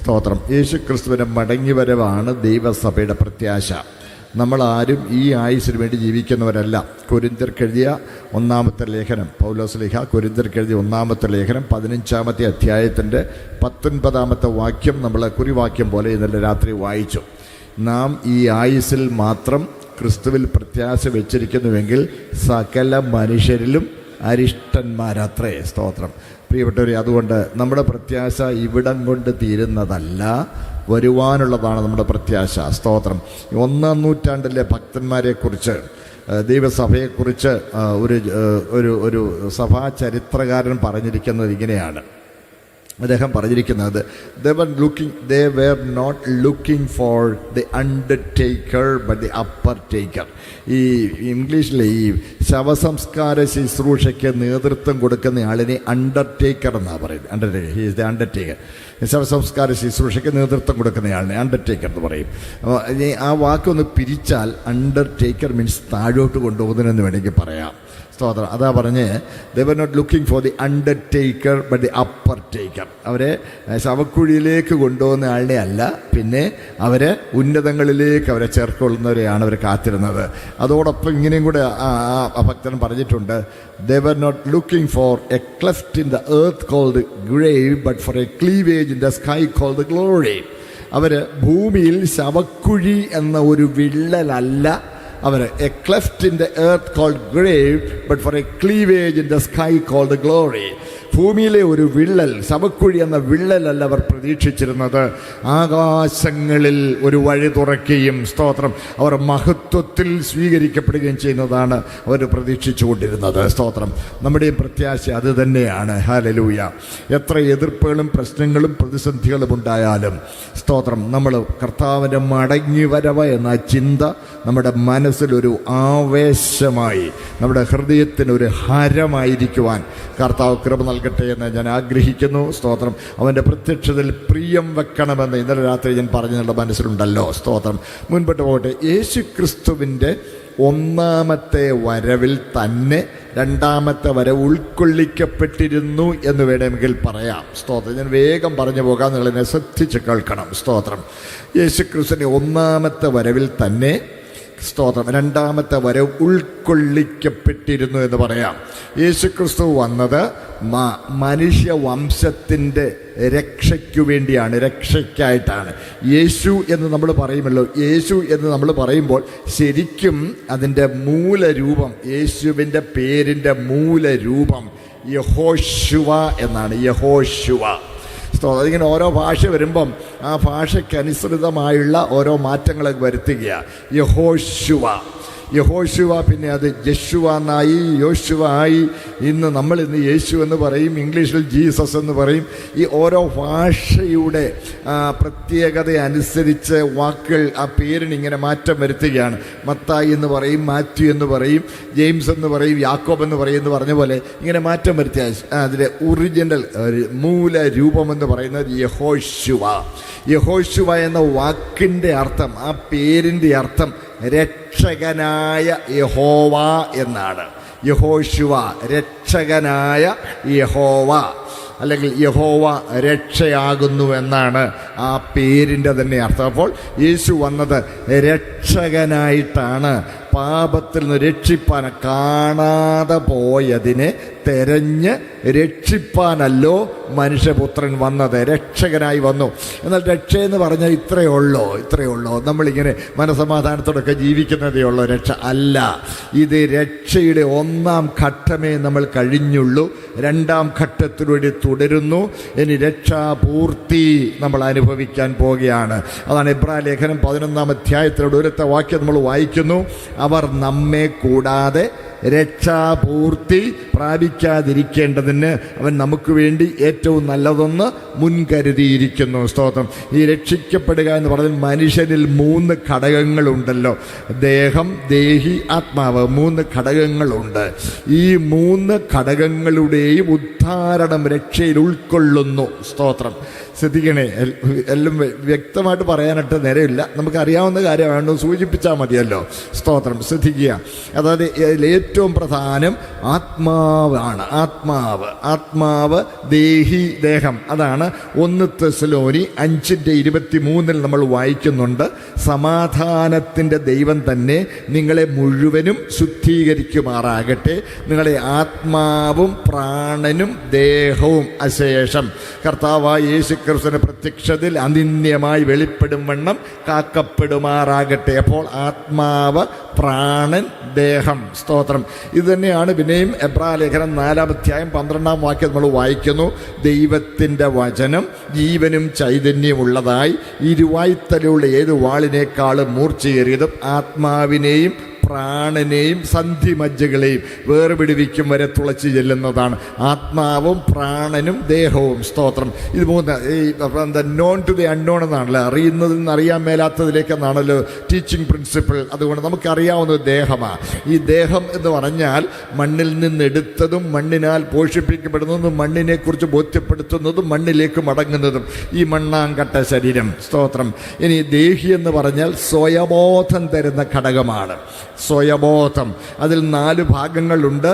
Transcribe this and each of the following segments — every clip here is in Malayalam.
സ്തോത്രം. യേശു ക്രിസ്തുവിൻ്റെ മടങ്ങിവരവാണ് ദൈവസഭയുടെ പ്രത്യാശ. നമ്മളാരും ഈ ആയുസ്സിന് വേണ്ടി ജീവിക്കുന്നവരല്ല. കൊരിന്ത്യർക്കെഴുതിയ 1-ാമത്തെ ലേഖനം, പൗലോസ് ലേഖ കൊരിന്ത്യർക്കെഴുതിയ 1-ാമത്തെ ലേഖനം 15-ാമത്തെ അധ്യായത്തിൻ്റെ 19-ാമത്തെ വാക്യം നമ്മൾ കുറിവാക്യം പോലെ ഇന്നലെ രാത്രി വായിച്ചു. നാം ഈ ആയുസ്സിൽ മാത്രം ക്രിസ്തുവിൽ പ്രത്യാശ വെച്ചിരിക്കുന്നുവെങ്കിൽ സകല മനുഷ്യരിലും അരിഷ്ടന്മാരത്രേ. സ്തോത്രം. പ്രിയപ്പെട്ടവരെ, അതുകൊണ്ട് നമ്മുടെ പ്രത്യാശ ഇവിടം കൊണ്ട് തീരുന്നതല്ല, വരുവാനുള്ളതാണ് നമ്മുടെ പ്രത്യാശ. സ്തോത്രം. 1-ാം നൂറ്റാണ്ടിലെ ഭക്തന്മാരെക്കുറിച്ച്, ദൈവസഭയെക്കുറിച്ച് ഒരു സഭാ ചരിത്രകാരൻ പറഞ്ഞിരിക്കുന്നത് ഇങ്ങനെയാണ്. അദ്ദേഹം പറഞ്ഞിരിക്കുന്നത്, they were not looking for the undertaker but the uppertaker. ഈ ഇംഗ്ലീഷിൽ ഈ ശവസംസ്കാര ശുശ്രൂഷയ്ക്ക് നേതൃത്വം കൊടുക്കുന്ന ആളിനെ അണ്ടർടേക്കർ എന്നാണ് പറയുന്നത്. He is the Undertaker. ശവസംസ്കാര ശുശ്രൂഷയ്ക്ക് നേതൃത്വം കൊടുക്കുന്നയാളിനെ അണ്ടർടേക്കർ എന്ന് പറയും. ആ വാക്കൊന്ന് പിരിച്ചാൽ അണ്ടർടേക്കർ മീൻസ് താഴോട്ട് കൊണ്ടുപോകുന്നതെന്ന് വേണമെങ്കിൽ പറയാം. സ്തോത്രം. അതാ പറഞ്ഞ്, they were not looking for the undertaker but the uppertaker. അവരെ ശവക്കുഴിയിലേക്ക് കൊണ്ടുപോകുന്ന ആളുടെ അല്ല, പിന്നെ അവരെ ഉന്നതങ്ങളിലേക്ക് അവരെ ചേർക്കൊള്ളുന്നവരെയാണ് അവർ കാത്തിരുന്നത്. അതോടൊപ്പം ഇങ്ങനെയും കൂടെ ആ ഭക്തൻ പറഞ്ഞിട്ടുണ്ട്, they were not looking for a cleft in the earth called the grave but for a cleavage in the sky called the glory. അവർ ഭൂമിയിൽ ശവക്കുഴി എന്ന ഒരു വിള്ളലല്ല, അവർ a cleft in the earth called grave but for a cleavage in the sky called glory. ഭൂമിയിലെ ഒരു വിള്ളൽ, ശവക്കുഴി എന്ന വിള്ളലല്ല അവർ പ്രതീക്ഷിച്ചിരുന്നത്. ആകാശങ്ങളിൽ ഒരു വഴി തുറക്കുകയും, സ്തോത്രം, അവർ മഹത്വത്തിൽ സ്വീകരിക്കപ്പെടുകയും ചെയ്യുന്നതാണ് അവർ പ്രതീക്ഷിച്ചു കൊണ്ടിരുന്നത്. സ്തോത്രം. നമ്മുടെയും പ്രത്യാശ അത് തന്നെയാണ്. ഹല്ലേലൂയ. എത്ര എതിർപ്പുകളും പ്രശ്നങ്ങളും പ്രതിസന്ധികളും ഉണ്ടായാലും, സ്തോത്രം, നമ്മൾ കർത്താവിൻ്റെ മടങ്ങി വരവ് എന്ന ചിന്ത നമ്മുടെ മനസ്സിലൊരു ആവേശമായി, നമ്മുടെ ഹൃദയത്തിനൊരു ഹരമായിരിക്കുവാൻ കർത്താവ് കൃപ നൽകട്ടെ എന്ന് ഞാൻ ആഗ്രഹിക്കുന്നു. സ്തോത്രം. അവൻ്റെ പ്രത്യക്ഷതയിൽ പ്രിയം വെക്കണമെന്ന് ഇന്നലെ രാത്രി ഞാൻ പറഞ്ഞതിൻ്റെ മനസ്സിലുണ്ടല്ലോ. സ്തോത്രം. മുൻപോട്ട് പോകട്ടെ. യേശു ക്രിസ്തുവിൻ്റെ 1-ാമത്തെ വരവിൽ തന്നെ 2-ാമത്തെ വരവ് ഉൾക്കൊള്ളിക്കപ്പെട്ടിരുന്നു എന്ന് വേണമെങ്കിൽ പറയാം. സ്തോത്രം. ഞാൻ വേഗം പറഞ്ഞു പോകാം, നിങ്ങളെന്നെ ശ്രദ്ധിച്ച് കേൾക്കണം. സ്തോത്രം. യേശു ക്രിസ്തുവിൻ്റെ 1-ാമത്തെ വരവിൽ തന്നെ, സ്തോത്രം, 2-ാമത്തെ വരവ് ഉൾക്കൊള്ളിക്കപ്പെട്ടിരുന്നു എന്ന് പറയാം. യേശു ക്രിസ്തു വന്നത് മനുഷ്യവംശത്തിൻ്റെ രക്ഷയ്ക്കു വേണ്ടിയാണ്, രക്ഷയ്ക്കായിട്ടാണ്. യേശു എന്ന് നമ്മൾ പറയുമല്ലോ, യേശു എന്ന് നമ്മൾ പറയുമ്പോൾ ശരിക്കും അതിൻ്റെ മൂലരൂപം, യേശുവിൻ്റെ പേരിൻ്റെ മൂലരൂപം യഹോശുവ എന്നാണ്. യഹോശുവ. അതിങ്ങനെ ഓരോ ഭാഷ വരുമ്പം ആ ഭാഷയ്ക്കനുസൃതമായുള്ള ഓരോ മാറ്റങ്ങൾ വരുത്തുകയാണ്. യഹോശുവ, പിന്നെ അത് ജഷുവ എന്നായി, യോശുവ ആയി. ഇന്ന് യേശു എന്ന് പറയും, ഇംഗ്ലീഷിൽ ജീസസ് എന്ന് പറയും. ഈ ഓരോ ഭാഷയുടെ പ്രത്യേകത അനുസരിച്ച് വാക്കുകൾ ആ പേരിന് ഇങ്ങനെ മാറ്റം വരുത്തുകയാണ്. മത്തായി എന്ന് പറയും, മാത്യു എന്ന് പറയും, ജെയിംസ് എന്ന് പറയും, യാക്കോബ് എന്ന് പറയും എന്ന് പറഞ്ഞ പോലെ ഇങ്ങനെ മാറ്റം വരുത്തിയ അതിൻ്റെ ഒറിജിനൽ മൂല രൂപമെന്ന് പറയുന്നത് യഹോശുവ എന്ന വാക്കിൻ്റെ അർത്ഥം, ആ പേരിൻ്റെ അർത്ഥം രക്ഷകനായ യഹോവ എന്നാണ്. യഹോശുവ, രക്ഷകനായ യഹോവ, അല്ലെങ്കിൽ യഹോവ രക്ഷയാകുന്നു എന്നാണ് ആ പേരിൻ്റെ തന്നെ അർത്ഥം. അപ്പോൾ യേശു വന്നത് രക്ഷകനായിട്ടാണ്. പാപത്തിൽ നിന്ന് രക്ഷിപ്പാൻ, കാണാതെ പോയതിനെ തെരഞ്ഞ് രക്ഷിപ്പാനല്ലോ മനുഷ്യപുത്രൻ വന്നത്, രക്ഷകനായി വന്നു. എന്നാൽ രക്ഷയെന്ന് പറഞ്ഞാൽ ഇത്രയേ ഉള്ളൂ. നമ്മളിങ്ങനെ മനസമാധാനത്തോടൊക്കെ ജീവിക്കുന്നതേ ഉള്ളൂ. രക്ഷ അല്ല. ഇത് രക്ഷയുടെ 1-ാം ഘട്ടമേ നമ്മൾ കഴിഞ്ഞുള്ളൂ. 2-ാം ഘട്ടത്തിലൂടെ തുടരുന്നു. ഇനി രക്ഷാപൂർത്തി നമ്മൾ അനുഭവിക്കാൻ പോവുകയാണ്. അതാണ് എബ്രായ ലേഖനം 11-ാം അധ്യായത്തിലൂടെ ഒരൊറ്റ വാക്യം നമ്മൾ വായിക്കുന്നു. അവർ നമ്മെ കൂടാതെ രക്ഷാപൂർത്തി പ്രാപിക്കാതിരിക്കേണ്ടതിന് അവൻ നമുക്ക് വേണ്ടി ഏറ്റവും നല്ലതൊന്ന് മുൻകരുതിയിരിക്കുന്നു. സ്തോത്രം. ഈ രക്ഷിക്കപ്പെടുക എന്ന് പറഞ്ഞാൽ മനുഷ്യനിൽ 3 ഘടകങ്ങളുണ്ടല്ലോ. ദേഹം, ദേഹി, ആത്മാവ്. 3 ഘടകങ്ങളുണ്ട്. ഈ 3 ഘടകങ്ങളുടെയും ഉദ്ധാരണം രക്ഷയിൽ ഉൾക്കൊള്ളുന്നു. സ്തോത്രം. ശ്രദ്ധിക്കണേ, എല്ലാം വ്യക്തമായിട്ട് പറയാനായിട്ട് നേരമില്ല, നമുക്കറിയാവുന്ന കാര്യമാണ്, സൂചിപ്പിച്ചാൽ മതിയല്ലോ. സ്തോത്രം. ശ്രദ്ധിക്കുക. അതായത് ഏറ്റവും പ്രധാനം ആത്മാവാണ്. ആത്മാവ് ദേഹി, ദേഹം. അതാണ് 1 തെസ്സലോനി 5:23 നമ്മൾ വായിക്കുന്നുണ്ട്. സമാധാനത്തിൻ്റെ ദൈവം തന്നെ നിങ്ങളെ മുഴുവനും ശുദ്ധീകരിക്കുമാറാകട്ടെ. നിങ്ങളെ ആത്മാവും പ്രാണനും ദേഹവും അശേഷം കർത്താവായ യേശുക്രിസ്തുവിന്റെ പ്രത്യക്ഷത്തിൽ അനിന്യമായി വെളിപ്പെടും വണ്ണം കാക്കപ്പെടുമാറാകട്ടെ. അപ്പോൾ ആത്മാവ്, പ്രാണൻ, ദേഹം. സ്തോത്രം. ഇത് തന്നെയാണ് പിന്നെയും എബ്രായലേഖനം 4:12 നമ്മൾ വായിക്കുന്നു. ദൈവത്തിൻ്റെ വചനം ജീവനും ചൈതന്യമുള്ളതായി ഇരുവായ്ത്തലയുള്ള ഏത് വാളിനേക്കാളും മൂർച്ചയേറിയതും ആത്മാവിനെയും പ്രാണനെയും സന്ധിമജ്ജകളെയും വേർപിടിവിക്കും വരെ തുളച്ചു ചെല്ലുന്നതാണ്. ആത്മാവും പ്രാണനും ദേഹവും. സ്തോത്രം. ഇത് മൂന്ന് നോൺ ടു ദി അൺനോൺ എന്നാണല്ലോ, അറിയുന്നതിൽ നിന്ന് അറിയാൻ മേലാത്തതിലേക്കെന്നാണല്ലോ ടീച്ചിങ് പ്രിൻസിപ്പിൾ. അതുകൊണ്ട് നമുക്കറിയാവുന്നത് ദേഹമാണ്. ഈ ദേഹം എന്ന് പറഞ്ഞാൽ മണ്ണിൽ നിന്നെടുത്തതും മണ്ണിനാൽ പോഷിപ്പിക്കപ്പെടുന്നതും മണ്ണിനെക്കുറിച്ച് ബോധ്യപ്പെടുത്തുന്നതും മണ്ണിലേക്ക് മടങ്ങുന്നതും ഈ മണ്ണാങ്കട്ട ശരീരം. സ്തോത്രം. ഇനി ദേഹി എന്ന് പറഞ്ഞാൽ സ്വയബോധം തരുന്ന ഘടകമാണ്. സ്വയബോധം. അതിൽ 4 ഭാഗങ്ങളുണ്ട്.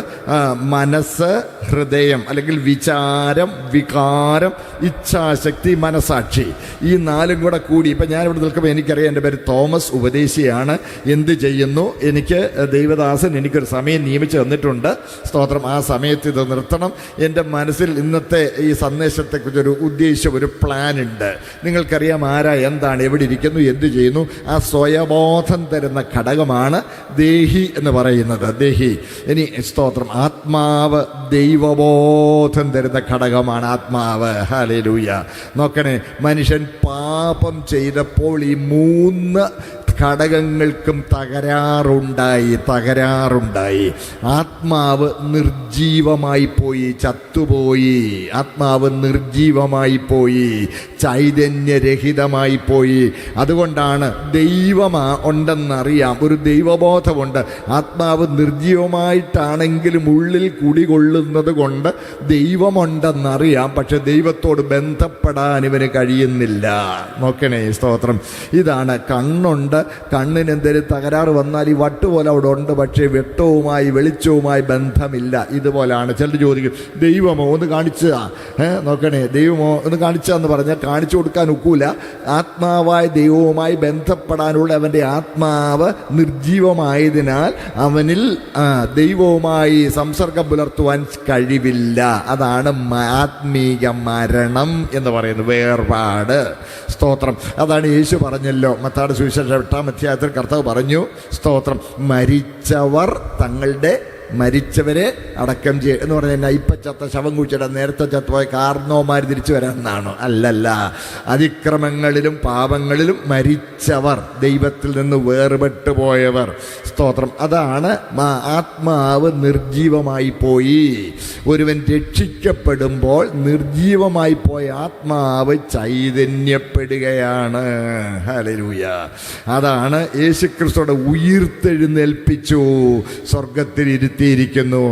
മനസ്സ്, ഹൃദയം അല്ലെങ്കിൽ വിചാരം, വികാരം, ഇച്ഛാശക്തി, മനസാക്ഷി. ഈ 4 കൂടെ കൂടി ഇപ്പം ഞാനിവിടെ നിൽക്കുമ്പോൾ എനിക്കറിയാം, എൻ്റെ പേര് തോമസ്, ഉപദേശിയാണ്. എന്ത് ചെയ്യുന്നു? എനിക്ക് ദൈവദാസൻ എനിക്കൊരു സമയം നിയമിച്ച് തന്നിട്ടുണ്ട്. സ്തോത്രം. ആ സമയത്ത് ഇത് നിർത്തണം. എൻ്റെ മനസ്സിൽ ഇന്നത്തെ ഈ സന്ദേശത്തെക്കുറിച്ചൊരു ഉദ്ദേശം, ഒരു പ്ലാൻ ഉണ്ട്. നിങ്ങൾക്കറിയാം ആരാ, എന്താണ്, എവിടെ ഇരിക്കുന്നു, എന്ത് ചെയ്യുന്നു. ആ സ്വയബോധം തരുന്ന ഘടകമാണ് ദേഹി എന്ന് പറയുന്നത്. ദേഹി. ഇനി സ്തോത്രം. ആത്മാവ് ദൈവബോധം തരുന്ന ഘടകമാണ് ആത്മാവ്. ഹല്ലേലൂയ. നോക്കണേ, മനുഷ്യൻ പാപം ചെയ്തപ്പോൾ ഈ 3 ഘടകങ്ങൾക്കും തകരാറുണ്ടായി. ആത്മാവ് നിർജീവമായി പോയി, ചത്തുപോയി. ആത്മാവ് നിർജീവമായി പോയി, ചൈതന്യരഹിതമായി പോയി. അതുകൊണ്ടാണ് ദൈവമാ ഉണ്ടെന്നറിയാം, ഒരു ദൈവബോധമുണ്ട്. ആത്മാവ് നിർജീവമായിട്ടാണെങ്കിലും ഉള്ളിൽ കുടികൊള്ളുന്നത് കൊണ്ട് ദൈവമുണ്ടെന്നറിയാം. പക്ഷെ ദൈവത്തോട് ബന്ധപ്പെടാൻ ഇവന് കഴിയുന്നില്ല. നോക്കണേ. സ്തോത്രം. ഇതാണ്. കണ്ണുണ്ട്, കണ്ണിന് എന്തെങ്കിലും തകരാറ് വന്നാൽ ഈ വട്ടുപോലെ അവിടെ ഉണ്ട്, പക്ഷേ വെട്ടവുമായി വെളിച്ചവുമായി ബന്ധമില്ല. ഇതുപോലാണ്. ചിലർ ചോദിക്കും, ദൈവമോ ഒന്ന് കാണിച്ചാ, നോക്കണേ, ദൈവമോ ഒന്ന് കാണിച്ചാന്ന് പറഞ്ഞാൽ കാണിച്ചു കൊടുക്കാൻ ഒക്കൂല. ആത്മാവായ ദൈവവുമായി ബന്ധപ്പെടാനുള്ള അവൻ്റെ ആത്മാവ് നിർജീവമായതിനാൽ അവനിൽ ദൈവവുമായി സംസർഗം പുലർത്തുവാൻ കഴിവില്ല. അതാണ് ആത്മീക മരണം എന്ന് പറയുന്നത്, വേർപാട്. സ്തോത്രം. അതാണ് യേശു പറഞ്ഞല്ലോ, മത്തായിയുടെ സുവിശേഷം 8-ാം അധ്യായത്തിൽ കർത്താവ് പറഞ്ഞു. സ്തോത്രം. മരിച്ചവരെ അടക്കം ചെയ്യുക എന്ന് പറഞ്ഞാൽ ഇപ്പം ചത്ത ശവം കുഴിച്ചിടാൻ നേരത്തെ ചത്തുപോയ കാരണവന്മാർ തിരിച്ചു വരാമെന്നാണോ? അല്ലല്ല. അതിക്രമങ്ങളിലും പാപങ്ങളിലും മരിച്ചവർ, ദൈവത്തിൽ നിന്ന് വേർപെട്ടു പോയവർ. സ്തോത്രം. അതാണ് ആത്മാവ് നിർജീവമായി പോയി. ഒരുവൻ രക്ഷിക്കപ്പെടുമ്പോൾ നിർജീവമായി പോയ ആത്മാവ് ചൈതന്യപ്പെടുകയാണ്. ഹല്ലേലൂയ. അതാണ് യേശുക്രിസ്തുവിനെ ഉയിർത്തെഴുന്നേൽപ്പിച്ചു, സ്വർഗത്തിൽ ഇരുത്തിയിരിക്കുന്നു.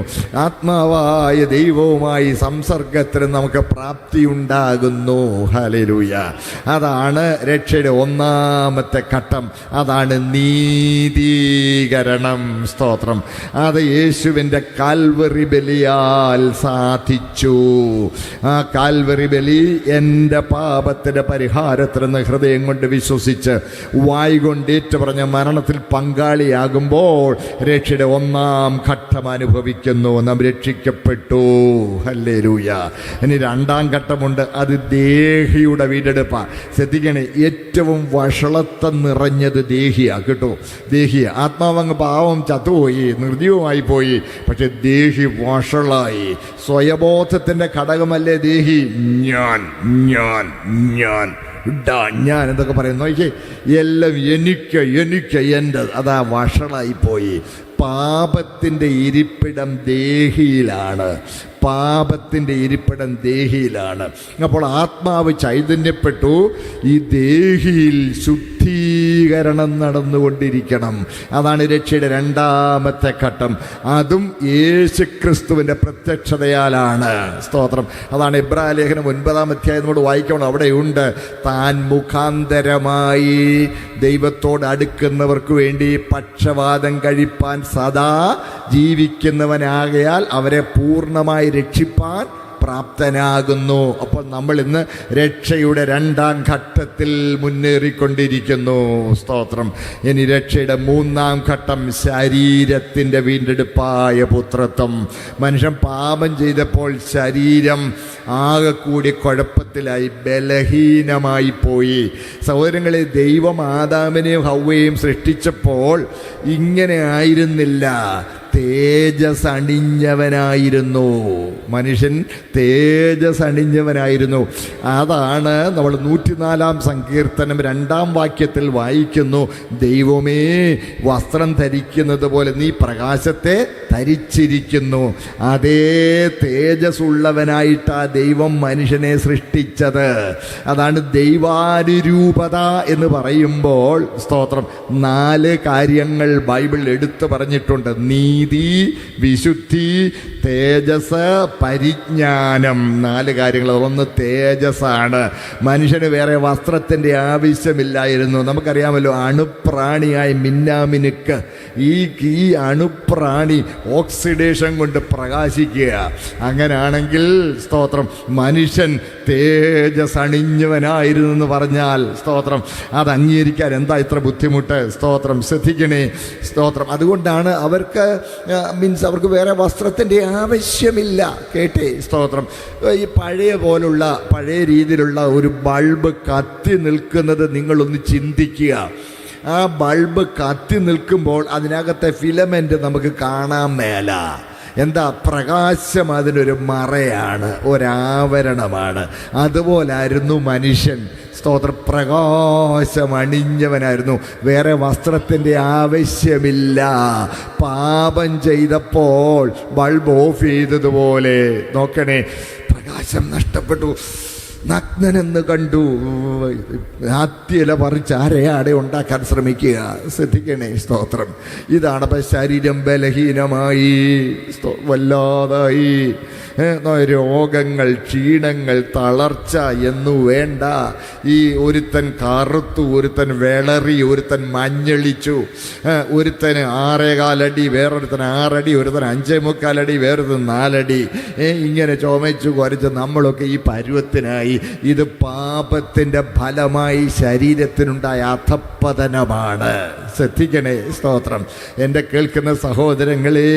ആത്മാവായ ദൈവവുമായി സംസർഗത്തിന് നമുക്ക് പ്രാപ്തിയുണ്ടാകുന്നു. ഹല്ലേലൂയ. അതാണ് രക്ഷയുടെ 1-ാമത്തെ ഘട്ടം. അതാണ് നീതീകരണം. സ്തോത്രം. അത് യേശുവിൻ്റെ കാൽവറി ബലിയാൽ സാധിച്ചു. ആ കാൽവറി ബലി എൻ്റെ പാപത്തിൻ്റെ പരിഹാരത്തിനെന്ന് ഹൃദയം കൊണ്ട് വിശ്വസിച്ച് വായ് കൊണ്ട് ഏറ്റുപറഞ്ഞ മരണത്തിൽ പങ്കാളിയാകുമ്പോൾ രക്ഷയുടെ 1-ാം ഘട്ടം അനുഭവിക്കുന്നു. നാം രക്ഷിക്കപ്പെട്ടു. ഹല്ലേലൂയ. ഇനി 2-ാം ഘട്ടമുണ്ട്. അത് ദേഹിയുടെ വീണ്ടെടുപ്പാണ്. ശ്രദ്ധിക്കണേ, ഏറ്റവും വഷളത്വം നിറഞ്ഞത് ദേഹിയാ കേട്ടോ. ദേഹിയ. ആത്മാവങ്ങ് പാവം ചത്തുപോയി, നിർജീവമായി പോയി. പക്ഷെ ദേഹി വഷളായി. സ്വയബോധത്തിൻ്റെ ഘടകമല്ലേ ദേഹി. ഞാൻ എന്തൊക്കെ പറയുന്നു നോക്കിയേ. എല്ലാം എനിക്ക് എൻ്റെ, അതാ വഷളായിപ്പോയി. പാപത്തിൻ്റെ ഇരിപ്പിടം ദേഹിയിലാണ്. പാപത്തിൻ്റെ ഇരിപ്പിടം ദേഹിയിലാണ്. അപ്പോൾ ആത്മാവ് ചൈതന്യപ്പെട്ടു, ഈ ദേഹിയിൽ ശുദ്ധീകരണം നടന്നുകൊണ്ടിരിക്കണം. അതാണ് രക്ഷയുടെ രണ്ടാമത്തെ ഘട്ടം. അതും യേശുക്രിസ്തുവിൻ്റെ പ്രത്യക്ഷതയാലാണ്. സ്തോത്രം. അതാണ് എബ്രായ ലേഖനം 9-ാം അധ്യായം നമ്മോട് വായിക്കണം. അവിടെയുണ്ട്, താൻ മുഖാന്തരമായി ദൈവത്തോട് അടുക്കുന്നവർക്ക് വേണ്ടി പക്ഷവാതം കഴിപ്പാൻ സദാ ജീവിക്കുന്നവനാകയാൽ അവരെ പൂർണ്ണമായി രക്ഷിപ്പാൻ പ്രാപ്തനാകുന്നു. അപ്പോൾ നമ്മൾ ഇന്ന് രക്ഷയുടെ രണ്ടാം ഘട്ടത്തിൽ മുന്നേറിക്കൊണ്ടിരിക്കുന്നു. സ്തോത്രം. ഇനി രക്ഷയുടെ മൂന്നാം ഘട്ടം, ശരീരത്തിൻ്റെ വീണ്ടെടുപ്പായ പുത്രത്വം. മനുഷ്യൻ പാപം ചെയ്തപ്പോൾ ശരീരം ആകെ കൂടി കുഴപ്പത്തിലായി, ബലഹീനമായി പോയി. സഹോദരങ്ങളെ, ദൈവം ആദാമിനെയും ഹവ്വയെയും സൃഷ്ടിച്ചപ്പോൾ ഇങ്ങനെ ആയിരുന്നില്ല. തേജസ് അണിഞ്ഞവനായിരുന്നു മനുഷ്യൻ, തേജസ് അണിഞ്ഞവനായിരുന്നു. അതാണ് നമ്മൾ 104-ാം സങ്കീർത്തനം 2-ാം വാക്യത്തിൽ വായിക്കുന്നു, ദൈവമേ വസ്ത്രം ധരിക്കുന്നത് പോലെ നീ പ്രകാശത്തെ ധരിച്ചിരിക്കുന്നു. അതേ തേജസ് ഉള്ളവനായിട്ടാ ദൈവം മനുഷ്യനെ സൃഷ്ടിച്ചത്. അതാണ് ദൈവാനുരൂപത എന്ന് പറയുമ്പോൾ, സ്തോത്രം, 4 കാര്യങ്ങൾ ബൈബിൾ എടുത്തു പറഞ്ഞിട്ടുണ്ട്. നീതി, വിശുദ്ധി, തേജസ്, പരിജ്ഞാനം. 4 കാര്യങ്ങൾ. ഒന്ന് തേജസ്സാണ്. മനുഷ്യന് വേറെ വസ്ത്രത്തിൻ്റെ ആവശ്യമില്ലായിരുന്നു. നമുക്കറിയാമല്ലോ, അണുപ്രാണിയായി മിന്നാമിനുക്ക്. ഈ അണുപ്രാണി ഓക്സിഡേഷൻ കൊണ്ട് പ്രകാശിക്കുക. അങ്ങനെയാണെങ്കിൽ, സ്തോത്രം, മനുഷ്യൻ തേജസ് അണിഞ്ഞവനായിരുന്നു എന്ന് പറഞ്ഞാൽ, സ്തോത്രം, അത് അംഗീകരിക്കാൻ എന്താ ഇത്ര ബുദ്ധിമുട്ട്? സ്തോത്രം. ശ്രദ്ധിക്കണേ. സ്തോത്രം. അതുകൊണ്ടാണ് അവർക്ക് വേറെ വസ്ത്രത്തിൻ്റെ ആവശ്യമില്ല. കേട്ടേ? സ്തോത്രം. ഈ പഴയ രീതിയിലുള്ള ഒരു ബൾബ് കത്തി നിൽക്കുന്നത് നിങ്ങളൊന്ന് ചിന്തിക്കുക. ആ ബൾബ് കത്തി നിൽക്കുമ്പോൾ അതിനകത്തെ ഫിലമെൻ്റ് നമുക്ക് കാണാൻ മേല. എന്താ? പ്രകാശം അതിനൊരു മറയാണ്, ഒരാവരണമാണ്. അതുപോലായിരുന്നു മനുഷ്യൻ. സ്തോത്രം. പ്രകാശം അണിഞ്ഞവനായിരുന്നു, വേറെ വസ്ത്രത്തിൻ്റെ ആവശ്യമില്ല. പാപം ചെയ്തപ്പോൾ ബൾബ് ഓഫ് ചെയ്തതുപോലെ, നോക്കണേ, പ്രകാശം നഷ്ടപ്പെട്ടു. നഗ്നനെന്ന് കണ്ടു. ആദ്യയില പറിച്ച് അരയാടെ ഉണ്ടാക്കാൻ ശ്രമിക്കുക. ശ്രദ്ധിക്കണേ. സ്തോത്രം. ഇതാണ്. അപ്പം ശരീരം ബലഹീനമായി, വല്ലാതായി. രോഗങ്ങൾ, ക്ഷീണങ്ങൾ, തളർച്ച എന്നു വേണ്ട. ഈ ഒരുത്തൻ കറുത്തു, ഒരുത്തൻ വിളറി, ഒരുത്തൻ മഞ്ഞളിച്ചു, ഒരുത്തന് 6.25 അടി, വേറൊരുത്തൻ 6 അടി, ഒരുത്തൻ 5.25 അടി, വേറൊരുത്തൻ 4 അടി. ഇങ്ങനെ ചുമച്ചു കുരച്ച് നമ്മളൊക്കെ ഈ പരുവത്തിനായി. ഇത് പാപത്തിൻ്റെ ഫലമായി ശരീരത്തിനുണ്ടായ അധപ്പതനമാണ്. ശ്രദ്ധിക്കണേ. സ്തോത്രം. എൻ്റെ കേൾക്കുന്ന സഹോദരങ്ങളെ,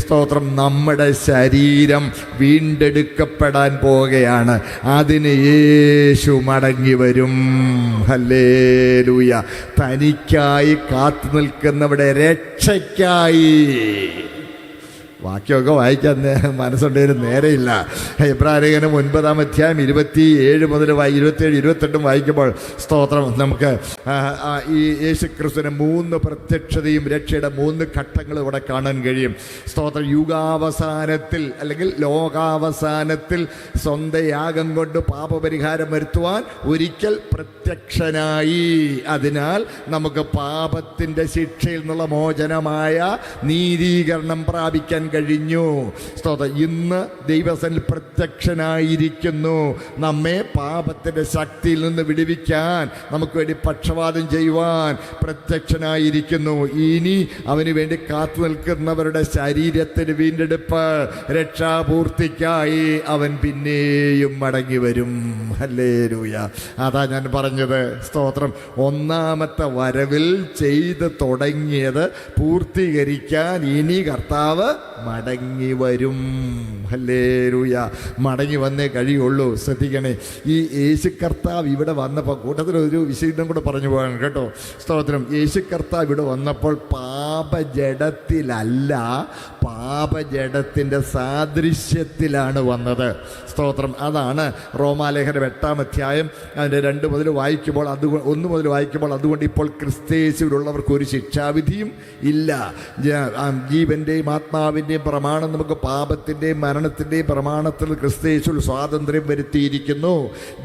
സ്തോത്രം, നമ്മുടെ ശരീരം വീണ്ടെടുക്കപ്പെടാൻ പോവുകയാണ്. അതിന് യേശു മടങ്ങി വരും. ഹല്ലേലൂയ. തനിക്കായി കാത്തു നിൽക്കുന്നവിടെ രക്ഷയ്ക്കായി. വാക്യമൊക്കെ വായിക്കാൻ മനസ്സുണ്ടെങ്കിലും നേരെയില്ല. എബ്രായലേഖനം 9-ാം അധ്യായം 27 മുതൽ 27, 28 വായിക്കുമ്പോൾ, സ്തോത്രം, നമുക്ക് ഈ യേശുക്രിസ്തുവിൻ്റെ 3 പ്രത്യക്ഷതയും രക്ഷയുടെ 3 ഘട്ടങ്ങളും ഇവിടെ കാണാൻ കഴിയും. സ്തോത്രം. യുഗാവസാനത്തിൽ അല്ലെങ്കിൽ ലോകാവസാനത്തിൽ സ്വന്തം യാഗം കൊണ്ട് പാപപരിഹാരം വരുത്തുവാൻ ഒരിക്കൽ പ്രത്യക്ഷനായി. അതിനാൽ നമുക്ക് പാപത്തിൻ്റെ ശിക്ഷയിൽ നിന്നുള്ള മോചനമായ നീതീകരണം പ്രാപിക്കാൻ കഴിഞ്ഞു. സ്തോത്രം. ഇന്ന് ദൈവസന്നിധിയിൽ പ്രത്യക്ഷനായിരിക്കുന്നു. നമ്മെ പാപത്തിന്റെ ശക്തിയിൽ നിന്ന് വിടുവിക്കാൻ, നമുക്ക് വേണ്ടി പക്ഷവാദം ചെയ്യുവാൻ പ്രത്യക്ഷനായിരിക്കുന്നു. ഇനി അവന് വേണ്ടി കാത്തു നിൽക്കുന്നവരുടെ ശരീരത്തിന് വീണ്ടെടുപ്പ്, രക്ഷാപൂർത്തിക്കായി അവൻ പിന്നെയും മടങ്ങി വരും. ഹല്ലേലൂയ. അതാ ഞാൻ പറഞ്ഞത്. സ്തോത്രം. 1-ാമത്തെ വരവിൽ ചെയ്ത് തുടങ്ങിയത് പൂർത്തീകരിക്കാൻ ഇനി കർത്താവ് മടങ്ങി വരും. ഹല്ലേലൂയ. മടങ്ങി വന്നേ കഴിയുള്ളൂ. ശ്രദ്ധിക്കണേ. ഈ യേശു കർത്താവ് ഇവിടെ വന്നപ്പോൾ, കൂട്ടത്തിലൊരു വിശദീകരണം കൂടെ പറഞ്ഞു പോകാൻ കേട്ടോ. സ്തോത്രം. യേശു കർത്താവ് ഇവിടെ വന്നപ്പോൾ പാപജഡത്തിലല്ല, പാപജഡത്തിൻ്റെ സാദൃശ്യത്തിലാണ് വന്നത്. സ്തോത്രം. അതാണ് റോമാലേഖനം 8-ാം അധ്യായം അതിൻ്റെ 2 മുതൽ വായിക്കുമ്പോൾ 1 മുതൽ വായിക്കുമ്പോൾ, അതുകൊണ്ട് ഇപ്പോൾ ക്രിസ്തയേശുവിലുള്ളവർക്ക് ഒരു ശിക്ഷാവിധിയും ഇല്ല. ജീവൻ്റെയും ആത്മാവിൻ്റെയും പ്രമാണം നമുക്ക് പാപത്തിൻ്റെയും മരണത്തിൻ്റെയും പ്രമാണത്തിൽ ക്രിസ്തയേശുവിൽ സ്വാതന്ത്ര്യം വരുത്തിയിരിക്കുന്നു.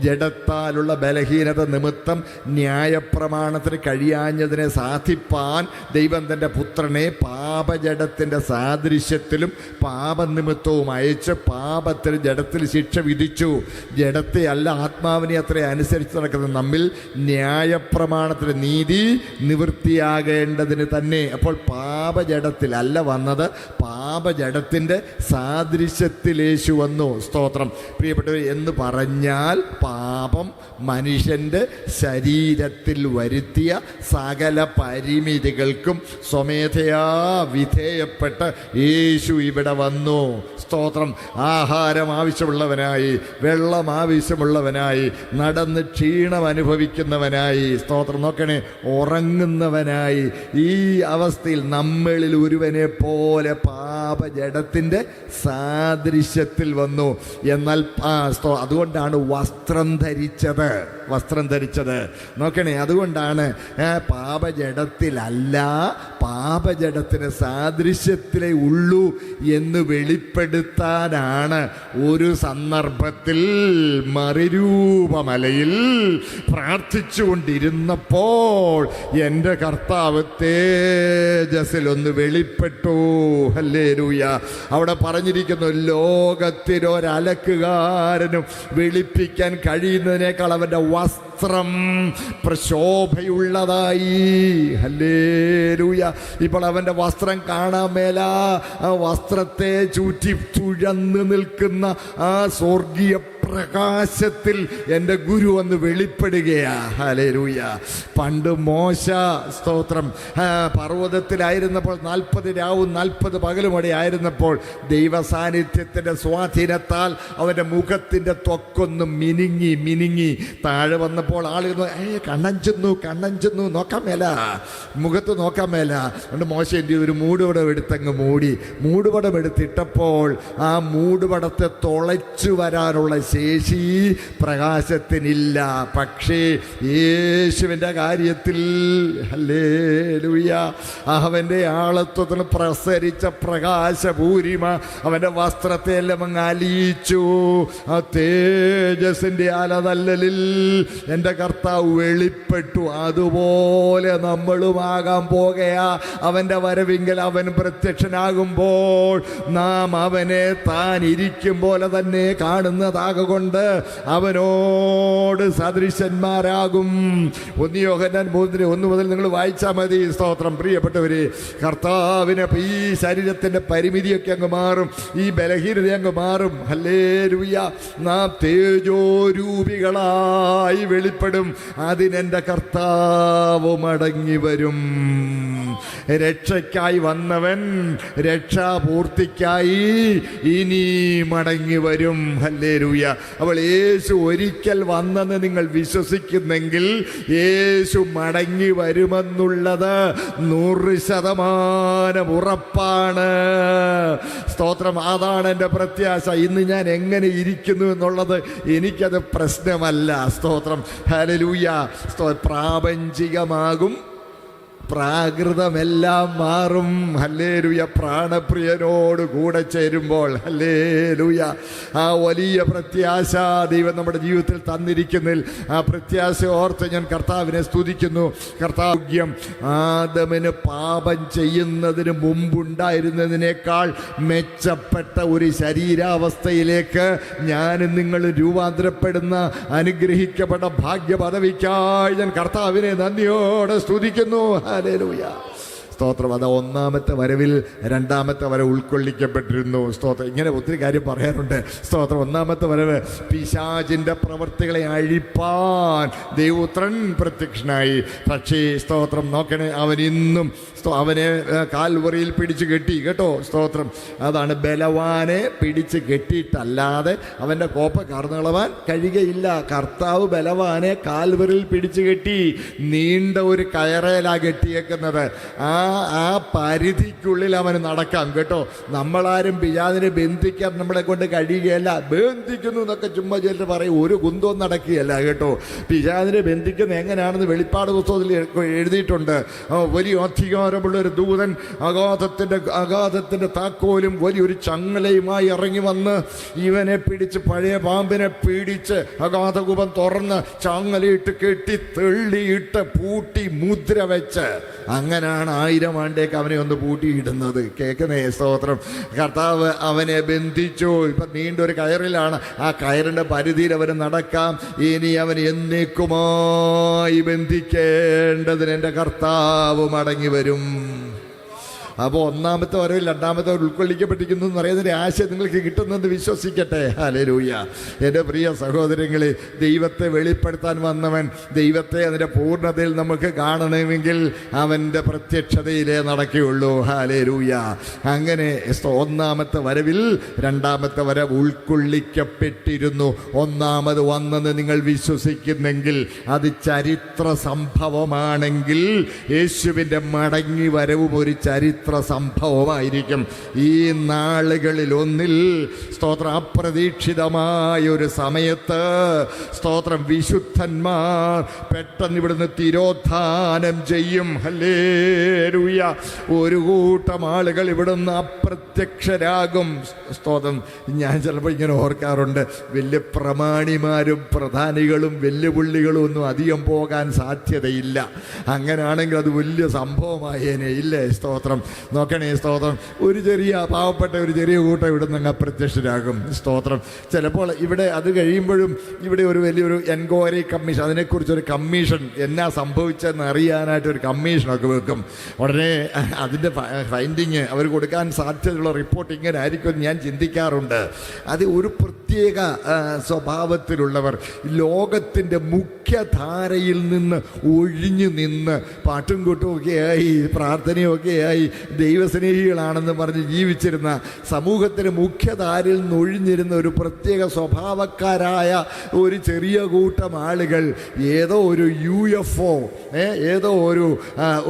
ജഡത്താലുള്ള ബലഹീനത നിമിത്തം ന്യായപ്രമാണത്തിന് കഴിയാഞ്ഞതിനെ സാധിപ്പാൻ ദൈവം തൻ്റെ പുത്രനെ പാപജഡത്തിൻ്റെ സാദൃശ്യത്തിലും പാപനിമിത്തവും അയച്ച് പാപത്തിന് ജഡത്തിൽ ശിക്ഷ വിധിച്ചു. ജഡത്തെ അല്ല ആത്മാവിനെ അത്ര അനുസരിച്ച് നടക്കുന്ന നമ്മിൽ ന്യായപ്രമാണത്തിന് നീതി നിവൃത്തിയാകേണ്ടതിന് തന്നെ. അപ്പോൾ പാപജഡത്തിൽ അല്ല വന്നത്, പാപജഡത്തിൻ്റെ സാദൃശ്യത്തിൽ യേശു വന്നു. സ്തോത്രം. പ്രിയപ്പെട്ടവർ, എന്ന് പറഞ്ഞാൽ പാപം മനുഷ്യൻ്റെ ശരീരത്തിൽ വരുത്തിയ സകല പരിമിതികൾക്കും സ്വമേധയാ വിധേയപ്പെട്ട് യേശു ഇവിടെ വന്നു. സ്തോത്രം. ആഹാരം ആവശ്യമുള്ളവനായി, വെള്ളം ആവശ്യമുള്ളവനായി, നടന്ന് ക്ഷീണം അനുഭവിക്കുന്നവനായി, സ്തോത്രം നോക്കണേ, ഉറങ്ങുന്നവനായി, ഈ അവസ്ഥയിൽ നമ്മളിൽ ഒരുവനെ പോലെ പാപജഡത്തിൻ്റെ സാദൃശ്യത്തിൽ വന്നു. എന്നാൽ അതുകൊണ്ടാണ് വസ്ത്രം ധരിച്ചത്. നോക്കണേ, അതുകൊണ്ടാണ് പാപജഡത്തിലല്ല, പാപജഡത്തിന് സാദൃശ്യത്തിലേ ഉള്ളൂ എന്ന് വെളിപ്പെടുത്താനാണ് ഒരു സന്ദർഭത്തിൽ മറുരൂപമലയിൽ പ്രാർത്ഥിച്ചുകൊണ്ടിരുന്നപ്പോൾ എൻ്റെ കർത്താവ് തേജസ്സിലൊന്ന് വെളിപ്പെട്ടു. ഹല്ലേലൂയ. അവിടെ പറഞ്ഞിരിക്കുന്നു, ലോകത്തിലൊരലക്കുകാരനും വെളിപ്പിക്കാൻ കഴിയുന്നതിനേക്കാൾ അവൻ്റെ വസ്ത്രം പ്രശോഭയുള്ളതായി. ഹല്ലേലൂയ. ഇപ്പോൾ അവൻ്റെ വസ്ത്രം കാണാൻ മേല. ആ വസ്ത്രത്തെ ചുറ്റി തുഴന്ന് നിൽക്കുന്ന ആ സ്വർഗീയ പ്രകാശത്തിൽ എൻ്റെ ഗുരു ഒന്ന് വെളിപ്പെടുകയാ. ഹല്ലേലൂയ. പണ്ട് മോശ, സ്തോത്രം, പർവ്വതത്തിലായിരുന്നപ്പോൾ 40 രാവും 40 പകലും അവിടെ ആയിരുന്നപ്പോൾ ദൈവസാന്നിധ്യത്തിൻ്റെ സ്വാധീനത്താൽ അവൻ്റെ മുഖത്തിൻ്റെ ത്വക്കൊന്ന് മിനുങ്ങി താഴെ വന്നപ്പോൾ ആളുകൾ കണ്ണഞ്ചെന്നു നോക്കാൻ മേല, മുഖത്ത് നോക്കാൻ മേല. അതുകൊണ്ട് മോശം എന്ത് ചെയ്തു? ഒരു മൂടുപടം എടുത്തങ്ങ് മൂടുപടം എടുത്തിട്ടപ്പോൾ ആ മൂടുപടത്തെ തുളച്ചു വരാനുള്ള ശേഷി പ്രകാശത്തിനില്ല. പക്ഷേ യേശുവിൻ്റെ കാര്യത്തിൽ, ഹല്ലേലൂയ, അവൻ്റെ ആളത്വത്തിന് പ്രസരിച്ച പ്രകാശപൂരിമ അവൻ്റെ വസ്ത്രത്തെ എല്ലാം അങ്ങ് അലിയിച്ചു. ആ തേജസ്സിൻ്റെ അലതല്ലലിൽ എൻ്റെ കർത്താവ് വെളിപ്പെട്ടു. അതുപോലെ നമ്മളുമാകാൻ പോകുകയാ. അവൻ്റെ വരവിങ്കൽ അവൻ പ്രത്യക്ഷനാകുമ്പോൾ നാം അവനെ താൻ ഇരിക്കും പോലെ തന്നെ കാണുന്നതാകൊണ്ട് അവനോട് സദൃശന്മാരാകും. 1 യോഹന്നാൻ 3:1 മുതൽ നിങ്ങൾ വായിച്ചാൽ മതി. സ്തോത്രം. പ്രിയപ്പെട്ടവരെ, കർത്താവിന് ഈ ശരീരത്തിൻ്റെ പരിമിതിയൊക്കെ അങ്ങ് മാറും, ഈ ബലഹീനത അങ്ങ് മാറും. ഹല്ലേലൂയ. നാം തേജോരൂപികളായി വെളിപ്പെടും. അതിനെൻ്റെ കർത്താവ് മടങ്ങി വരും. രക്ഷയ്ക്കായി വന്നവൻ രക്ഷാപൂർത്തിക്കായി ഇനി മടങ്ങി വരും. ഹല്ലേലൂയ. അപ്പോൾ യേശു ഒരിക്കൽ വന്നെന്ന് നിങ്ങൾ വിശ്വസിക്കുന്നെങ്കിൽ യേശു മടങ്ങി വരുമെന്നുള്ളത് 100% ഉറപ്പാണ്. സ്തോത്രം. അതാണ് എൻ്റെ പ്രത്യാശ. ഇന്ന് ഞാൻ എങ്ങനെ ഇരിക്കുന്നു എന്നുള്ളത് എനിക്കത് പ്രശ്നമല്ല. സ്തോത്രം. ഹല്ലേലൂയ. പ്രാപഞ്ചികമാകും, പ്രാകൃതമെല്ലാം മാറും. ഹല്ലേലൂയ. പ്രാണപ്രിയനോട് കൂടെ ചേരുമ്പോൾ, ഹല്ലേലൂയ, ആ വലിയ പ്രത്യാശ ദൈവം നമ്മുടെ ജീവിതത്തിൽ തന്നിരിക്കുന്നതിൽ ആ പ്രത്യാശ ഓർത്ത് ഞാൻ കർത്താവിനെ സ്തുതിക്കുന്നു. കർത്താവ്യം ആദമിന് പാപം ചെയ്യുന്നതിന് മുമ്പുണ്ടായിരുന്നതിനേക്കാൾ മെച്ചപ്പെട്ട ഒരു ശരീരാവസ്ഥയിലേക്ക് ഞാനും നിങ്ങൾ രൂപാന്തരപ്പെടുന്ന അനുഗ്രഹിക്കപ്പെട്ട ഭാഗ്യപദവിക്കായി ഞാൻ കർത്താവിനെ നന്ദിയോടെ സ്തുതിക്കുന്നു. ഹല്ലേലൂയ. സ്തോത്രം. അത് ഒന്നാമത്തെ വരവിൽ രണ്ടാമത്തെ വരവ് ഉൾക്കൊള്ളിക്കപ്പെട്ടിരുന്നു. സ്തോത്രം. ഇങ്ങനെ ഒത്തിരി കാര്യം പറയാറുണ്ട്. സ്തോത്രം. ഒന്നാമത്തെ വരവ് പിശാചിൻ്റെ പ്രവർത്തികളെ അഴിപ്പാൻ ദൈവപുത്രൻ പ്രത്യക്ഷനായി. പക്ഷേ സ്തോത്രം നോക്കണേ, അവൻ ഇന്നും അവനെ കാൽവറിയിൽ പിടിച്ച് കെട്ടി കേട്ടോ. സ്തോത്രം. അതാണ് ബലവാനെ പിടിച്ച് കെട്ടിയിട്ടല്ലാതെ അവൻ്റെ കോപ്പ കറന്നുകളവാൻ കഴിയുകയില്ല. കർത്താവ് ബലവാനെ കാൽവറിയിൽ പിടിച്ച് കെട്ടി. നീണ്ട ഒരു കയറേലാ കെട്ടിയേക്കുന്നത്. ആ ആ പരിധിക്കുള്ളിൽ അവന് നടക്കാം കേട്ടോ. നമ്മളാരും പിശാചിനെ ബന്ധിക്കാൻ നമ്മളെ കൊണ്ട് കഴിയുകയല്ല. ബന്ധിക്കുന്നു എന്നൊക്കെ ചുമ്മാ ചിലർ പറയും, ഒരു കുന്തവും നടക്കുകയല്ല കേട്ടോ. പിശാചിനെ ബന്ധിക്കുന്നത് എങ്ങനെയാണെന്ന് വെളിപ്പാട് പുസ്തകത്തിൽ എഴുതിയിട്ടുണ്ട്. വലിയ അധികാരമുള്ള ഒരു ദൂതൻ അഗാധത്തിൻ്റെ താക്കോലും വലിയൊരു ചങ്ങലയുമായി ഇറങ്ങി വന്ന് ഇവനെ പിടിച്ച്, പഴയ പാമ്പിനെ പിടിച്ച് അഗാധകൂപം തുറന്ന് ചങ്ങലയിട്ട് കെട്ടി തെള്ളിയിട്ട് പൂട്ടി മുദ്ര വെച്ച്, അങ്ങനെയാണ് 1000 ആണ്ടേക്ക് അവനെ ഒന്ന് പൂട്ടിയിടുന്നത്. കേൾക്കുന്നേ സ്തോത്രം. കർത്താവ് അവനെ ബന്ധിച്ചു. ഇപ്പം നീണ്ടൊരു കയറിലാണ്. ആ കയറിൻ്റെ പരിധിയിൽ അവന് നടക്കാം. ഇനി അവൻ എന്നേക്കുമായി ബന്ധിക്കേണ്ടതിന് എൻ്റെ കർത്താവ് മടങ്ങി വരും. അപ്പോൾ ഒന്നാമത്തെ വരവിൽ രണ്ടാമത്തെ ഉൾക്കൊള്ളിക്കപ്പെട്ടിരിക്കുന്നു എന്ന് പറയുന്നതിൻ്റെ ആശയം നിങ്ങൾക്ക് കിട്ടുന്നത് വിശ്വസിക്കട്ടെ. ഹല്ലേലൂയ. എൻ്റെ പ്രിയ സഹോദരങ്ങളെ, ദൈവത്തെ വെളിപ്പെടുത്താൻ വന്നവൻ, ദൈവത്തെ അതിൻ്റെ പൂർണ്ണതയിൽ നമുക്ക് കാണണമെങ്കിൽ അവൻ്റെ പ്രത്യക്ഷതയിലേ നടക്കുകയുള്ളൂ. ഹല്ലേലൂയ. അങ്ങനെ ഒന്നാമത്തെ വരവിൽ രണ്ടാമത്തെ വരവ് ഉൾക്കൊള്ളിക്കപ്പെട്ടിരുന്നു. ഒന്നാമത് വന്നെന്ന് നിങ്ങൾ വിശ്വസിക്കുന്നെങ്കിൽ, അത് ചരിത്ര സംഭവമാണെങ്കിൽ, യേശുവിൻ്റെ മടങ്ങി വരവും ഒരു ചരിത്ര സംഭവമായിരിക്കും. ഈ നാളുകളിൽ ഒന്നിൽ സ്തോത്രം, അപ്രതീക്ഷിതമായ ഒരു സമയത്ത് സ്തോത്രം, വിശുദ്ധന്മാർ പെട്ടെന്ന് ഇവിടുന്ന് തിരോധാനം ചെയ്യും. ഹല്ലേലൂയ. ഒരു കൂട്ടം ആളുകൾ ഇവിടുന്ന് അപ്രത്യക്ഷരാകും. സ്തോത്രം. ഞാൻ ചിലപ്പോൾ ഇങ്ങനെ ഓർക്കാറുണ്ട്, വലിയ പ്രമാണിമാരും പ്രധാനികളും വെല്ലുവിളികളും ഒന്നും അധികം പോകാൻ സാധ്യതയില്ല. അങ്ങനെയാണെങ്കിൽ അത് വലിയ സംഭവമായേനെ. ഇല്ലേ? സ്തോത്രം. നോക്കണേ സ്തോത്രം. ഒരു ചെറിയ പാവപ്പെട്ട ഒരു ചെറിയ കൂട്ടം ഇവിടെ നിന്ന് അപ്രത്യക്ഷരാകും. സ്തോത്രം. ചിലപ്പോൾ ഇവിടെ അത് കഴിയുമ്പോഴും ഇവിടെ ഒരു വലിയൊരു എൻക്വയറി കമ്മീഷൻ, അതിനെക്കുറിച്ചൊരു കമ്മീഷൻ, എന്നാ സംഭവിച്ചതെന്ന് അറിയാനായിട്ട് ഒരു കമ്മീഷനൊക്കെ വെക്കും. ഉടനെ അതിൻ്റെ ഫൈൻഡിങ് അവർ കൊടുക്കാൻ സാധ്യതയുള്ള റിപ്പോർട്ട് ഇങ്ങനെ ആയിരിക്കും ഞാൻ ചിന്തിക്കാറുണ്ട്. അത് ഒരു പ്രത്യേക സ്വഭാവത്തിലുള്ളവർ, ലോകത്തിൻ്റെ മുഖ്യധാരയിൽ നിന്ന് ഒഴിഞ്ഞു നിന്ന് പാട്ടും കൂട്ടുമൊക്കെയായി പ്രാർത്ഥനയൊക്കെയായി ദൈവസ്നേഹികളാണെന്ന് പറഞ്ഞ് ജീവിച്ചിരുന്ന, സമൂഹത്തിന് മുഖ്യധാരയിൽ നിന്ന് ഒഴിഞ്ഞിരുന്ന ഒരു പ്രത്യേക സ്വഭാവക്കാരായ ഒരു ചെറിയ കൂട്ടം ആളുകൾ ഏതോ ഒരു UFO, ഏതോ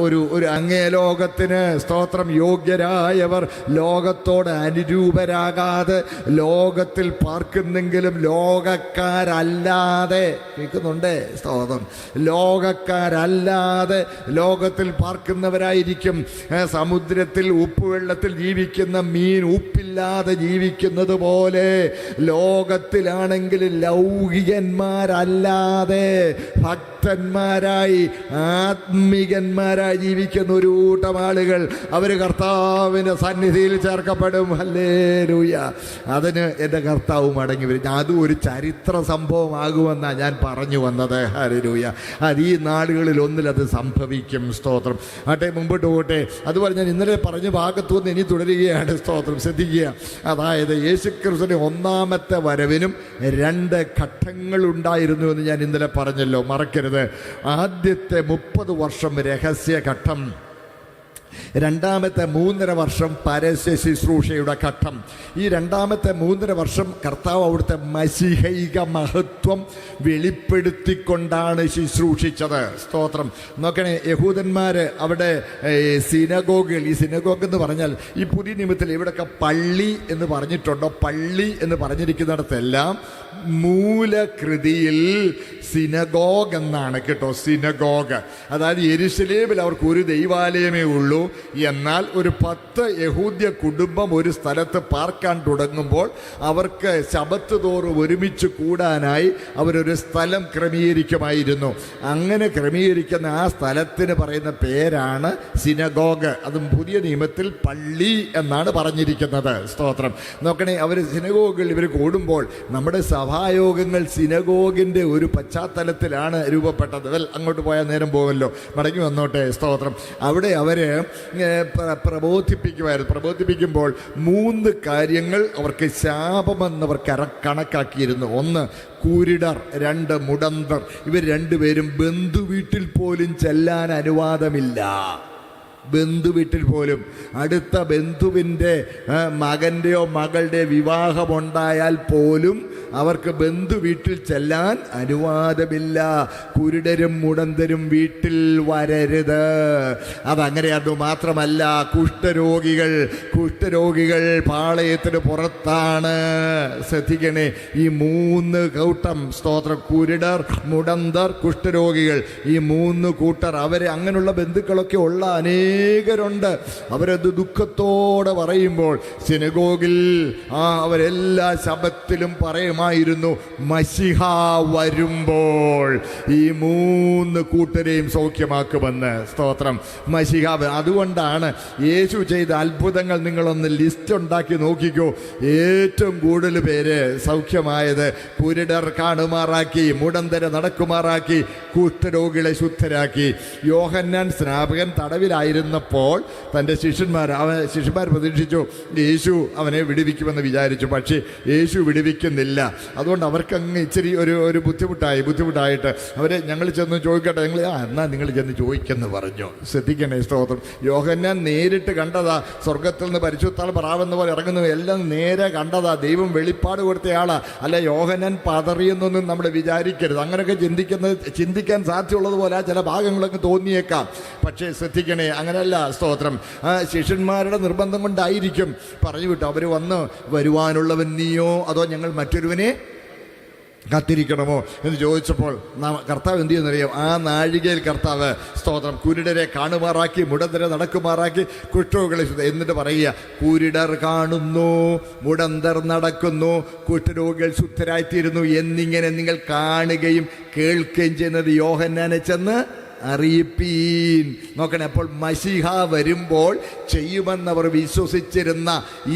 ഒരു അങ്ങേ ലോകത്തിന് സ്തോത്രം യോഗ്യരായവർ, ലോകത്തോട് അനുരൂപരാകാതെ ലോകത്തിൽ പാർക്കുന്നെങ്കിലും ലോകക്കാരല്ലാതെ, കേൾക്കുന്നുണ്ടേ സ്തോത്രം, ലോകക്കാരല്ലാതെ ലോകത്തിൽ പാർക്കുന്നവരായിരിക്കും. സമുദ്രത്തിൽ ഉപ്പുവെള്ളത്തിൽ ജീവിക്കുന്ന മീൻ ഉപ്പില്ലാതെ ജീവിക്കുന്നത് പോലെ ലോകത്തിലാണെങ്കിൽ ലൗകികന്മാരല്ലാതെ ഭക്തന്മാരായി ആത്മികന്മാരായി ജീവിക്കുന്ന ഒരു കൂട്ടം ആളുകൾ, അവർ കർത്താവിൻ്റെ സന്നിധിയിൽ ചേർക്കപ്പെടും. ഹല്ലേലൂയ. അതിന് എൻ്റെ കർത്താവ് മടങ്ങി വരും. അതും ഒരു ചരിത്ര സംഭവമാകുമെന്നാണ് ഞാൻ പറഞ്ഞു വന്നത്. ഹല്ലേലൂയ. അത് ഈ നാടുകളിൽ ഒന്നിലത് സംഭവിക്കും. സ്തോത്രം. ആട്ടെ, മുമ്പോട്ട് പോകട്ടെ. അതുപോലെ ഞാൻ ഇന്നലെ പറഞ്ഞ ഭാഗത്തുനിന്ന് ഇനി തുടരുകയാണ്. സ്തോത്രം. ശ്രദ്ധിക്കുക. അതായത് യേശുക്രിസ്തുവിന്റെ ഒന്നാമത്തെ വരവിനും 2 ഘട്ടങ്ങളുണ്ടായിരുന്നു എന്ന് ഞാൻ ഇന്നലെ പറഞ്ഞല്ലോ, മറക്കരുത്. ആദ്യത്തെ 30 വർഷം രഹസ്യഘട്ടം, രണ്ടാമത്തെ 3.5 വർഷം പരസ്യ ശുശ്രൂഷയുടെ ഘട്ടം. ഈ രണ്ടാമത്തെ 3.5 വർഷം കർത്താവ് അവിടുത്തെ മശീഹൈക മഹത്വം വെളിപ്പെടുത്തിക്കൊണ്ടാണ് ശുശ്രൂഷിച്ചത്. സ്തോത്രം. നോക്കണേ, യഹൂദന്മാർ അവിടെ സിനഗോഗുകൾ, ഈ സിനഗോഗ് എന്ന് പറഞ്ഞാൽ ഈ പുതിയ നിയമത്തിൽ ഇവിടെയൊക്കെ പള്ളി എന്ന് പറഞ്ഞിട്ടുണ്ടോ? പള്ളി എന്ന് പറഞ്ഞിരിക്കുന്നിടത്തെല്ലാം മൂലകൃതിയിൽ സിനഗോഗ് എന്നാണ് കേട്ടോ. സിനഗോഗ് അതായത് യെരുശലേമിൽ അവർക്ക് ഒരു ദൈവാലയമേ ഉള്ളൂ. എന്നാൽ ഒരു 10 യഹൂദ്യ കുടുംബം ഒരു സ്ഥലത്ത് പാർക്കാൻ തുടങ്ങുമ്പോൾ അവർക്ക് ശബത്ത് തോറും ഒരുമിച്ച് കൂടാനായി അവരൊരു സ്ഥലം ക്രമീകരിക്കുമായിരുന്നു. അങ്ങനെ ക്രമീകരിക്കുന്ന ആ സ്ഥലത്തിന് പറയുന്ന പേരാണ് സിനഗോഗ്. അതും പുതിയ നിയമത്തിൽ പള്ളി എന്നാണ് പറഞ്ഞിരിക്കുന്നത്. സ്തോത്രം. നോക്കണേ, അവർ സിനഗോഗുകളിൽ ഇവർ കൂടുമ്പോൾ നമ്മുടെ സഭായോഗങ്ങൾ സിനഗോഗിൻ്റെ ഒരു പശ്ചാത്തലത്തിലാണ് രൂപപ്പെട്ടത്. അങ്ങോട്ട് പോയാൽ നേരം പോകുമല്ലോ, മടങ്ങി വന്നോട്ടെ. സ്തോത്രം. അവിടെ അവർ പ്രബോധിപ്പിക്കുമ്പോൾ 3 കാര്യങ്ങൾ അവർക്ക് ശാപമെന്നവർ കണക്കാക്കിയിരുന്നു. 1 കുരുടർ, 2 മുടന്തർ. ഇവർ 2 പേരും ബന്ധുവീട്ടിൽ പോലും ചെല്ലാൻ അനുവാദമില്ല. ബന്ധുവീട്ടിൽ പോലും അടുത്ത ബന്ധുവിൻ്റെ മകൻ്റെയോ മകളുടെ വിവാഹമുണ്ടായാൽ പോലും അവർക്ക് ബന്ധുവീട്ടിൽ ചെല്ലാൻ അനുവാദമില്ല. കുരുടരും മുടന്തരും വീട്ടിൽ വരരുത്. അതങ്ങനെയായിരുന്നു. മാത്രമല്ല, കുഷ്ഠരോഗികൾ പാളയത്തിന് പുറത്താണ്. ശ്രദ്ധിക്കണേ, ഈ 3 കൂട്ടം, സ്തോത്രം, കുരുടർ, മുടന്തർ, കുഷ്ഠരോഗികൾ, ഈ 3 കൂട്ടർ, അവരെ അങ്ങനെയുള്ള ബന്ധുക്കളൊക്കെ ഉള്ള അനേകരുണ്ട്. അവരത് ദുഃഖത്തോടെ പറയുമ്പോൾ സിനഗോഗിൽ അവരെല്ലാ ശബ്ദത്തിലും പറയുമായിരുന്നു, മശിഹ വരുമ്പോൾ ഈ 3 കൂട്ടരെയും സൗഖ്യമാക്കുമെന്ന്. സ്തോത്രം, മശിഹ. അതുകൊണ്ടാണ് യേശു ചെയ്ത അത്ഭുതങ്ങൾ നിങ്ങളൊന്ന് ലിസ്റ്റ് ഉണ്ടാക്കി നോക്കിക്കോ. ഏറ്റവും കൂടുതൽ പേര് സൗഖ്യമായത് കുരുടർ കാണുമാറാക്കി, മുടന്തരെ നടക്കുമാറാക്കി, കുഷ്ഠരോഗികളെ ശുദ്ധരാക്കി. യോഹന്നാൻ സ്നാപകൻ തടവിലായിരുന്നപ്പോൾ തൻ്റെ ശിഷ്യന്മാർ പ്രതീക്ഷിച്ചു യേശു അവനെ വിടുവിക്കുമെന്ന് വിചാരിച്ചു. പക്ഷേ യേശു വിടുവിക്കുന്നില്ല. അതുകൊണ്ട് അവർക്കങ്ങ് ഇച്ചിരി ഒരു ബുദ്ധിമുട്ടായിട്ട് ഞങ്ങൾ ചെന്ന് ചോദിക്കട്ടെ, എന്നാൽ നിങ്ങൾ ചെന്ന് ചോദിക്കെന്ന് പറഞ്ഞു. ശ്രദ്ധിക്കണേ, സ്തോത്രം. യോഹന്നാൻ നേരിട്ട് കണ്ടതാ, സ്വർഗത്തിൽ നിന്ന് പരിശുദ്ധാത്മാവ് പ്രാവെന്ന പോലെ ഇറങ്ങുന്നു, എല്ലാം നേരെ കണ്ടതാ. ദൈവം വെളിപ്പാട് കൊടുത്തയാളാ. അല്ല, യോഹന്നാൻ പതറിയെന്നൊന്നും നമ്മൾ വിചാരിക്കരുത്. അങ്ങനെയൊക്കെ ചിന്തിക്കാൻ സാധ്യതയുള്ളതുപോലെ ചില ഭാഗങ്ങളൊക്കെ തോന്നിയേക്കാം. പക്ഷേ ശ്രദ്ധിക്കണേ, അങ്ങനെയല്ല. സ്തോത്രം. ശിഷ്യന്മാരുടെ നിർബന്ധം കൊണ്ടായിരിക്കും പറഞ്ഞു വിട്ടു. അവർ വരുവാനുള്ളവൻ നീയോ അതോ ഞങ്ങൾ മറ്റൊരുവനെ കാത്തിരിക്കണമോ എന്ന് ചോദിച്ചപ്പോൾ കർത്താവ് എന്ത് ചെയ്യുന്നറിയാം? ആ നാഴികയിൽ കർത്താവ്, സ്തോത്രം, കുരുടരെ കാണുമാറാക്കി, മുടന്തരെ നടക്കുമാറാക്കി, കുഷ്ഠരോഗികളെ എന്നിട്ട് പറയുക, കുരുടർ കാണുന്നു, മുടന്തർ നടക്കുന്നു, കുഷ്ഠരോഗികൾ ശുദ്ധരായിത്തീരുന്നു എന്നിങ്ങനെ നിങ്ങൾ കാണുകയും കേൾക്കുകയും ചെയ്യുന്നത് യോഹന്നാനെ ചെന്ന് അറിയിപ്പീൻ. നോക്കണേ, അപ്പോൾ മശിഹ വരുമ്പോൾ ചെയ്യുമെന്നവർ വിശ്വസിച്ചിരുന്ന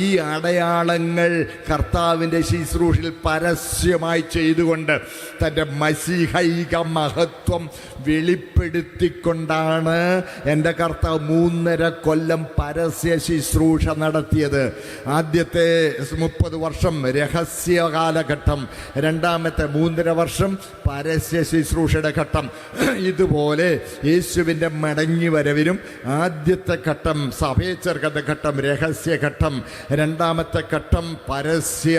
ഈ അടയാളങ്ങൾ കർത്താവിൻ്റെ ശുശ്രൂഷയിൽ പരസ്യമായി ചെയ്തുകൊണ്ട് തൻ്റെ മശിഹൈക മഹത്വം വെളിപ്പെടുത്തിക്കൊണ്ടാണ് എൻ്റെ കർത്താവ് 3.5 കൊല്ലം പരസ്യ ശുശ്രൂഷ നടത്തിയത്. ആദ്യത്തെ 30 വർഷം രഹസ്യ കാലഘട്ടം, രണ്ടാമത്തെ 3.5 വർഷം പരസ്യ ശുശ്രൂഷയുടെ ഘട്ടം. ഇതുപോലെ യേശുവിൻ്റെ മടങ്ങി വരവിനും ആദ്യത്തെ ഘട്ടം സഭയെ ചേർക്കുന്ന ഘട്ടം രഹസ്യഘട്ടം, രണ്ടാമത്തെ ഘട്ടം പരസ്യ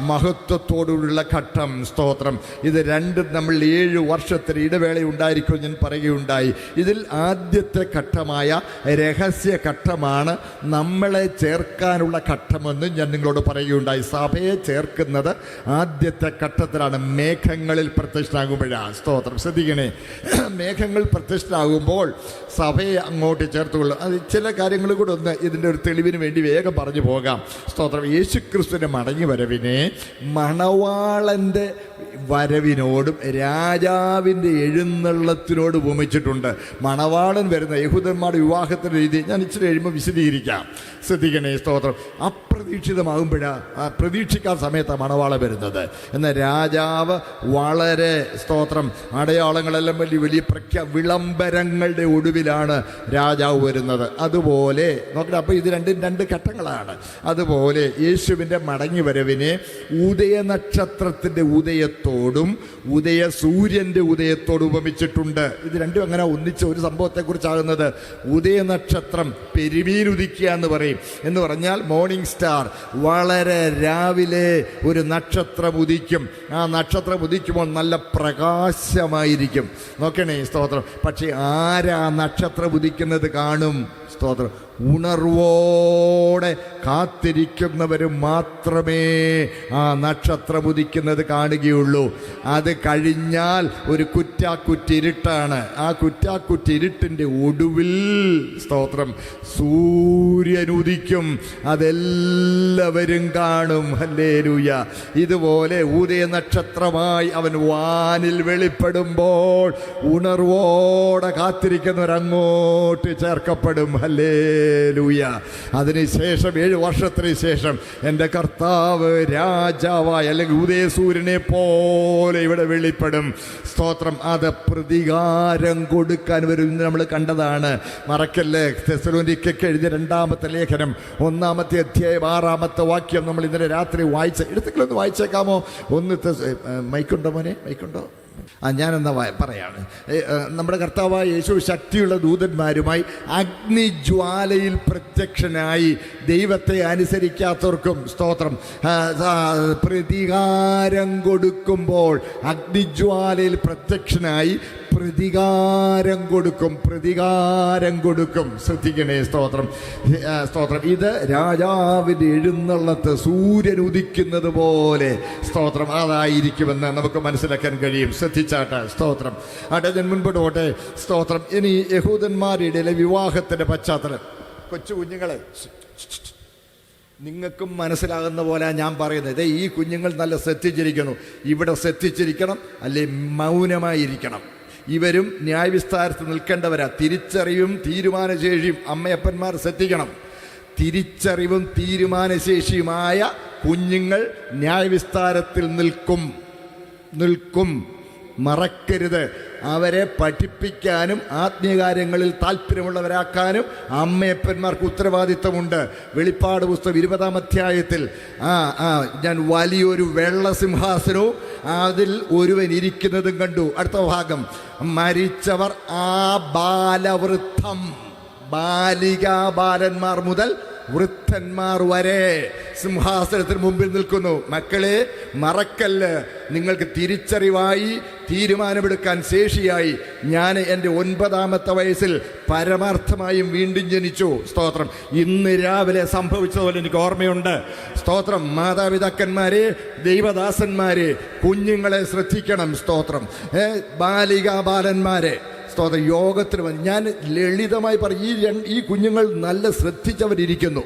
മഹത്വത്തോടുള്ള ഘട്ടം. സ്തോത്രം. ഇത് രണ്ടും നമ്മൾ 7 വർഷത്തിന് ഇടവേള ഉണ്ടായിരിക്കും ഞാൻ പറയുകയുണ്ടായി. ഇതിൽ ആദ്യത്തെ ഘട്ടമായ രഹസ്യ ഘട്ടമാണ് നമ്മളെ ചേർക്കാനുള്ള ഘട്ടമെന്ന് ഞാൻ നിങ്ങളോട് പറയുകയുണ്ടായി. സഭയെ ചേർക്കുന്നത് ആദ്യത്തെ ഘട്ടത്തിലാണ്, മേഘങ്ങളിൽ പ്രത്യക്ഷനാകുമ്പോഴാണ്. സ്തോത്രം. ശ്രദ്ധിക്കണേ, മേഘങ്ങൾ പ്രത്യക്ഷനാകുമ്പോൾ സഭയെ അങ്ങോട്ട് ചേർത്തുകൊള്ളും. അത് ചില കാര്യങ്ങൾ കൂടെ ഒന്ന് ഇതിൻ്റെ ഒരു തെളിവിന് വേണ്ടി വേഗം പറഞ്ഞു പോകാം. സ്തോത്രം. യേശുക്രിസ്തുവിൻ്റെ മടങ്ങി വരവിനെ മണവാളൻ്റെ വരവിനോടും രാജാവിൻ്റെ എഴുന്നള്ളത്തിനോട് ഉപമിച്ചിട്ടുണ്ട്. മണവാളൻ വരുന്ന യഹൂദന്മാരുടെ വിവാഹത്തിൻ്റെ രീതി ഞാൻ ഇച്ചിരി കഴിയുമ്പോൾ വിശദീകരിക്കാം. ശ്രദ്ധിക്കണേ, സ്തോത്രം. അപ്രതീക്ഷിതമാകുമ്പോഴാണ്, പ്രതീക്ഷിക്കാൻ സമയത്താണ് മണവാളൻ വരുന്നത്. എന്നാൽ രാജാവ് വളരെ, സ്തോത്രം, അടയാളങ്ങളെല്ലാം വലിയ വിളംബരങ്ങളുടെ ഒടുവിലാണ് രാജാവ് വരുന്നത്. അതുപോലെ നോക്കണം. അപ്പോൾ ഇത് രണ്ട് ഘട്ടങ്ങളാണ്. അതുപോലെ യേശുവിൻ്റെ മടങ്ങി വരവിനെ ഉദയനക്ഷത്രത്തിൻ്റെ ഉദയത്തോടും സൂര്യൻ്റെ ഉദയത്തോടും ഉപമിച്ചിട്ടുണ്ട്. ഇത് രണ്ടും അങ്ങനെ ഒന്നിച്ച് ഒരു സംഭവത്തെക്കുറിച്ചാകുന്നത്. ഉദയനക്ഷത്രം പെരുമീൻ ഉദിക്കുക എന്ന് പറയും. എന്ന് പറഞ്ഞാൽ മോർണിംഗ് സ്റ്റാർ. വളരെ രാവിലെ ഒരു നക്ഷത്രം ഉദിക്കും. ആ നക്ഷത്രം ഉദിക്കുമ്പോൾ നല്ല പ്രകാശമായിരിക്കും. നോക്കണേ, സ്തോത്രം. പക്ഷേ ആരാ നക്ഷത്രം ഉദിക്കുന്നത് കാണും? സ്തോത്രം. ഉണർവോടെ കാത്തിരിക്കുന്നവർ മാത്രമേ ആ നക്ഷത്രം ഉദിക്കുന്നത് കാണുകയുള്ളൂ. അത് കഴിഞ്ഞാൽ ഒരു കുറ്റാക്കുറ്റിരുട്ടാണ്. ആ കുറ്റാക്കുറ്റിരുട്ടിൻ്റെ ഒടുവിൽ, സ്തോത്രം, സൂര്യൻ ഉദിക്കും. അതെല്ലാവരും കാണും. ഹല്ലേലൂയ. ഇതുപോലെ ഉദയനക്ഷത്രമായി അവൻ വാനിൽ വെളിപ്പെടുമ്പോൾ ഉണർവോടെ കാത്തിരിക്കുന്നവരങ്ങോട്ട് ചേർക്കപ്പെടും. ഹല്ലേലൂയ. അതിനുശേഷം 7 വർഷത്തിന് ശേഷം എൻ്റെ കർത്താവ് രാജാവായി, അല്ലെങ്കിൽ ഉദയസൂര്യനെ പോലെ ഇവിടെ വെളിപ്പെടും. സ്തോത്രം. അത് പ്രതികാരം കൊടുക്കാൻ വരും. ഇന്ന് നമ്മൾ കണ്ടതാണ്. മറക്കല്ലേ, തെസ്സലോനിക്കയ്ക്ക് എഴുതിയ 2-ാമത്തെ ലേഖനം 1-ാമത്തെ അധ്യായം 6-ാമത്തെ വാക്യം നമ്മൾ ഇന്നലെ രാത്രി വായിച്ച. എടുത്തെങ്കിലും ഒന്ന് വായിച്ചേക്കാമോ? മൈക്കുണ്ടോ മോനെ? മൈക്കുണ്ടോ? ഞാനെന്നാ പറയാണ്. നമ്മുടെ കർത്താവായ യേശു ശക്തിയുള്ള ദൂതന്മാരുമായി അഗ്നിജ്വാലയിൽ പ്രത്യക്ഷനായി ദൈവത്തെ അനുസരിക്കാത്തവർക്കും സ്തോത്രം പ്രതികാരം കൊടുക്കുമ്പോൾ അഗ്നിജ്വാലയിൽ പ്രത്യക്ഷനായി പ്രതികാരം കൊടുക്കും. ശ്രദ്ധിക്കണേ, സ്തോത്രം. ഇത് രാജാവിൻ്റെ എഴുന്നള്ളത്ത് സൂര്യൻ ഉദിക്കുന്നത് പോലെ സ്തോത്രം അതായിരിക്കുമെന്ന് നമുക്ക് മനസ്സിലാക്കാൻ കഴിയും. ശ്രദ്ധിച്ചാട്ടെ, സ്തോത്രം. ഞാൻ മുൻപോട്ട് പോട്ടെ, സ്തോത്രം. ഇനി യഹൂദന്മാരുടെ ഇടയിലെ വിവാഹത്തിൻ്റെ പശ്ചാത്തലം. കൊച്ചു കുഞ്ഞുങ്ങളെ, നിങ്ങൾക്കും മനസ്സിലാകുന്ന പോലെ ഞാൻ പറയുന്നത്, ഈ കുഞ്ഞുങ്ങൾ നല്ല ശ്രദ്ധിച്ചിരിക്കുന്നു. ഇവിടെ ശ്രദ്ധിച്ചിരിക്കണം, അല്ലെ മൗനമായിരിക്കണം. ഇവരും ന്യായവിസ്താരത്തിൽ നിൽക്കേണ്ടവരാ. തിരിച്ചറിവും തീരുമാനശേഷിയും അമ്മയപ്പന്മാർ ശ്രദ്ധിക്കണം. തിരിച്ചറിവും തീരുമാനശേഷിയുമായ കുഞ്ഞുങ്ങൾ ന്യായവിസ്താരത്തിൽ നിൽക്കും. മറക്കരുത്. അവരെ പഠിപ്പിക്കാനും ആത്മീയകാര്യങ്ങളിൽ താല്പര്യമുള്ളവരാക്കാനും അമ്മയപ്പന്മാർക്ക് ഉത്തരവാദിത്തമുണ്ട്. വെളിപ്പാട് പുസ്തകം 20-ാം അധ്യായത്തിൽ ഞാൻ വലിയൊരു വെള്ള സിംഹാസനവും അതിൽ ഒരുവൻ ഇരിക്കുന്നതും കണ്ടു. അടുത്ത ഭാഗം, മരിച്ചവർ ബാലവൃദ്ധം, ബാലികാ ബാലന്മാർ മുതൽ വൃദ്ധന്മാർ വരെ സിംഹാസനത്തിന് മുമ്പിൽ നിൽക്കുന്നു. മക്കളെ, മറക്കല്ല്. നിങ്ങൾക്ക് തിരിച്ചറിവായി തീരുമാനമെടുക്കാൻ ശേഷിയായി. ഞാൻ എൻ്റെ 9-ാമത്തെ വയസ്സിൽ പരമാർത്ഥമായും വീണ്ടും ജനിച്ചു. സ്തോത്രം. ഇന്ന് രാവിലെ സംഭവിച്ചതുപോലെ എനിക്ക് ഓർമ്മയുണ്ട്. സ്തോത്രം. മാതാപിതാക്കന്മാരെ, ദൈവദാസന്മാരെ, കുഞ്ഞുങ്ങളെ ശ്രദ്ധിക്കണം. സ്തോത്രം. ബാലികാ ബാലന്മാരെ, സ്തോത്രം. യോഗത്തിന് ഞാൻ ലളിതമായി പറയും, ഈ കുഞ്ഞുങ്ങൾ നല്ല ശ്രദ്ധിച്ചവരിയ്ക്കുന്നു.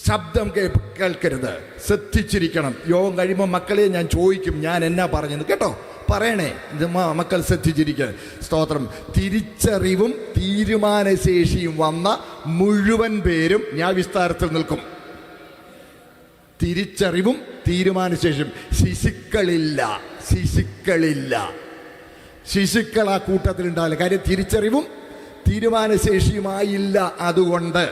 ശബ്ദം കേൾക്കരുത്, ശ്രദ്ധിച്ചിരിക്കണം. യോഗം കഴിയുമ്പോൾ മക്കളെ ഞാൻ ചോദിക്കും, ഞാൻ എന്നാ പറഞ്ഞത് കേട്ടോ, പറയണേ. ഇത് മക്കൾ ശ്രദ്ധിച്ചിരിക്കുക. സ്തോത്രം. തിരിച്ചറിവും തീരുമാനശേഷിയും വന്ന മുഴുവൻ പേരും ന്യായവിസ്താരത്തിൽ നിൽക്കും. തിരിച്ചറിവും തീരുമാനശേഷിയും. ശിശുക്കൾ ആ കൂട്ടത്തിലുണ്ടാവില്ല. കാര്യം തിരിച്ചറിവും തീരുമാനശേഷിയുമായില്ല. അതുകൊണ്ട്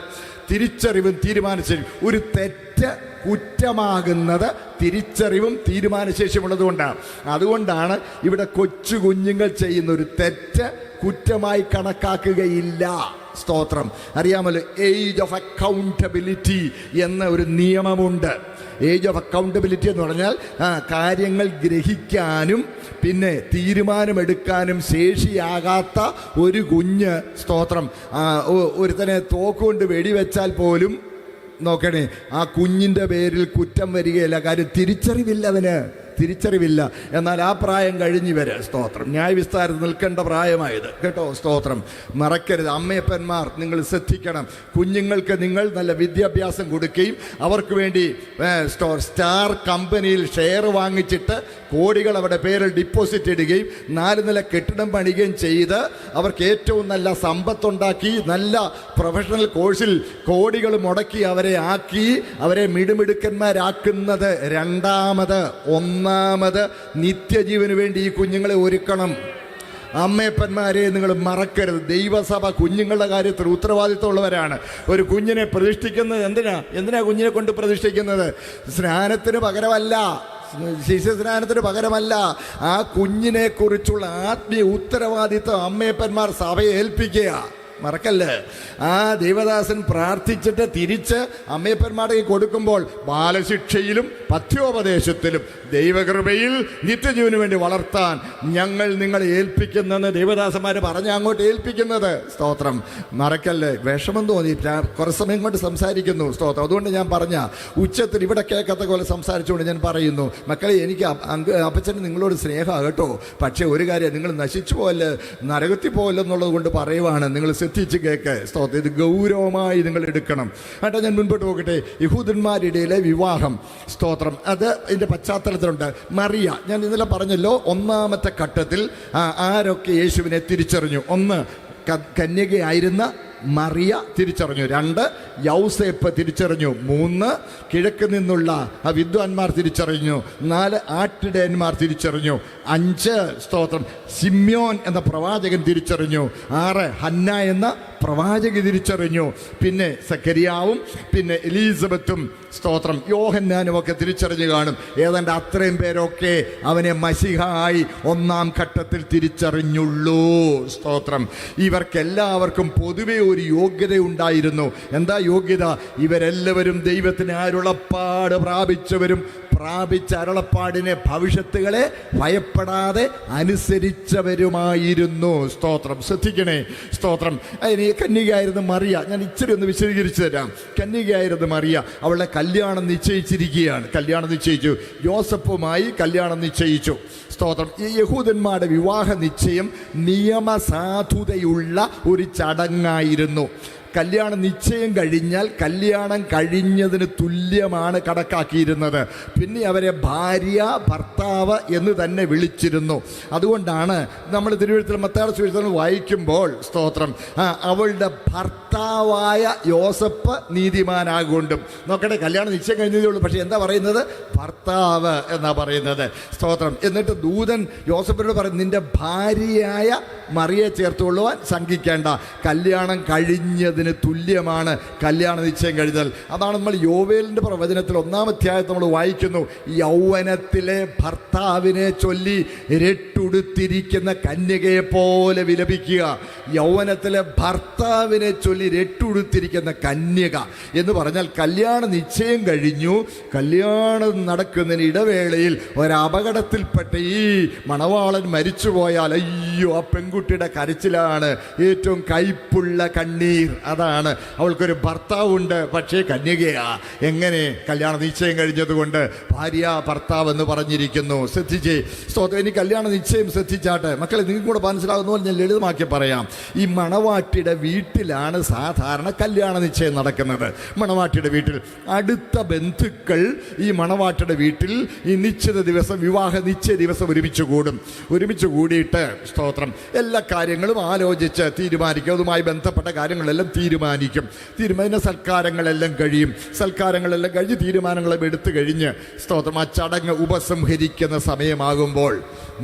തിരിച്ചറിവും തീരുമാനശേഷിയും. ഒരു തെറ്റ് കുറ്റമാകുന്നത് തിരിച്ചറിവും തീരുമാനശേഷിയും ഉള്ളതുകൊണ്ടാണ്. അതുകൊണ്ടാണ് ഇവിടെ കൊച്ചു കുഞ്ഞുങ്ങൾ ചെയ്യുന്ന ഒരു തെറ്റ് കുറ്റമായി കണക്കാക്കുകയില്ല. സ്തോത്രം. അറിയാമല്ലോ, ഏജ് ഓഫ് അക്കൗണ്ടബിലിറ്റി എന്ന ഒരു നിയമമുണ്ട്. ഏജ് ഓഫ് അക്കൗണ്ടബിലിറ്റി എന്ന് പറഞ്ഞാൽ കാര്യങ്ങൾ ഗ്രഹിക്കാനും പിന്നെ തീരുമാനമെടുക്കാനും ശേഷിയാകാത്ത ഒരു കുഞ്ഞ്, സ്തോത്രം, ഒരുത്തനെ തോക്കുകൊണ്ട് വെടിവെച്ചാൽ പോലും നോക്കണേ, ആ കുഞ്ഞിൻ്റെ പേരിൽ കുറ്റം വരികയില്ല. കാര്യം തിരിച്ചറിവില്ല. എന്നാൽ ആ പ്രായം കഴിഞ്ഞവര്, സ്തോത്രം, ന്യായവിസ്താരത്തിൽ നിൽക്കേണ്ട പ്രായമായത് കേട്ടോ. സ്തോത്രം. മറക്കരുത്. അമ്മയപ്പന്മാർ, നിങ്ങൾ ശ്രദ്ധിക്കണം. കുഞ്ഞുങ്ങൾക്ക് നിങ്ങൾ നല്ല വിദ്യാഭ്യാസം കൊടുക്കുകയും അവർക്ക് വേണ്ടി സ്റ്റാർ കമ്പനിയിൽ ഷെയർ വാങ്ങിച്ചിട്ട് കോടികൾ അവരുടെ പേരിൽ ഡിപ്പോസിറ്റ് ഇടുകയും 4 നില കെട്ടിടം പണിയുകയും ചെയ്ത് അവർക്ക് ഏറ്റവും നല്ല സമ്പത്തുണ്ടാക്കി നല്ല പ്രൊഫഷണൽ കോഴ്സിൽ കോടികൾ മുടക്കി അവരെ മിടുമിടുക്കന്മാരാക്കുന്നത് രണ്ടാമത്. ഒന്നാമത് നിത്യജീവന് വേണ്ടി ഈ കുഞ്ഞുങ്ങളെ ഒരുക്കണം. അമ്മയപ്പന്മാരെ നിങ്ങൾ മറക്കരുത്. ദൈവസഭ കുഞ്ഞുങ്ങളുടെ കാര്യത്തിൽ ഉത്തരവാദിത്തമുള്ളവരാണ്. ഒരു കുഞ്ഞിനെ പ്രതിഷ്ഠിക്കുന്നത് എന്തിനാ കുഞ്ഞിനെ കൊണ്ട് പ്രതിഷ്ഠിക്കുന്നത്? സ്നാനത്തിന് പകരമല്ല, ശിശുസ്നാനത്തിന് പകരമല്ല. ആ കുഞ്ഞിനെ കുറിച്ചുള്ള ആത്മീയ ഉത്തരവാദിത്തം അമ്മയപ്പന്മാർ സഭയെ ഏൽപ്പിക്കുക. മറക്കല്ലേ. ആ ദൈവദാസൻ പ്രാർത്ഥിച്ചിട്ട് തിരിച്ച് അമ്മയപ്പന്മാരുടെ കൊടുക്കുമ്പോൾ ബാലശിക്ഷയിലും പഥ്യോപദേശത്തിലും ദൈവകൃപയിൽ നിത്യജീവന് വേണ്ടി വളർത്താൻ ഞങ്ങൾ നിങ്ങളെ ഏൽപ്പിക്കുന്നെന്ന് ദൈവദാസന്മാർ പറഞ്ഞ് അങ്ങോട്ട് ഏൽപ്പിക്കുന്നത്. സ്തോത്രം. മറക്കല്ലേ. വിഷമം തോന്നി കുറേ സമയം കൊണ്ട് സംസാരിക്കുന്നു. സ്തോത്രം. അതുകൊണ്ട് ഞാൻ പറഞ്ഞ ഉച്ചത്തിൽ ഇവിടെ കേൾക്കാത്ത പോലെ സംസാരിച്ചുകൊണ്ട് ഞാൻ പറയുന്നു, മക്കളെ, എനിക്ക് അപ്പച്ചന് നിങ്ങളോട് സ്നേഹമാണ് കേട്ടോ. പക്ഷേ ഒരു കാര്യം, നിങ്ങൾ നശിച്ചു പോകല്ലേ, നരകത്തിൽ പോകല്ലെന്നുള്ളത് കൊണ്ട് പറയുവാണ്. നിങ്ങൾ ശ്രദ്ധിച്ച് കേൾക്ക്. സ്തോത്രം. ഇത് ഗൗരവമായി നിങ്ങൾ എടുക്കണം. കേട്ടോ. ഞാൻ മുൻപോട്ട് പോകട്ടെ. യഹൂദന്മാരുടെ ഇടയിലെ വിവാഹം, സ്തോത്രം, അത് ഇതിൻ്റെ പശ്ചാത്തലത്തിലുണ്ട്. മറിയ, ഞാൻ ഇന്നലെ പറഞ്ഞല്ലോ, 1-ാമത്തെ ഘട്ടത്തിൽ ആരൊക്കെ യേശുവിനെ തിരിച്ചറിഞ്ഞു? 1, കന്യകയായിരുന്ന മറിയ തിരിച്ചറിഞ്ഞു. 2, യൗസേപ്പ് തിരിച്ചറിഞ്ഞു. 3, കിഴക്ക് നിന്നുള്ള വിദ്വാൻമാർ തിരിച്ചറിഞ്ഞു. 4, ആട്ടിടയന്മാർ തിരിച്ചറിഞ്ഞു. 5, സ്തോത്രം, ശിമ്യോൻ എന്ന പ്രവാചകൻ തിരിച്ചറിഞ്ഞു. 6, ഹന്ന എന്ന പ്രവാചകി തിരിച്ചറിഞ്ഞു. പിന്നെ സക്കരിയാവും പിന്നെ എലീസബത്തും സ്തോത്രം യോഹന്നാനും ഒക്കെ തിരിച്ചറിഞ്ഞു കാണും. ഏതാണ്ട് അത്രയും പേരൊക്കെ അവനെ മശിഹായി ഒന്നാം ഘട്ടത്തിൽ തിരിച്ചറിഞ്ഞുള്ളൂ. സ്തോത്രം. ഇവർക്കെല്ലാവർക്കും പൊതുവെ ഒരു യോഗ്യത ഉണ്ടായിരുന്നു. എന്താ യോഗ്യത? ഇവരെല്ലാവരും ദൈവത്തിന് അരുളപ്പാട് പ്രാപിച്ചവരും പ്രാപിച്ച അരുളപ്പാടിനെ ഭവിഷ്യത്തുകളെ ഭയപ്പെടാതെ അനുസരിച്ചവരുമായിരുന്നു. സ്തോത്രം. ശ്രദ്ധിക്കണേ. സ്തോത്രം. അതിന് കന്യകയായിരുന്നു മറിയ. ഞാൻ ഇച്ചിരി ഒന്ന് വിശദീകരിച്ചു തരാം. കന്യകയായിരുന്നു മറിയ. അവളുടെ കല്യാണം നിശ്ചയിച്ചിരിക്കുകയാണ്. കല്യാണം നിശ്ചയിച്ചു. യോസഫുമായി കല്യാണം നിശ്ചയിച്ചു. സ്തോത്രം. ഈ യഹൂദന്മാരുടെ വിവാഹ നിശ്ചയം നിയമസാധുതയുള്ള ഒരു ചടങ്ങായിരുന്നു. കല്യാണ നിശ്ചയം കഴിഞ്ഞാൽ കല്യാണം കഴിഞ്ഞതിന് തുല്യമാണ് കണക്കാക്കിയിരുന്നത്. പിന്നെ അവരെ ഭാര്യ ഭർത്താവ് എന്ന് തന്നെ വിളിച്ചിരുന്നു. അതുകൊണ്ടാണ് നമ്മൾ തിരുവഴുത്തിൽ മത്തായിയുടെ സുവിശേഷം വായിക്കുമ്പോൾ സ്തോത്രം അവളുടെ ഭർത്താവായ യോസഫ് നീതിമാനാകൊണ്ടും. നോക്കട്ടെ, കല്യാണം നിശ്ചയം കഴിഞ്ഞതേ ഉള്ളൂ, പക്ഷേ എന്താ പറയുന്നത്? ഭർത്താവ് എന്നാ പറയുന്നത്. സ്തോത്രം. എന്നിട്ട് ദൂതൻ യോസഫിനോട് പറയും, നിന്റെ ഭാര്യയായ മറിയെ ചേർത്തുകൊള്ളുവാൻ ശങ്കിക്കേണ്ട, കല്യാണം കഴിഞ്ഞതിന് തുല്യമാണ് കല്യാണ നിശ്ചയം കഴിഞ്ഞാൽ. അതാണ് നമ്മൾ യോവേലിൻ്റെ പ്രവചനത്തിൽ 1-ാം അധ്യായത്തിൽ നമ്മൾ വായിക്കുന്നു, യൗവനത്തിലെ ഭർത്താവിനെ ചൊല്ലി രട്ടുടുത്തിരിക്കുന്ന കന്യകയെ പോലെ വിലപിക്കുക. യൗവനത്തിലെ ഭർത്താവിനെ ചൊല്ലി രട്ടുടുത്തിരിക്കുന്ന കന്യക എന്ന് പറഞ്ഞാൽ കല്യാണ നിശ്ചയം കഴിഞ്ഞു. കല്യാണം നടക്കുന്നതിന് ഇടവേളയിൽ ഒരപകടത്തിൽപ്പെട്ട ഈ മണവാളൻ മരിച്ചുപോയാൽ അയ്യോ, ആ പെൺകുട്ടിയുടെ കരച്ചിലാണ് ഏറ്റവും കയ്പുള്ള കണ്ണീർ. അതാണ്. അവൾക്കൊരു ഭർത്താവുണ്ട്, പക്ഷേ കന്യകയാ. എങ്ങനെ? കല്യാണ നിശ്ചയം കഴിഞ്ഞതുകൊണ്ട് ഭാര്യ ഭർത്താവ് എന്ന് പറഞ്ഞിരിക്കുന്നു. ശ്രദ്ധിച്ചേ. സ്തോത്രം. ഇനി കല്യാണ നിശ്ചയം ശ്രദ്ധിച്ചാട്ടെ മക്കളെ, നിങ്ങൾക്ക് കൂടെ മനസ്സിലാകുന്ന പോലെ ഞാൻ ലളിതമാക്കി പറയാം. ഈ മണവാട്ടിയുടെ വീട്ടിലാണ് സാധാരണ കല്യാണ നിശ്ചയം നടക്കുന്നത്. മണവാട്ടിയുടെ വീട്ടിൽ അടുത്ത ബന്ധുക്കൾ ഈ മണവാട്ടിയുടെ വീട്ടിൽ ഈ നിശ്ചിത ദിവസം, വിവാഹ നിശ്ചയ ദിവസം ഒരുമിച്ച് കൂടും. ഒരുമിച്ച് കൂടിയിട്ട് സ്തോത്രം എല്ലാ കാര്യങ്ങളും ആലോചിച്ച് തീരുമാനിക്കും. അതുമായി ബന്ധപ്പെട്ട കാര്യങ്ങളെല്ലാം തീരുമാനിക്കും. സൽക്കാരങ്ങളെല്ലാം കഴിയും. സൽക്കാരങ്ങളെല്ലാം കഴിഞ്ഞ് തീരുമാനങ്ങളും എടുത്തു കഴിഞ്ഞ് സ്തോത്രം ആ ചടങ്ങ് ഉപസംഹരിക്കുന്ന സമയമാകുമ്പോൾ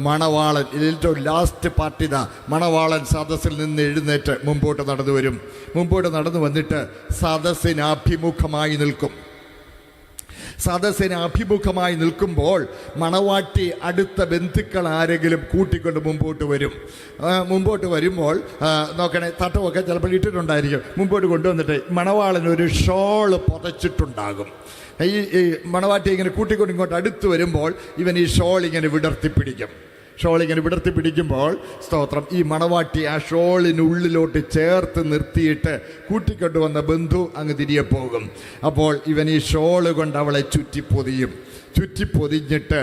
മണവാളൻ, ഏറ്റവും ലാസ്റ്റ് പാർട്ടിത, മണവാളൻ സദസ്സിൽ നിന്ന് എഴുന്നേറ്റ് മുമ്പോട്ട് നടന്നു വരും. മുമ്പോട്ട് നടന്നു വന്നിട്ട് സദസ്സിന് അഭിമുഖമായി നിൽക്കും. സദസ്സിന് അഭിമുഖമായി നിൽക്കുമ്പോൾ മണവാട്ടി അടുത്ത ബന്ധുക്കൾ ആരെങ്കിലും കൂട്ടിക്കൊണ്ട് മുമ്പോട്ട് വരും. മുമ്പോട്ട് വരുമ്പോൾ നോക്കണേ, തട്ടമൊക്കെ ചിലപ്പോൾ ഇട്ടിട്ടുണ്ടായിരിക്കും. മുമ്പോട്ട് കൊണ്ടുവന്നിട്ട് മണവാളനൊരു ഷോള് പുതച്ചിട്ടുണ്ടാകും. ഈ മണവാട്ടി ഇങ്ങനെ കൂട്ടിക്കൊണ്ട് ഇങ്ങോട്ട് അടുത്ത് വരുമ്പോൾ ഇവൻ ഈ ഷോൾ ഇങ്ങനെ വിടർത്തിപ്പിടിക്കും. ഷോളിങ്ങനെ വിടർത്തിപ്പിടിക്കുമ്പോൾ സ്തോത്രം ഈ മണവാട്ടി ആ ഷോളിനുള്ളിലോട്ട് ചേർത്ത് നിർത്തിയിട്ട് കൂട്ടിക്കൊണ്ടുവന്ന ബന്ധു അങ്ങ് തിരികെ പോകും. അപ്പോൾ ഇവൻ ഈ ഷോള് കൊണ്ട് അവളെ ചുറ്റിപ്പൊതിഞ്ഞിട്ട്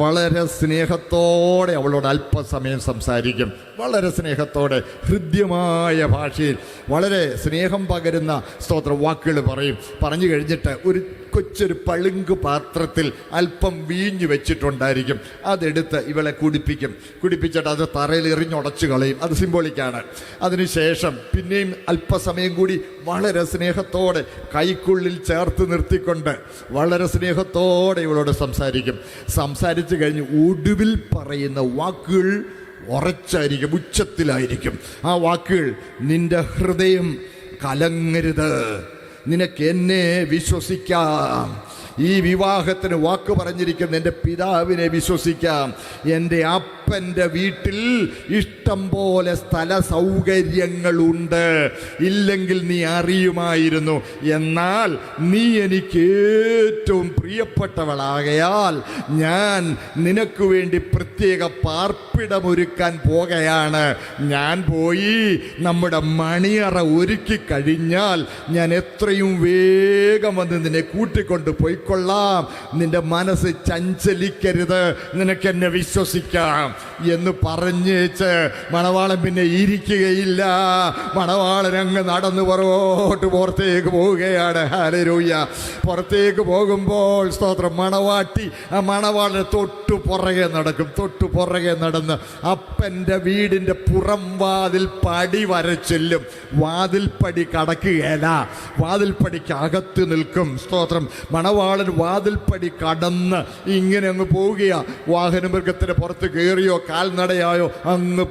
വളരെ സ്നേഹത്തോടെ അവളോട് അല്പസമയം സംസാരിക്കും. വളരെ സ്നേഹത്തോടെ ഹൃദ്യമായ ഭാഷയിൽ വളരെ സ്നേഹം പകരുന്ന സ്തോത്ര വാക്കുകൾ പറയും. പറഞ്ഞു കഴിഞ്ഞിട്ട് ഒരു കൊച്ചൊരു പളുങ്ക് പാത്രത്തിൽ അല്പം വീഞ്ഞു വെച്ചിട്ടുണ്ടായിരിക്കും. അതെടുത്ത് ഇവളെ കുടിപ്പിച്ചിട്ട് അത് തറയിൽ എറിഞ്ഞുടച്ചു കളയും. അത് സിംബോളിക്കാണ്. അതിനുശേഷം പിന്നെയും അല്പസമയം കൂടി വളരെ സ്നേഹത്തോടെ കൈക്കുള്ളിൽ ചേർത്ത് നിർത്തിക്കൊണ്ട് വളരെ സ്നേഹത്തോടെ ഇവളോട് സംസാരിച്ചു കഴിഞ്ഞ് ഒടുവിൽ പറയുന്ന വാക്കുകൾ ഉറച്ചായിരിക്കും, ഉച്ചത്തിലായിരിക്കും. ആ വാക്കുകൾ, നിന്റെ ഹൃദയം കലങ്ങരുത്, നിനക്ക് എന്നെ വിശ്വസിക്കാം. ഈ വിവാഹത്തിന് വാക്ക് പറഞ്ഞിരിക്കുന്ന എൻ്റെ പിതാവിനെ വിശ്വസിക്കാം. എൻ്റെ അപ്പൻ്റെ വീട്ടിൽ ഇഷ്ടം പോലെ സ്ഥല സൗകര്യങ്ങളുണ്ട്, ഇല്ലെങ്കിൽ നീ അറിയുമായിരുന്നു. എന്നാൽ നീ എനിക്ക് ഏറ്റവും പ്രിയപ്പെട്ടവളാകയാൽ ഞാൻ നിനക്ക് വേണ്ടി പ്രത്യേക പാർപ്പിടമൊരുക്കാൻ പോകുകയാണ്. ഞാൻ പോയി നമ്മുടെ മണിയറ ഒരുക്കി കഴിഞ്ഞാൽ ഞാൻ എത്രയും വേഗം വന്ന് നിന്നെ കൂട്ടിക്കൊണ്ട് പോയിക്കൊള്ളാം. നിന്റെ മനസ്സ് ചഞ്ചലിക്കരുത്, നിനക്ക് എന്നെ വിശ്വസിക്കാം എന്ന് പറഞ്ഞേച്ച് മണവാളൻ പിന്നെ ഇരിക്കുകയില്ല. മണവാളൻ അങ്ങ് നടന്നു പുറത്തേക്ക് പോവുകയാണ്. ഹല്ലേലൂയ. പുറത്തേക്ക് പോകുമ്പോൾ സ്തോത്രം മണവാട്ടി ആ മണവാളനെ തൊട്ടു പുറകെ നടന്ന് അപ്പൻ്റെ വീടിൻ്റെ പുറം വാതിൽ പടി വരെ ചെല്ലും. വാതിൽപ്പടി കടക്കുകയില്ല, വാതിൽപ്പടിക്ക് അകത്ത് നിൽക്കും. സ്തോത്രം. മണവാളൻ മണവാളൻ വാതിൽപ്പടി കടന്ന് ഇങ്ങനെ അങ്ങ് പോവുകയാ. വാഹനമൃഗത്തിന് പുറത്ത് കയറിയോ കാൽനടയായോ അങ്ങ്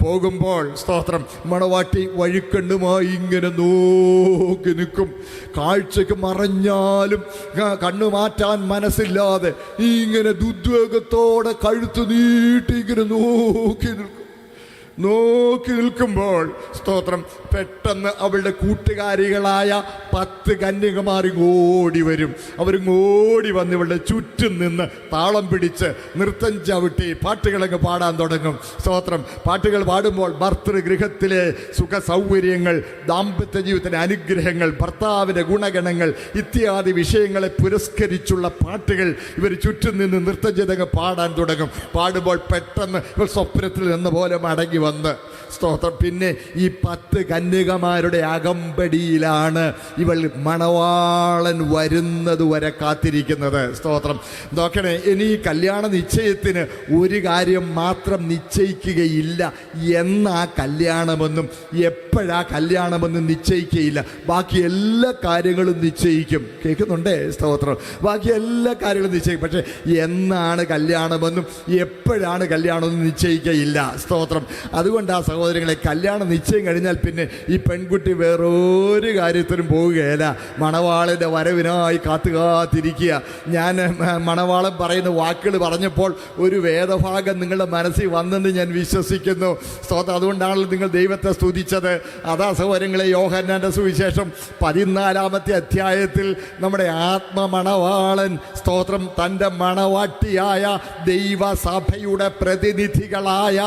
പോകുമ്പോൾ സ്തോത്രം മണവാട്ടി വഴിക്കണ്ണുമായി ഇങ്ങനെ നോക്കി നിൽക്കും. കാഴ്ചക്ക് മറഞ്ഞാലും കണ്ണു മാറ്റാൻ മനസ്സില്ലാതെ ഇങ്ങനെ ദുദ്വേഗത്തോടെ കഴുത്ത് നീട്ടി ഇങ്ങനെ നോക്കി നിൽക്കുമ്പോൾ സ്തോത്രം പെട്ടെന്ന് അവളുടെ കൂട്ടുകാരികളായ 10 കന്യകമാർ ഓടി വരും. അവരിങ്ങോടി വന്ന് ഇവളുടെ ചുറ്റും നിന്ന് താളം പിടിച്ച് നൃത്തം ചവിട്ടി പാട്ടുകളൊക്കെ പാടാൻ തുടങ്ങും. സ്തോത്രം പാട്ടുകൾ പാടുമ്പോൾ ഭർതൃഗൃഹത്തിലെ സുഖ സൗകര്യങ്ങൾ, ദാമ്പത്യ ജീവിതത്തിൻ്റെ അനുഗ്രഹങ്ങൾ, ഭർത്താവിൻ്റെ ഗുണഗണങ്ങൾ ഇത്യാദി വിഷയങ്ങളെ പുരസ്കരിച്ചുള്ള പാട്ടുകൾ ഇവർ ചുറ്റും നിന്ന് നൃത്തം ചെയ്തങ്ങ് പാടാൻ തുടങ്ങും. പാടുമ്പോൾ പെട്ടെന്ന് ഇവർ സ്വപ്നത്തിൽ നിന്ന പോലെ മടങ്ങി വന്ന് സ്തോത്രം പിന്നെ ഈ 10 കന്യകമാരുടെ അകമ്പടിയിലാണ് ഇവൾ മണവാളൻ വരുന്നത് വരെ കാത്തിരിക്കുന്നത്. സ്തോത്രം നോക്കണേ, ഇനി കല്യാണ നിശ്ചയത്തിന് ഒരു കാര്യം മാത്രം നിശ്ചയിക്കുകയില്ല. എന്നാ കല്യാണമെന്നും എപ്പോഴാ കല്യാണമെന്നും നിശ്ചയിക്കുകയില്ല. ബാക്കി എല്ലാ കാര്യങ്ങളും നിശ്ചയിക്കും. കേൾക്കുന്നുണ്ടേ? സ്തോത്രം. ബാക്കി എല്ലാ കാര്യങ്ങളും നിശ്ചയിക്കും. പക്ഷെ എന്നാണ് കല്യാണമെന്നും എപ്പോഴാണ് കല്യാണമെന്നും നിശ്ചയിക്കുകയില്ല. സ്തോത്രം. അതുകൊണ്ട് ആ സഹോദരങ്ങളെ, കല്യാണം നിശ്ചയം കഴിഞ്ഞാൽ പിന്നെ ഈ പെൺകുട്ടി വേറൊരു കാര്യത്തിനും പോവുകയില്ല. മണവാളൻ്റെ വരവിനായി കാത്തിരിക്കുക. ഞാൻ മണവാളൻ പറയുന്ന വാക്കുകൾ പറഞ്ഞപ്പോൾ ഒരു വേദഭാഗം നിങ്ങളുടെ മനസ്സിൽ വന്നെന്ന് ഞാൻ വിശ്വസിക്കുന്നു. സ്തോത്രം. അതുകൊണ്ടാണല്ലോ നിങ്ങൾ ദൈവത്തെ സ്തുതിച്ചത്. അതാ സഹോദരങ്ങളെ, യോഹന്നാൻ്റെ സുവിശേഷം 14-ാമത്തെ അധ്യായത്തിൽ നമ്മുടെ ആത്മമണവാളൻ സ്തോത്രം തൻ്റെ മണവാട്ടിയായ ദൈവസഭയുടെ പ്രതിനിധികളായ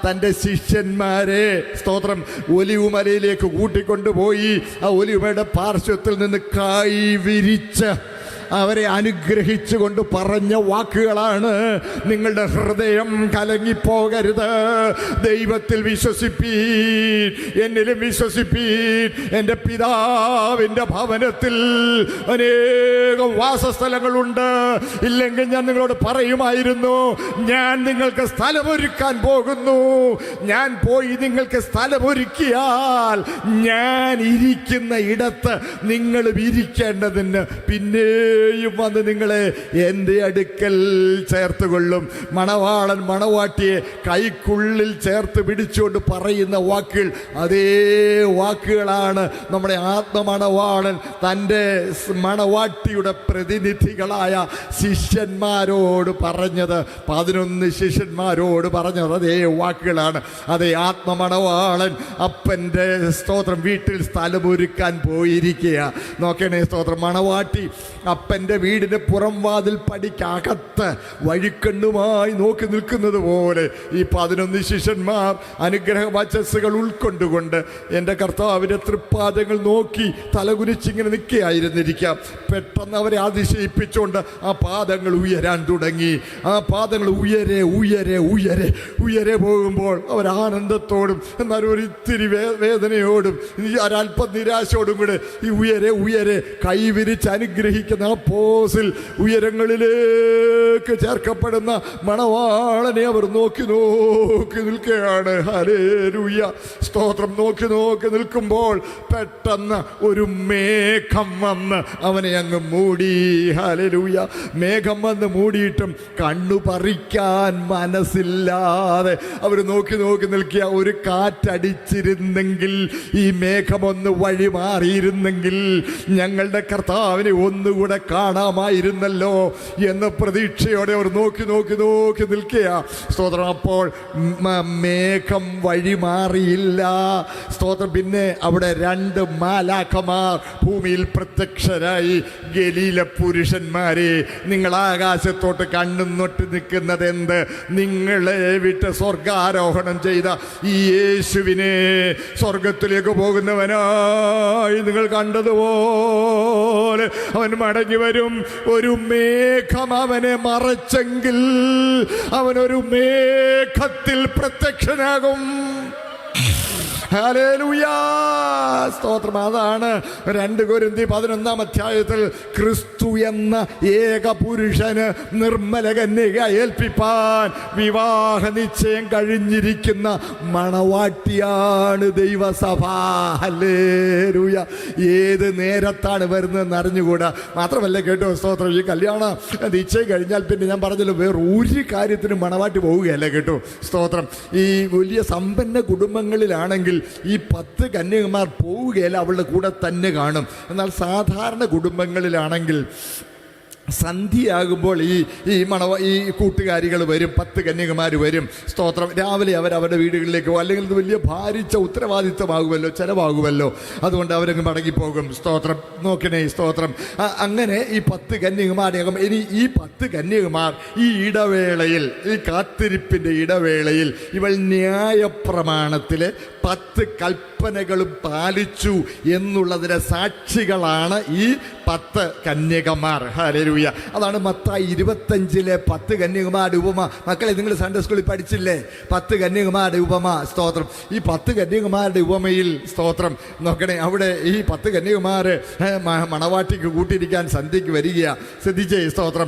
തൻ്റെ ശിഷ്യന്മാരെ സ്തോത്രം ഒലിവുമലയിലേക്ക് കൂട്ടിക്കൊണ്ടുപോയി ആ ഒലിവുമലയുടെ പാർശ്വത്തിൽ നിന്ന് കൈ വിരിച്ച് അവരെ അനുഗ്രഹിച്ചുകൊണ്ട് പറഞ്ഞ വാക്കുകളാണ്, നിങ്ങളുടെ ഹൃദയം കലങ്ങിപ്പോകരുത്, ദൈവത്തിൽ വിശ്വസിപ്പീൻ, എന്നിലും വിശ്വസിപ്പീൻ. എൻ്റെ പിതാവിൻ്റെ ഭവനത്തിൽ അനേകം വാസസ്ഥലങ്ങളുണ്ട്. ഇല്ലെങ്കിൽ ഞാൻ നിങ്ങളോട് പറയുമായിരുന്നു, ഞാൻ നിങ്ങൾക്ക് സ്ഥലമൊരുക്കാൻ പോകുന്നു. ഞാൻ പോയി നിങ്ങൾക്ക് സ്ഥലമൊരുക്കിയാൽ ഞാൻ ഇരിക്കുന്ന ഇടത്ത് നിങ്ങളും ഇരിക്കേണ്ടതിന് പിന്നെ വന്ന് നിങ്ങളെ എൻ്റെ അടുക്കൽ ചേർത്തുകൊള്ളും. മണവാളൻ മണവാട്ടിയെ കൈക്കുള്ളിൽ ചേർത്ത് പിടിച്ചുകൊണ്ട് പറയുന്ന വാക്കുകൾ അതേ വാക്കുകളാണ് നമ്മുടെ ആത്മമണവാളൻ തൻ്റെ മണവാട്ടിയുടെ പ്രതിനിധികളായ ശിഷ്യന്മാരോട് പറഞ്ഞത്. 11 ശിഷ്യന്മാരോട് പറഞ്ഞത് അതേ വാക്കുകളാണ്. അതേ ആത്മമണവാളൻ അപ്പൻ്റെ സ്തോത്രം വീട്ടിൽ സ്ഥലമൊരുക്കാൻ പോയിരിക്കുക. നോക്കണേ സ്തോത്രം, മണവാട്ടി അപ്പൻ്റെ വീടിൻ്റെ പുറം വാതിൽ പടിക്കകത്ത് വഴിക്കണ്ണുമായി നോക്കി നിൽക്കുന്നത് പോലെ ഈ 11 ശിഷ്യന്മാർ അനുഗ്രഹ വചസ്സുകൾ ഉൾക്കൊണ്ടുകൊണ്ട് എൻ്റെ കർത്താവിൻ്റെ തൃപ്പാദങ്ങൾ നോക്കി തലകുനിച്ചിങ്ങനെ നിൽക്കുകയായിരുന്നിരിക്കാം. പെട്ടെന്ന് അവരെ അതിശയിപ്പിച്ചുകൊണ്ട് ആ പാദങ്ങൾ ഉയരാൻ തുടങ്ങി. ആ പാദങ്ങൾ ഉയരെ ഉയരെ ഉയരെ ഉയരെ പോകുമ്പോൾ അവർ ആനന്ദത്തോടും എന്നാൽ ഒരു ഇത്തിരി വേദനയോടും ഒരല്പം നിരാശയോടും കൂടെ ഈ ഉയരെ ഉയരെ കൈവിരിച്ച് അനുഗ്രഹിക്കുന്ന ആ പോസിൽ ഉയരങ്ങളിലേക്ക് ചേർക്കപ്പെടുന്ന മണവാളനെ അവർ നോക്കി നിൽക്കുകയാണ്. ഹല്ലേലൂയ, സ്തോത്രം. നോക്കി നിൽക്കുമ്പോൾ പെട്ടെന്ന് ഒരു മേഘം വന്ന് അവനെ അങ്ങ് മൂടി. ഹല്ലേലൂയ. മേഘം വന്ന് മൂടിയിട്ടും കണ്ണു പറിക്കാൻ മനസ്സില്ലാതെ അവർ നോക്കി നിൽക്കുക. ഒരു കാറ്റടിച്ചിരുന്നെങ്കിൽ, ഈ മേഘമൊന്ന് വഴി മാറിയിരുന്നെങ്കിൽ ഞങ്ങളുടെ കർത്താവിനെ ഒന്നുകൂടെ കാണാമായിരുന്നല്ലോ എന്ന പ്രതീക്ഷയോടെ അവർ നോക്കി നിൽക്കുക. സ്തോത്രം. അപ്പോൾ മേഘം വഴി മാറിയില്ല. സ്തോത്രം. പിന്നെ അവിടെ 2 മാലാഖമാർ ഭൂമിയിൽ പ്രത്യക്ഷരായി. ഗലീല പുരുഷന്മാരെ, നിങ്ങൾ ആകാശത്തോട്ട് കണ്ണും നൊട്ടി നിൽക്കുന്നത് എന്ത്? നിങ്ങളെ വിട്ട് സ്വർഗാരോഹണം ചെയ്ത ഈ യേശുവിനെ സ്വർഗത്തിലേക്ക് പോകുന്നവനായി നിങ്ങൾ കണ്ടതുപോലെ അവൻ മടങ്ങി വരും. ഒരു മേഘം അവനെ മറച്ചെങ്കിൽ അവനൊരു മേഘത്തിൽ പ്രത്യക്ഷനാകും. ഹല്ലേലൂയ, സ്തോത്രം. അതാണ് 2 കൊരിന്ത്യർ 11 അധ്യായത്തിൽ ക്രിസ്തു എന്ന ഏക പുരുഷന് നിർമ്മല കന്യക ഏൽപ്പിപ്പാൻ വിവാഹ നിശ്ചയം കഴിഞ്ഞിരിക്കുന്ന മണവാട്ടിയാണ് ദൈവസഭ. ഹല്ലേലൂയ. ഏത് നേരത്താണ് വരുന്നതെന്ന് അറിഞ്ഞുകൂടാ. മാത്രമല്ല കേട്ടോ, സ്തോത്രം, ഈ കല്യാണ നിശ്ചയം കഴിഞ്ഞാൽ പിന്നെ ഞാൻ പറഞ്ഞല്ലോ വേറെ ഒരു കാര്യത്തിനും മണവാട്ടി പോവുകയല്ല കേട്ടോ, സ്തോത്രം. ഈ വലിയ സമ്പന്ന കുടുംബങ്ങളിലാണെങ്കിൽ ഈ 10 കന്യകമാർ പോവുകയല്ല, അവളുടെ കൂടെ തന്നെ കാണും. എന്നാൽ സാധാരണ കുടുംബങ്ങളിലാണെങ്കിൽ സന്ധ്യയാകുമ്പോൾ ഈ കൂട്ടുകാരികൾ വരും, 10 കന്യകമാർ വരും, സ്തോത്രം. രാവിലെ അവരവരുടെ വീടുകളിലേക്ക് പോകും. അല്ലെങ്കിൽ ഇത് വലിയ ഭാരിച്ച ഉത്തരവാദിത്തമാകുമല്ലോ, ചിലവാകുമല്ലോ, അതുകൊണ്ട് അവരങ്ങ് മടങ്ങിപ്പോകും. സ്തോത്രം. നോക്കണേ, സ്തോത്രം. അങ്ങനെ ഈ 10 കന്യകമാരാകും. ഇനി ഈ 10 കന്യകമാർ ഈ ഇടവേളയിൽ, ഈ കാത്തിരിപ്പിൻ്റെ ഇടവേളയിൽ ഇവൾ ന്യായപ്രമാണത്തിലെ 10 കൽപ്പനകളും പാലിച്ചു എന്നുള്ളതിൻ്റെ സാക്ഷികളാണ് ഈ 10 കന്യകമാർ. ഹല്ലേലൂയ. അതാണ് മത്തായി 25 10 കന്യകമാരുടെ ഉപമ. മക്കളെ, നിങ്ങൾ സൺഡേ സ്കൂളിൽ പഠിച്ചില്ലേ 10 കന്യകമാരുടെ ഉപമ? സ്തോത്രം. ഈ 10 കന്യകമാരുടെ ഉപമയിൽ, സ്തോത്രം, നോക്കണേ, അവിടെ ഈ 10 കന്യകമാർ മണവാട്ടിക്ക് കൂട്ടിയിരിക്കാൻ സന്ധ്യയ്ക്ക് വരികയാണ്. ശ്രദ്ധിച്ചേ, സ്തോത്രം.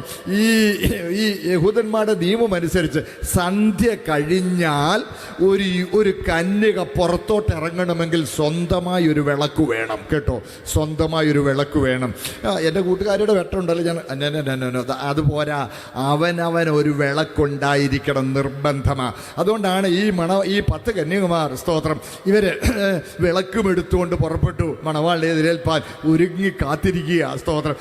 ഈ യഹൂദന്മാരുടെ നിയമം അനുസരിച്ച് സന്ധ്യ കഴിഞ്ഞാൽ ഒരു കന്യക പുറത്തോട്ട് ഇറങ്ങണമെങ്കിൽ സ്വന്തമായി ഒരു വിളക്ക് വേണം കേട്ടോ, സ്വന്തമായി ഒരു വിളക്ക് വേണം. എൻ്റെ കൂട്ടുകാരുടെ വെട്ടമുണ്ടല്ലോ, അതുപോരാ, അവനവൻ ഒരു വിളക്കുണ്ടായിരിക്കണം, നിർബന്ധമാണ്. അതുകൊണ്ടാണ് ഈ 10 കന്യകുമാർ, സ്തോത്രം, ഇവര് വിളക്കും എടുത്തുകൊണ്ട് പുറപ്പെട്ടു മണവാളിനെ എതിരേൽപ്പാൻ ഒരുങ്ങി കാത്തിരിക്കുക. സ്തോത്രം.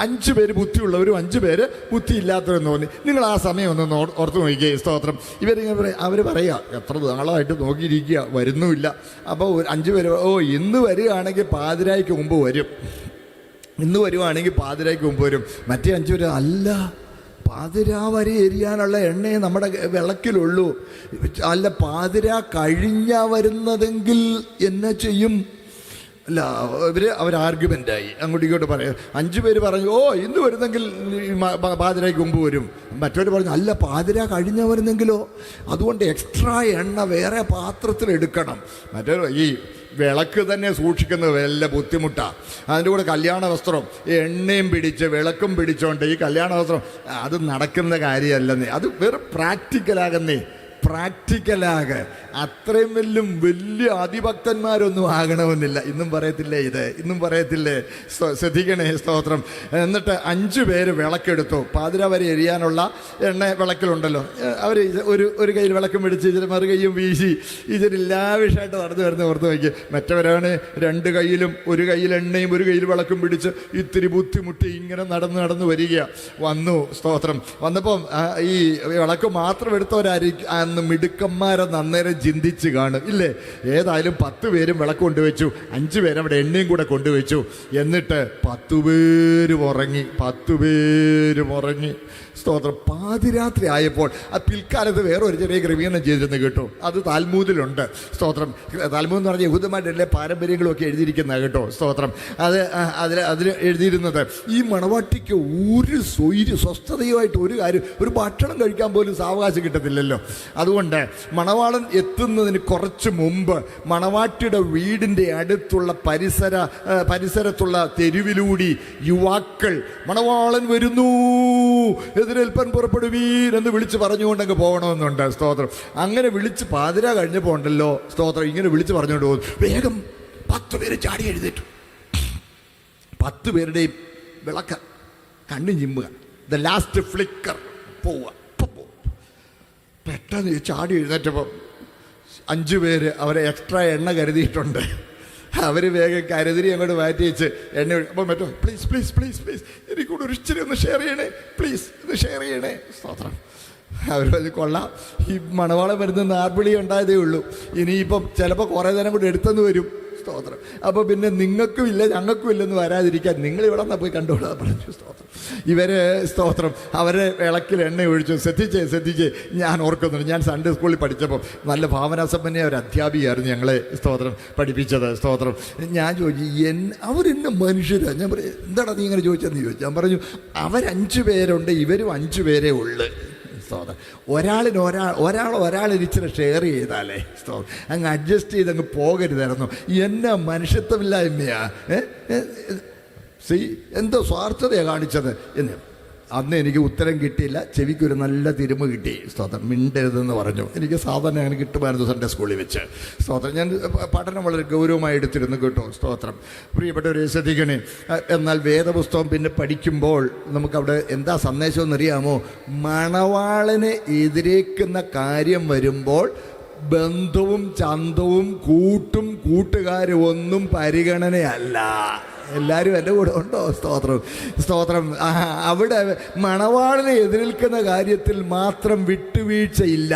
5 പേര് ബുദ്ധിയുള്ളവരും 5 പേര് ബുദ്ധിയില്ലാത്തവരും തോന്നി. നിങ്ങൾ ആ സമയം ഒന്ന് ഓർത്ത് നോക്കിയേ. സ്തോത്രം. അവർ പറയുക, എത്ര നാളായിട്ട് നോക്കിയിരിക്കുക, വരുന്നുമില്ല. അപ്പോൾ 5 പേര്, ഇന്ന് വരികയാണെങ്കിൽ പാതിരായ്ക്ക് മുമ്പ് വരും, ഇന്ന് വരുവാണെങ്കിൽ പാതിരായ്ക്ക് മുമ്പ് വരും. മറ്റേ 5 പേര്, അല്ല, പാതിരാ വരെ എരിയാനുള്ള എണ്ണയെ നമ്മുടെ വിളക്കിലുള്ളൂ. അല്ല, പാതിരാ കഴിഞ്ഞാ വരുന്നതെങ്കിൽ എന്നെ ചെയ്യും? അല്ല, അവർ ആർഗ്യുമെൻ്റായി, അങ്ങോട്ടും ഇങ്ങോട്ട് പറയാം. 5 പേര് പറഞ്ഞു, ഇന്ന് വരുന്നെങ്കിൽ പാതിരായ്ക്ക് മുമ്പ് വരും. മറ്റവർ പറഞ്ഞു, അല്ല, പാതിര കഴിഞ്ഞ വരുന്നെങ്കിലോ, അതുകൊണ്ട് എക്സ്ട്രാ എണ്ണ വേറെ പാത്രത്തിൽ എടുക്കണം. മറ്റൊരു ഈ വിളക്ക് തന്നെ സൂക്ഷിക്കുന്നത് വല്ല ബുദ്ധിമുട്ടാണ്. അതിൻ്റെ കൂടെ കല്യാണ വസ്ത്രം, എണ്ണയും പിടിച്ച് വിളക്കും പിടിച്ചോണ്ട് ഈ കല്യാണ വസ്ത്രം, അത് നടക്കുന്ന കാര്യമല്ലെന്നേ. അത് വേറെ പ്രാക്ടിക്കലാകുന്നേ, പ്രാക്ടിക്കലാക. അത്രയും വലിയ അതിഭക്തന്മാരൊന്നും ആകണമെന്നില്ല. ഇന്നും പറയത്തില്ലേ ഇത്, ഇന്നും പറയത്തില്ലേ? ശ്രദ്ധിക്കണേ, സ്തോത്രം. എന്നിട്ട് 5 പേര് വിളക്കെടുത്തു. പാതിര വരെ എരിയാനുള്ള എണ്ണ വിളക്കിലുണ്ടല്ലോ. അവർ ഒരു കയ്യിൽ വിളക്കും പിടിച്ച് ഇച്ചിരി മറുകൈയും വീശി ഇച്ചിരി ലാവിഷായിട്ട് നടന്നു വരുന്ന ഓർത്ത് വയ്ക്കുക. മറ്റവരാണ് 2 കയ്യിലും, ഒരു കയ്യിൽ എണ്ണയും ഒരു കയ്യിൽ വിളക്കും പിടിച്ച് ഇത്തിരി ബുദ്ധിമുട്ടി ഇങ്ങനെ നടന്നു വരിക. വന്നു, സ്തോത്രം. വന്നപ്പം ഈ വിളക്ക് മാത്രം എടുത്തവരായിരിക്കും അന്ന് മിടുക്കന്മാരെന്ന് അന്നേരം ചിന്തിച്ച് കാണും, ഇല്ലേ? ഏതായാലും 10 പേരും വിളക്ക് കൊണ്ടുവച്ചു, 5 പേരും അവിടെ എണ്ണയും കൂടെ കൊണ്ടുവച്ചു. എന്നിട്ട് 10 പേരും ഉറങ്ങി, 10 പേരും ഉറങ്ങി. സ്തോത്രം. പാതിരാത്രി ആയപ്പോൾ പിൽക്കാലത്ത് വേറെ ഒരു ചെറിയ ക്രമീകരണം ചെയ്തിരുന്നു കേട്ടോ. അത് താൽമൂദിലുണ്ട്. സ്തോത്രം. താൽമൂദ് എന്ന് പറഞ്ഞാൽ യഹൂദന്മാരുടെ പാരമ്പര്യങ്ങളൊക്കെ എഴുതിയിരിക്കുന്ന കേട്ടോ. സ്തോത്രം. അതിൽ എഴുതിയിരുന്നത് ഈ മണവാട്ടിക്ക് ഒരു സ്വസ്ഥതയുമായിട്ട് ഒരു കാര്യം, ഒരു ഭക്ഷണം കഴിക്കാൻ പോലും സാവകാശം കിട്ടത്തില്ലല്ലോ. അതുകൊണ്ട് മണവാളൻ എത്തുന്നതിന് കുറച്ച് മുമ്പ് മണവാട്ടിയുടെ വീടിൻ്റെ അടുത്തുള്ള പരിസരത്തുള്ള തെരുവിലൂടി യുവാക്കൾ മണവാളൻ വരുന്നു, എതിരേൽപ്പൻ പുറപ്പെടുവീൻ എന്ന് വിളിച്ച് പറഞ്ഞുകൊണ്ടങ്ങ് പോകണമെന്നുണ്ട്. സ്തോത്രം. അങ്ങനെ വിളിച്ച് പാതിര കഴിഞ്ഞപ്പോൾ ഉണ്ടല്ലോ, സ്തോത്രം, ഇങ്ങനെ വിളിച്ച് പറഞ്ഞുകൊണ്ട് പോകും. വേഗം 10 പേര് ചാടി എഴുന്നേറ്റു. 10 പേരുടെയും വിളക്ക് കണ്ണു ചിമ്മുക, ദ ലാസ്റ്റ് ഫ്ലിക്കർ പോവുക. പെട്ടെന്ന് ചാടി എഴുന്നേറ്റപ്പം 5 പേര് അവരെ എക്സ്ട്രാ എണ്ണ കരുതിയിട്ടുണ്ട്. അവർ വേഗം കരുതിരി അങ്ങോട്ട് മാറ്റി വെച്ച് എണ്ണ അപ്പം പറ്റോ, പ്ലീസ് പ്ലീസ് പ്ലീസ് പ്ലീസ് എനിക്കൂടെ ഒരു ഇച്ചിരി ഒന്ന് ഷെയർ ചെയ്യണേ, പ്ലീസ് ഒന്ന് ഷെയർ ചെയ്യണേ. സ്തോത്രം. അവരത് കൊള്ളാം. ഈ മണവാളം വരുന്ന നാർവിളി ഉണ്ടായതേ ഉള്ളൂ. ഇനിയിപ്പം ചിലപ്പോൾ കുറേ നേരം കൂടി എടുത്തെന്ന് വരും. സ്തോത്രം. അപ്പോൾ പിന്നെ നിങ്ങൾക്കും ഇല്ല ഞങ്ങൾക്കും ഇല്ലെന്ന് വരാതിരിക്കാൻ നിങ്ങളിവിടെ നിന്ന് പോയി കണ്ടുകൊള്ളാൻ പറഞ്ഞു. സ്തോത്രം. ഇവര്, സ്തോത്രം, അവരെ വിളക്കിൽ എണ്ണ ഒഴിച്ചു. ശ്രദ്ധിച്ചേ ഞാൻ ഓർക്കുന്നുണ്ട്, ഞാൻ സൺഡേ സ്കൂളിൽ പഠിച്ചപ്പോൾ നല്ല ഭാവനാസമ്പന്ന ഒരു അധ്യാപികയായിരുന്നു ഞങ്ങളെ, സ്തോത്രം, പഠിപ്പിച്ചത്. സ്തോത്രം. ഞാൻ ചോദിച്ചു, അവരെന്നെ മനുഷ്യരാണ്. ഞാൻ പറയും, എന്താടാ നീ ഇങ്ങനെ ചോദിച്ചതെന്ന് ചോദിച്ചു. ഞാൻ പറഞ്ഞു, അവർ 5 പേരുണ്ട്, ഇവരും 5 പേരേ ഉള്ളു. സ്തോത്രം. ഒരാൾ ഇച്ചിരി ഷെയർ ചെയ്താലേ സ്തോത്രം, അങ്ങ് അഡ്ജസ്റ്റ് ചെയ്ത് അങ്ങ് പോകരുതായിരുന്നു. എന്നാ മനുഷ്യത്വമില്ലായ്മയാ, എന്തോ സ്വാർത്ഥതയാണ് കാണിച്ചത് എന്ന്. അന്ന് എനിക്ക് ഉത്തരം കിട്ടിയില്ല. ചെവിക്കൊരു നല്ല തിരുമ കിട്ടി. സ്തോത്രം. മിണ്ടരുതെന്ന് പറഞ്ഞു. എനിക്ക് സാധാരണ അങ്ങനെ കിട്ടുമായിരുന്നു സൺഡേ സ്കൂളിൽ വെച്ച്. സ്തോത്രം. ഞാൻ പഠനം വളരെ ഗൗരവമായി എടുത്തിരുന്നു കേട്ടോ. സ്തോത്രം. പ്രിയപ്പെട്ടവരെ ശ്രദ്ധിക്കണേ. എന്നാൽ വേദപുസ്തകം പിന്നെ പഠിക്കുമ്പോൾ നമുക്കവിടെ എന്താ സന്ദേശം എന്നറിയാമോ? മണവാളനെ എതിരേക്കുന്ന കാര്യം വരുമ്പോൾ ബന്ധവും ചന്തവും കൂട്ടുകാരും ഒന്നും പരിഗണനയല്ല. എല്ലാവരും എൻ്റെ കൂടെ ഉണ്ടോ? സ്തോത്രം. അവിടെ മണവാളിനെ എതിരേൽക്കുന്ന കാര്യത്തിൽ മാത്രം വിട്ടുവീഴ്ചയില്ല.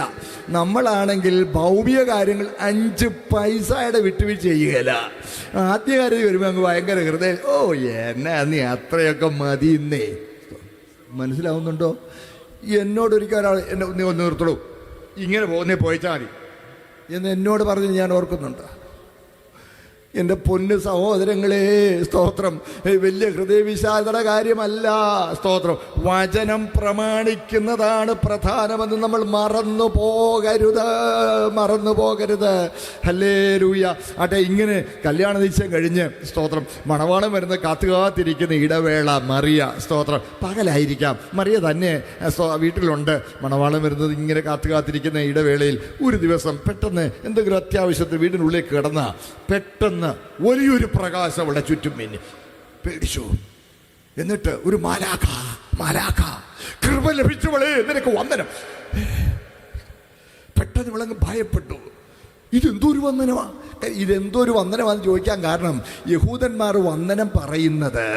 നമ്മളാണെങ്കിൽ ഭൗമിക കാര്യങ്ങൾ 5 പൈസയുടെ വിട്ടുവീഴ്ച ചെയ്യുകയില്ല. ആദ്യകാര്യം വരുമ്പോൾ അങ്ങ് ഭയങ്കര ഹൃദയം, എന്നാ നീ അത്രയൊക്കെ മതിയെന്നേ. മനസ്സിലാവുന്നുണ്ടോ? എന്നോടൊരിക്കൽ ഒരാൾ നീ ഒന്ന് നിർത്തുള്ളൂ, ഇങ്ങനെ പോയിച്ചാൽ മതി എന്ന് എന്നോട് പറഞ്ഞ് ഞാൻ ഓർക്കുന്നുണ്ട്. എൻ്റെ പൊന്ന് സഹോദരങ്ങളെ, സ്തോത്രം, വലിയ ഹൃദയവിശാലതയുടെ കാര്യമല്ല. സ്തോത്രം. വചനം പ്രമാണിക്കുന്നതാണ് പ്രധാനമെന്ന് നമ്മൾ മറന്നു പോകരുത്. ഹല്ലേലൂയ. ആട്ടെ, ഇങ്ങനെ കല്യാണ നിശ്ചയം കഴിഞ്ഞ് സ്തോത്രം മണവാളം വരുന്ന കാത്തുകാത്തിരിക്കുന്ന ഇടവേള മറിയ. സ്തോത്രം. പകലായിരിക്കാം, മറിയ തന്നെ വീട്ടിലുണ്ട്. മണവാളം വരുന്നത് ഇങ്ങനെ കാത്തുകാത്തിരിക്കുന്ന ഇടവേളയിൽ ഒരു ദിവസം പെട്ടെന്ന് എന്തെങ്കിലും അത്യാവശ്യത്തിൽ വീടിനുള്ളിൽ കിടന്ന പെട്ടെന്ന് വലിയൊരു പ്രകാശം അവളുടെ ചുറ്റും മിന്നി. പേടിച്ചു. എന്നിട്ട് ഒരു മാലാഖ, കൃപ ലഭിച്ചവളെ നിനക്ക് വന്ദനം. പെട്ടെന്ന് ഇവളങ്ങ് ഭയപ്പെട്ടു. ഇതെന്തോരു വന്ദനമാണെന്ന് ചോദിക്കാൻ കാരണം യഹൂദന്മാർ വന്ദനം പറയുന്നത്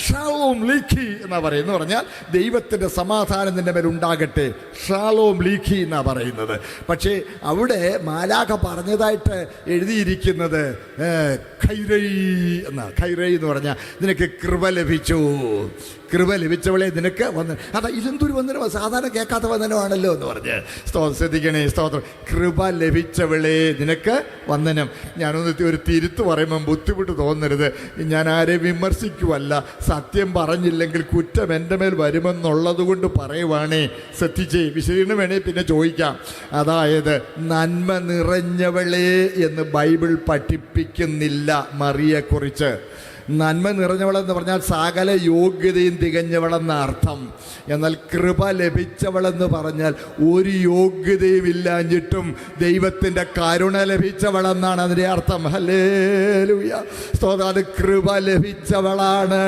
ഷാലോം ലീഖി എന്നാ പറയുന്നത്. പറഞ്ഞാൽ ദൈവത്തിൻ്റെ സമാധാനം നിന്റെ മേൽ ഉണ്ടാകട്ടെ, ഷാലോം ലീഖി എന്നാ പറയുന്നത്. പക്ഷേ അവിടെ മാലാഖ പറഞ്ഞതായിട്ട് എഴുതിയിരിക്കുന്നത് ഖൈറൈ എന്ന് പറഞ്ഞാൽ നിനക്ക് കൃപ ലഭിച്ചവളെ നിനക്ക് വന്ദനം. അതാ ഇതെന്തൊരു വന്ദനമാണ്, സാധാരണ കേൾക്കാത്ത വന്ദനമാണല്ലോ എന്ന് പറഞ്ഞ്. ശ്രദ്ധിക്കണേ. സ്തോത്രം. കൃപ ലഭിച്ചവളെ നിനക്ക് വന്ദനം. ഞാനൊന്ന് ഒരു തിരുത്ത് പറയുമ്പം ബുദ്ധിമുട്ട് തോന്നരുത്. ഞാൻ ആരെയും വിമർശിക്കുവല്ല. സത്യം പറഞ്ഞില്ലെങ്കിൽ കുറ്റം എൻ്റെ മേൽ വരുമെന്നുള്ളത് കൊണ്ട് പറയുവാണേ. ശ്രദ്ധിച്ചേ. വിശദീകരണം വേണേ പിന്നെ ചോദിക്കാം. അതായത് നന്മ നിറഞ്ഞവളെ എന്ന് ബൈബിൾ പഠിപ്പിക്കുന്നില്ല മറിയെക്കുറിച്ച്. നന്മ നിറഞ്ഞവളെന്ന് പറഞ്ഞാൽ സകല യോഗ്യതയും തികഞ്ഞവളെന്ന അർത്ഥം. എന്നാൽ കൃപ ലഭിച്ചവളെന്ന് പറഞ്ഞാൽ ഒരു യോഗ്യതയും ഇല്ലാഞ്ഞിട്ടും ദൈവത്തിൻ്റെ കരുണ ലഭിച്ചവളെന്നാണ് അതിൻ്റെ അർത്ഥം. ഹല്ലേലൂയ. സ്തോത്രം. അത് കൃപ ലഭിച്ചവളാണ്.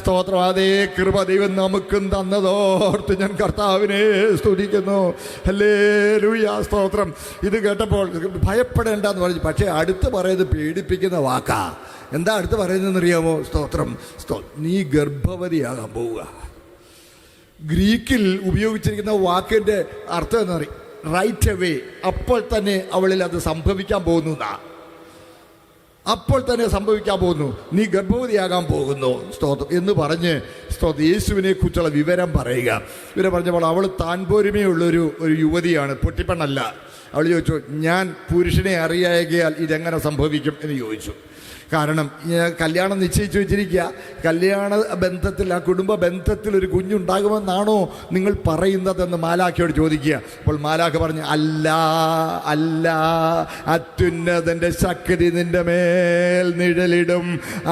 സ്തോത്രം. അതേ കൃപ ദൈവം നമുക്കും തന്നതോർത്ത് ഞാൻ കർത്താവിനെ സ്തുതിക്കുന്നു. ഹല്ലേലൂയ. സ്തോത്രം. ഇത് കേട്ടപ്പോൾ ഭയപ്പെടേണ്ടെന്ന് പറഞ്ഞു. പക്ഷേ അടുത്ത് പറയുന്നത് പേടിപ്പിക്കുന്ന വാക്കാ. എന്താ അടുത്ത് പറയുന്നതെന്ന് അറിയാമോ? സ്തോത്രം. നീ ഗർഭവതിയാകാൻ പോവുക. ഗ്രീക്കിൽ ഉപയോഗിച്ചിരിക്കുന്ന വാക്കിൻ്റെ അർത്ഥം എന്ന് പറയും റൈറ്റ് അവേ. അപ്പോൾ തന്നെ അവളിൽ അത് സംഭവിക്കാൻ പോകുന്നു. അപ്പോൾ തന്നെ സംഭവിക്കാൻ പോകുന്നു. നീ ഗർഭവതിയാകാൻ പോകുന്നു. സ്തോത്രം എന്ന് പറഞ്ഞ് യേശുവിനെ കുറിച്ചുള്ള വിവരം പറയുക. ഇവരെ പറഞ്ഞപ്പോൾ അവൾ താൻ പോരുമയുള്ളൊരു യുവതിയാണ്, പൊട്ടിപ്പെണ്ണല്ല. അവൾ ചോദിച്ചു, ഞാൻ പുരുഷനെ അറിയായകയാൽ ഇതെങ്ങനെ സംഭവിക്കും എന്ന് ചോദിച്ചു. കാരണം കല്യാണം നിശ്ചയിച്ചു വെച്ചിരിക്കുക. കല്യാണ ബന്ധത്തിൽ, ആ കുടുംബ ബന്ധത്തിൽ ഒരു കുഞ്ഞുണ്ടാകുമെന്നാണോ നിങ്ങൾ പറയുന്നതെന്ന് മാലാഖയോട് ചോദിക്കുക. അപ്പോൾ മാലാഖ പറഞ്ഞു, അല്ല, അത്യുന്നതൻ്റെ ശക്തി നിന്റെ മേൽ നിഴലിടും.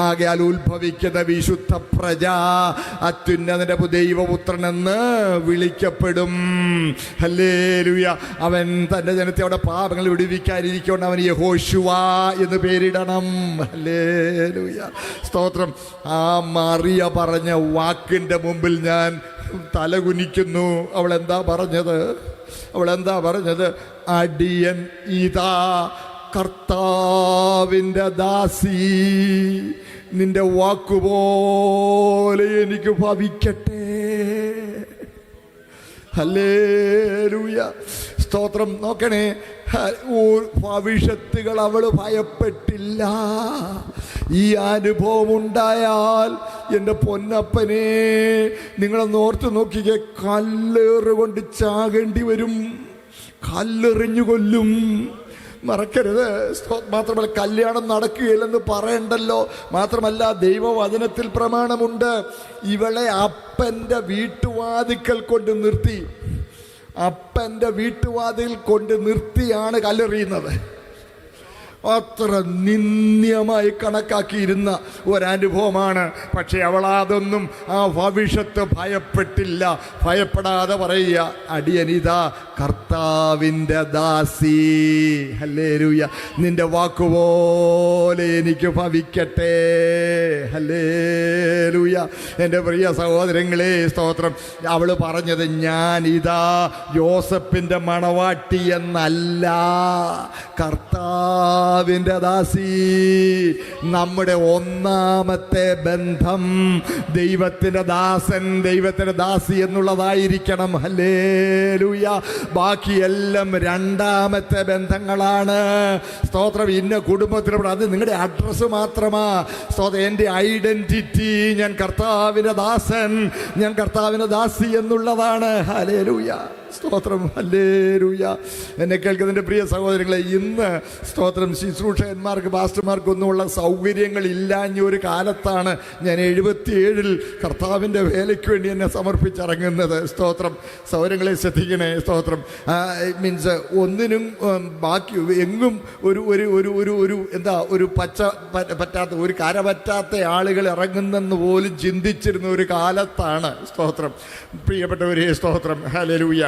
ആകയാൽ ഉത്ഭവിക്കുന്ന വിശുദ്ധ പ്രജ അത്യുന്നതൻ്റെ ദൈവപുത്രനെന്ന് വിളിക്കപ്പെടും. ഹല്ലേലൂയ. അവൻ തൻ്റെ ജനത്തെ അവിടെ പാപങ്ങൾ വിടുവിക്കാനിരിക്കൊണ്ട് അവന് യഹോശുവ എന്ന് പേരിടണം. ഹല്ലേലൂയ. സ്തോത്രം. ആ മറിയ പറഞ്ഞ വാക്കിൻ്റെ മുമ്പിൽ ഞാൻ തലകുനിക്കുന്നു. അവളെന്താ പറഞ്ഞത്? അടിയൻ ഇതാ കർത്താവിൻ്റെ ദാസി, നിന്റെ വാക്കുപോലെ എനിക്ക് ഭവിക്കട്ടെ. ഹല്ലേലൂയ. സ്തോത്രം. നോക്കണേ, ഭവിഷ്യത്തുകൾ അവൾ ഭയപ്പെട്ടില്ല. ഈ അനുഭവം ഉണ്ടായാൽ എൻ്റെ പൊന്നപ്പനെ, നിങ്ങളൊന്ന് ഓർത്ത് നോക്കിക്കേ, കല്ലേറുകൊണ്ട് ചാകേണ്ടി വരും. കല്ലെറിഞ്ഞു കൊല്ലും. മറക്കരുത്. മാത്രമല്ല, കല്യാണം നടക്കുകയില്ലെന്ന് പറയണ്ടല്ലോ. മാത്രമല്ല, ദൈവവചനത്തിൽ പ്രമാണമുണ്ട്. ഇവളെ അപ്പൻ്റെ വീട്ടുവാതിക്കൽ കൊണ്ട് നിർത്തി. അപ്പൻ്റെ വീട്ടുവാതിൽ കൊണ്ട് നിർത്തിയാണ് കല്ലെറിയുന്നത്. അത്ര നിന്ദ്യമായി കണക്കാക്കിയിരുന്ന ഒരനുഭവമാണ്. പക്ഷെ അവൾ അതൊന്നും ആ ഭവിഷ്യത്ത് ഭയപ്പെട്ടില്ല. ഭയപ്പെടാതെ പറയുക, അടിയനിതാ കർത്താവിൻ്റെ ദാസി, ഹല്ലേലൂയ, നിന്റെ വാക്കുപോലെ എനിക്ക് ഭവിക്കട്ടെ, ഹല്ലേലൂയ. എൻ്റെ പ്രിയ സഹോദരങ്ങളെ, സ്തോത്രം. അവൾ പറഞ്ഞത്, ഞാനിതാ യോസഫിൻ്റെ മണവാട്ടി എന്നല്ല, കർത്താവിൻ്റെ ദാസി. നമ്മുടെ ഒന്നാമത്തെ ബന്ധം ദൈവത്തിൻ്റെ ദാസൻ, ദൈവത്തിൻ്റെ ദാസി എന്നുള്ളതായിരിക്കണം. ഹല്ലേലൂയ. ബാക്കിയെല്ലാം രണ്ടാമത്തെ ബന്ധങ്ങളാണ്. സ്തോത്രം. ഇന്ന കുടുംബത്തിൽ അത് നിങ്ങളുടെ അഡ്രസ്സ് മാത്രമാ. സ്തോത്രം. എൻ്റെ ഐഡന്റിറ്റി, ഞാൻ കർത്താവിൻ്റെ ദാസൻ, ഞാൻ കർത്താവിൻ്റെ ദാസി എന്നുള്ളതാണ്. ഹല്ലേലൂയ. സ്തോത്രം. ഹല്ലേലൂയ. എന്നെ കേൾക്കുന്നതിൻ്റെ പ്രിയ സഹോദരങ്ങളെ, ഇന്ന് സ്തോത്രം ശുശ്രൂഷകന്മാർക്ക് പാസ്റ്റർമാർക്കൊന്നുമുള്ള സൗകര്യങ്ങൾ ഇല്ലാഞ്ഞ ഒരു കാലത്താണ് ഞാൻ 77 കർത്താവിൻ്റെ വേലയ്ക്ക് വേണ്ടി എന്നെ സമർപ്പിച്ചിറങ്ങുന്നത്. സ്തോത്രം. സൗകര്യങ്ങളെ ശ്രദ്ധിക്കണേ. സ്തോത്രം. മീൻസ് ഒന്നിനും ബാക്കി എങ്ങും ഒരു ഒരു ഒരു ഒരു ഒരു എന്താ ഒരു പറ്റാത്ത ഒരു കര പറ്റാത്ത ആളുകൾ ഇറങ്ങുന്നെന്ന് പോലും ചിന്തിച്ചിരുന്ന ഒരു കാലത്താണ്. സ്തോത്രം. പ്രിയപ്പെട്ടവരെ, സ്തോത്രം. ഹല്ലേലൂയ.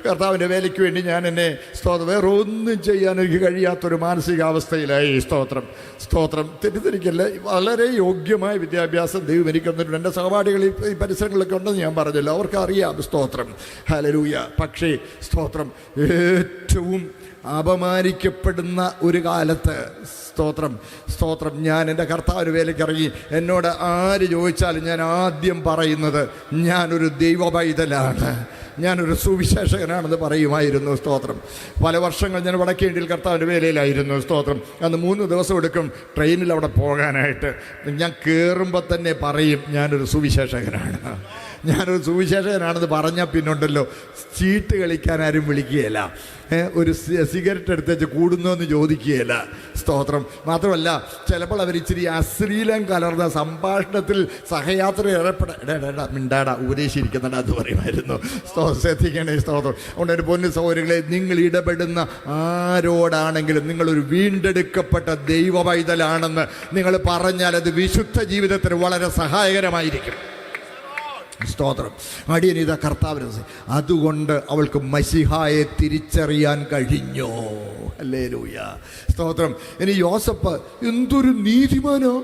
കർത്താവിൻ്റെ വേലയ്ക്ക് വേണ്ടി ഞാൻ എന്നെ സ്തോത്രം വേറെ ഒന്നും ചെയ്യാൻ എനിക്ക് കഴിയാത്തൊരു മാനസികാവസ്ഥയിലായി. സ്തോത്രം. സ്തോത്രം. തെറ്റിദ്ധരിക്കല്ല, വളരെ യോഗ്യമായ വിദ്യാഭ്യാസം ദൈവം എനിക്ക് തന്നിട്ടുണ്ട്. എൻ്റെ സഹപാഠികൾ ഈ പരിസരങ്ങളിലൊക്കെ ഉണ്ടെന്ന് ഞാൻ പറഞ്ഞല്ലോ, അവർക്ക് അറിയാം. സ്തോത്രം. ഹല്ലേലൂയ. പക്ഷേ സ്തോത്രം, ഏറ്റവും അപമാനിക്കപ്പെടുന്ന ഒരു കാലത്ത്, സ്തോത്രം, സ്തോത്രം, ഞാൻ എൻ്റെ കർത്താവിന് വേലയ്ക്ക് ഇറങ്ങി. എന്നോട് ആര് ചോദിച്ചാലും ഞാൻ ആദ്യം പറയുന്നത്, ഞാനൊരു ദൈവ പൈതലാണ്, ഞാനൊരു സുവിശേഷകനാണെന്ന് പറയുമായിരുന്നു. സ്തോത്രം. പല വർഷങ്ങൾ ഞാൻ വടക്കേണ്ടിയിൽ കർത്താവിൻ്റെ വേലയിലായിരുന്നു. സ്തോത്രം. അന്ന് 3 ദിവസം എടുക്കും ട്രെയിനിൽ അവിടെ പോകാനായിട്ട്. ഞാൻ കയറുമ്പോൾ തന്നെ പറയും, ഞാനൊരു സുവിശേഷകനാണ്, ഞാനൊരു സുവിശേഷകനാണെന്ന് പറഞ്ഞാൽ പിന്നുണ്ടല്ലോ, ചീട്ട് കളിക്കാൻ ആരും വിളിക്കുകയില്ല, ഒരു സിഗരറ്റ് എടുത്തേച്ച് കൂടുന്നോന്ന് ചോദിക്കുകയില്ല. സ്തോത്രം. മാത്രമല്ല, ചിലപ്പോൾ അവർ ഇച്ചിരി അശ്ലീലം കലർന്ന സംഭാഷണത്തിൽ സഹയാത്ര ഏർപ്പെടാ മിണ്ടാടാ ഉപദേശിച്ചിരിക്കുന്നടാ എന്ന് പറയുമായിരുന്നു. ശ്രദ്ധിക്കണേ. സ്തോത്രം. അതുകൊണ്ട് ഒരു പൊന്നു സഹോദരങ്ങളെ, നിങ്ങൾ ഇടപെടുന്ന ആരോടാണെങ്കിലും നിങ്ങളൊരു വീണ്ടെടുക്കപ്പെട്ട ദൈവ പൈതലാണെന്ന് നിങ്ങൾ പറഞ്ഞാൽ അത് വിശുദ്ധ ജീവിതത്തിന് വളരെ സഹായകരമായിരിക്കും. സ്തോത്രം. അടിയനിത കർത്താവിന്. അതുകൊണ്ട് അവൾക്ക് മശിഹായെ തിരിച്ചറിയാൻ കഴിഞ്ഞു. ഹല്ലേലൂയ. സ്തോത്രം. ഇനി യോസഫ് എന്തൊരു നീതിമാനോ.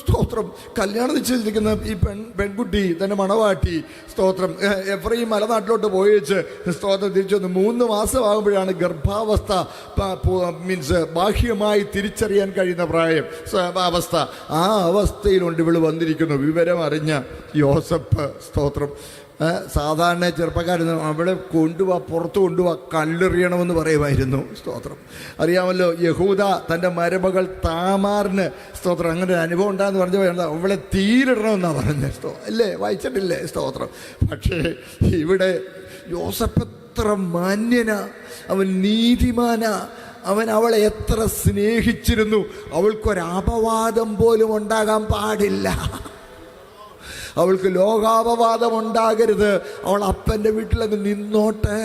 സ്തോത്രം. കല്യാണം നിശ്ചയിച്ചിരിക്കുന്ന ഈ പെൺകുട്ടി തന്നെ മണവാട്ടി. സ്തോത്രം. എഫ്രൈം മലനാട്ടിലോട്ട് പോയിച്ച് സ്തോത്രം തിരിച്ചു വന്ന് 3 മാസമാകുമ്പോഴാണ് ഗർഭാവസ്ഥ, മീൻസ് ബാഹ്യമായി തിരിച്ചറിയാൻ കഴിയുന്ന പ്രായം, അവസ്ഥ. ആ അവസ്ഥയിലുണ്ട് ഇവള് വന്നിരിക്കുന്നു. വിവരം അറിഞ്ഞ യോസഫ്, സ്തോത്രം, സാധാരണ ചെറുപ്പക്കാരൻ അവളെ കൊണ്ടുപോവാ, പുറത്ത് കൊണ്ടുപോവാ, കല്ലെറിയണമെന്ന് പറയുമായിരുന്നു. സ്തോത്രം. അറിയാമല്ലോ, യഹൂദ തൻ്റെ മരുമകൾ താമാറിന്, സ്തോത്രം, അങ്ങനെ ഒരു അനുഭവം ഉണ്ടാകുന്ന പറഞ്ഞ അവളെ തീരിടണമെന്നാണ് പറഞ്ഞത്. അല്ലേ? വായിച്ചിട്ടില്ലേ? സ്തോത്രം. പക്ഷേ ഇവിടെ യോസഫ് എത്ര മാന്യനാ, അവൻ നീതിമാനാ, അവൻ അവളെ എത്ര സ്നേഹിച്ചിരുന്നു. അവൾക്കൊരപവാദം പോലും ഉണ്ടാകാൻ പാടില്ല, അവൾക്ക് ലോകാപവാദം ഉണ്ടാകരുത്. അവൾ അപ്പൻ്റെ വീട്ടിലങ്ങ് നിന്നോട്ടെ.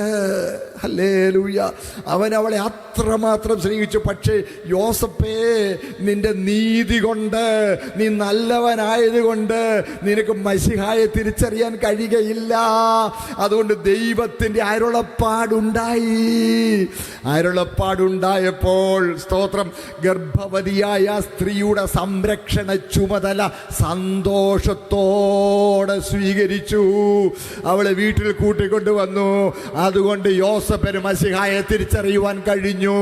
ഹല്ലേലൂയ. അവൻ അവളെ അത്രമാത്രം സ്നേഹിച്ചു. പക്ഷേ യോസഫേ, നിന്റെ നീതി കൊണ്ട്, നീ നല്ലവനായതുകൊണ്ട് നിനക്ക് മശിഹായെ തിരിച്ചറിയാൻ കഴിയുകയില്ല. അതുകൊണ്ട് ദൈവത്തിൻ്റെ അരുളപ്പാടുണ്ടായി. അരുളപ്പാടുണ്ടായപ്പോൾ, സ്തോത്രം, ഗർഭവതിയായ സ്ത്രീയുടെ സംരക്ഷണ ചുമതല സന്തോഷത്തോടെ സ്വീകരിച്ചു. അവളെ വീട്ടിൽ കൂട്ടിക്കൊണ്ടുവന്നു. അതുകൊണ്ട് യോസഫിന് മശിഹായെ തിരിച്ചറിയുവാൻ കഴിഞ്ഞു.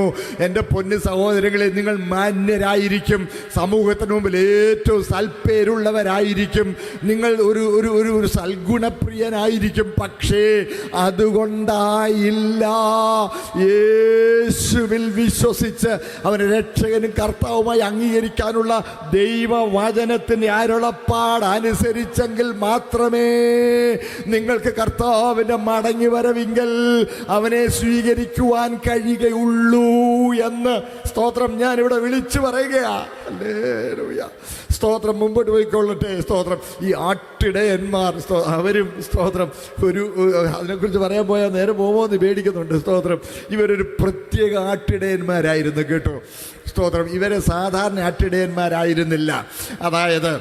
എൻ്റെ പൊന്നു സഹോദരങ്ങളെ, നിങ്ങൾ മാന്യരായിരിക്കും, സമൂഹത്തിന് മുമ്പിൽ ഏറ്റവും സൽപ്പേരുള്ളവരായിരിക്കും, നിങ്ങൾ ഒരു ഒരു ഒരു സൽഗുണപ്രിയനായിരിക്കും. പക്ഷേ അതുകൊണ്ടായില്ല. യേശുവിൽ വിശ്വസിച്ച് അവനെ രക്ഷകനും കർത്താവുമായി അംഗീകരിക്കാനുള്ള ദൈവവചനത്തിൻ്റെ അരുളപ്പാട് അനുസരിച്ചെങ്കിൽ മാത്രമേ നിങ്ങൾക്ക് കർത്താവിൻ്റെ മടങ്ങി വരവിങ്കൽ അവനെ സ്വീകരിക്കുവാൻ കഴിയുകയുള്ളൂ എന്ന് സ്തോത്രം ഞാനിവിടെ വിളിച്ചു പറയുകയാ. ഹല്ലേലൂയ. സ്തോത്രം മുമ്പോട്ട് പോയിക്കൊള്ളട്ടെ. സ്തോത്രം ഈ ആട്ടിടയന്മാർ അവരും സ്തോത്രം അതിനെക്കുറിച്ച് പറയാൻ പോയാൽ നേരെ പോകുമോ എന്ന് പേടിക്കുന്നുണ്ട്. സ്തോത്രം ഇവരൊരു പ്രത്യേക ആട്ടിടയന്മാരായിരുന്നു കേട്ടോ. സ്തോത്രം ഇവരെ സാധാരണ ആട്ടിടയന്മാരായിരുന്നില്ല. അതായത്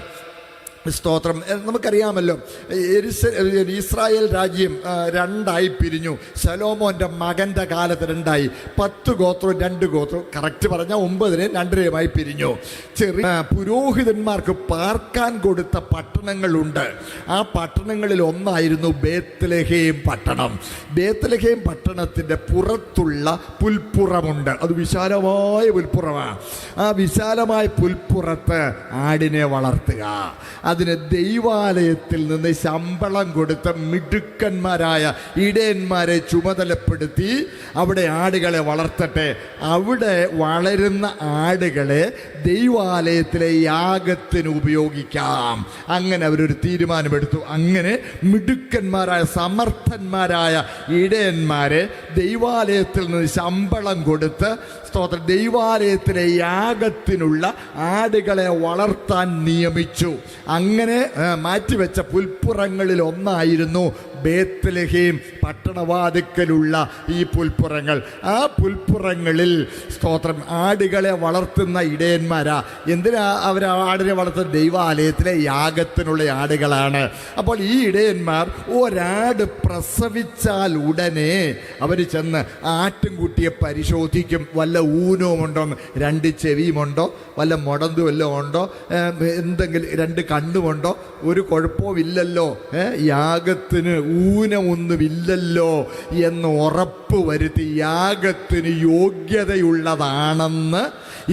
സ്തോത്രം നമുക്കറിയാമല്ലോ, ഇസ്രായേൽ രാജ്യം രണ്ടായി പിരിഞ്ഞു. ശലോമോൻ്റെ മകൻ്റെ കാലത്ത് രണ്ടായി. 10 ഗോത്രവും 2 ഗോത്രവും, കറക്റ്റ് പറഞ്ഞാൽ 9 2 പിരിഞ്ഞു. ചെറിയ പുരോഹിതന്മാർക്ക് പാർക്കാൻ കൊടുത്ത പട്ടണങ്ങളുണ്ട്. ആ പട്ടണങ്ങളിൽ ഒന്നായിരുന്നു ബേത്ത്ലഹേം പട്ടണം. ബേത്ത്ലഹേം പട്ടണത്തിൻ്റെ പുറത്തുള്ള പുൽപ്പുറമുണ്ട്. അത് വിശാലമായ പുൽപ്പുറമാണ്. ആ വിശാലമായ പുൽപ്പുറത്ത് ആടിനെ വളർത്തുക, അതിന് ദൈവാലയത്തിൽ നിന്ന് ശമ്പളം കൊടുത്ത മിടുക്കന്മാരായ ഇടയന്മാരെ ചുമതലപ്പെടുത്തി അവിടെ ആടുകളെ വളർത്തട്ടെ. അവിടെ വളരുന്ന ആടുകളെ ദൈവാലയത്തിലെ യാഗത്തിന് ഉപയോഗിക്കാം. അങ്ങനെ അവരൊരു തീരുമാനമെടുത്തു. അങ്ങനെ മിടുക്കന്മാരായ സമർത്ഥന്മാരായ ഇടയന്മാരെ ദൈവാലയത്തിൽ നിന്ന് ശമ്പളം കൊടുത്ത് സ്തോത്രം ദൈവാലയത്തിലെ യാഗത്തിനുള്ള ആടുകളെ വളർത്താൻ നിയമിച്ചു. അങ്ങനെ മാറ്റിവെച്ച പുൽപ്പുറങ്ങളിൽ ഒന്നായിരുന്നു ബേത്ത്ലഹേം പട്ടണവാതിക്കലുള്ള ഈ പുൽപ്പുറങ്ങൾ. ആ പുൽപ്പുറങ്ങളിൽ സ്തോത്രം ആടുകളെ വളർത്തുന്ന ഇടയന്മാരാ. എന്തിനാ അവർ ആടിനെ വളർത്തുന്ന? ദൈവാലയത്തിലെ യാഗത്തിനുള്ള ആടുകളാണ്. അപ്പോൾ ഈ ഇടയന്മാർ ഒരാട് പ്രസവിച്ചാൽ ഉടനെ അവർ ചെന്ന് ആട്ടിൻകുട്ടിയെ പരിശോധിക്കും. വല്ല ഊനവുമുണ്ടോ, 2 ചെവിയുമുണ്ടോ, വല്ല മുടന്തും വല്ലതും ഉണ്ടോ, എന്തെങ്കിലും 2 കണ്ണുമുണ്ടോ, ഒരു കുഴപ്പമില്ലല്ലോ, യാഗത്തിന് ഊനമൊന്നുമില്ലല്ലോ എന്ന് ഉറപ്പ് വരുത്തി യാഗത്തിന് യോഗ്യതയുള്ളതാണെന്ന്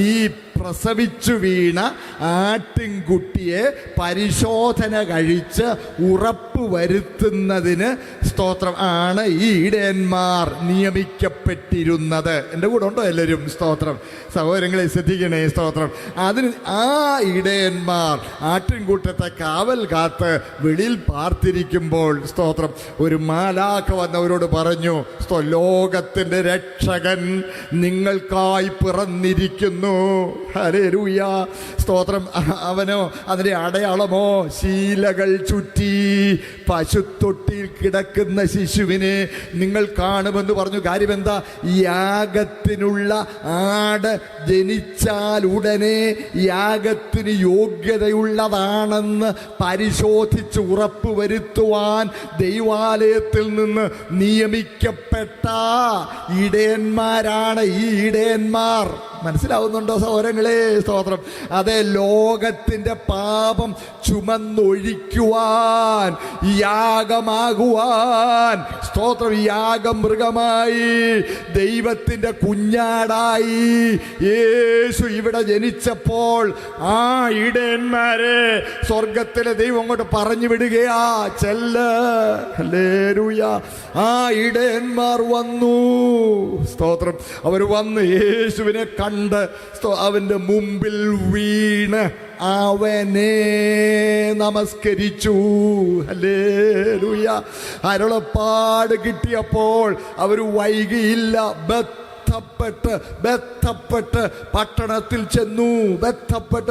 ഈ പ്രസവിച്ചു വീണ ആട്ടിൻകുട്ടിയെ പരിശോധന കഴിച്ച് ഉറപ്പ് വരുത്തുന്നതിന് സ്തോത്രം ആണ് ഈ ഇടയന്മാർ നിയമിക്കപ്പെട്ടിരുന്നത്. എൻ്റെ കൂടെ ഉണ്ടോ എല്ലാവരും? സ്തോത്രം. സഹോദരങ്ങളെ ശ്രദ്ധിക്കണേ. സ്തോത്രം. അതിന് ആ ഇടയന്മാർ ആട്ടിൻകൂട്ടത്തെ കാവൽ കാത്ത് വെളിയിൽ പാർത്തിരിക്കുമ്പോൾ സ്തോത്രം ഒരു മാലാഖ വന്നവരോട് പറഞ്ഞു, ലോകത്തിൻ്റെ രക്ഷകൻ നിങ്ങൾക്കായി പിറന്നിരിക്കുന്നു. ഹല്ലേലൂയ. സ്തോത്രം. അവനോ അതിൻ്റെ അടയാളമോ ശീലകൾ ചുറ്റി പശുത്തൊട്ടിയിൽ കിടക്കുന്ന ശിശുവിനെ നിങ്ങൾ കാണുമെന്ന് പറഞ്ഞു. കാര്യം എന്താ? യാഗത്തിനുള്ള ആട് ജനിച്ചാൽ ഉടനെ യാഗത്തിന് യോഗ്യതയുള്ളതാണെന്ന് പരിശോധിച്ച് ഉറപ്പ് വരുത്തുവാൻ ദൈവാലയത്തിൽ നിന്ന് നിയമിക്കപ്പെട്ട ഇടയന്മാരാണ് ഈ ഇടയന്മാർ. മനസ്സിലാവുന്നുണ്ടോ സഹോദരങ്ങളെ? സ്തോത്രം. അതേ, ലോകത്തിൻ്റെ പാപം ചുമന്നൊഴിക്കുവാൻ, യാഗമാകുവാൻ സ്തോത്രം, യാഗമൃഗമായി ദൈവത്തിൻ്റെ കുഞ്ഞാടായി യേശു ഇവിടെ ജനിച്ചപ്പോൾ ആ ഇടയന്മാരെ സ്വർഗത്തിലെ ദൈവം അങ്ങോട്ട് പറഞ്ഞു വിടുകയാ, ചെല്ല്. ഹല്ലേലൂയ. ആ ഇടയന്മാർ വന്നു. സ്തോത്രം. അവർ വന്ന് യേശുവിനെ കണ്ട് അവൻ്റെ മുമ്പിൽ വീണ് അവനെ നമസ്കരിച്ചു. ഹല്ലേലൂയ. അരുളപ്പാട് കിട്ടിയപ്പോൾ അവർ വൈകിയില്ല. ബന്ധപ്പെട്ട് പട്ടണത്തിൽ ചെന്നു.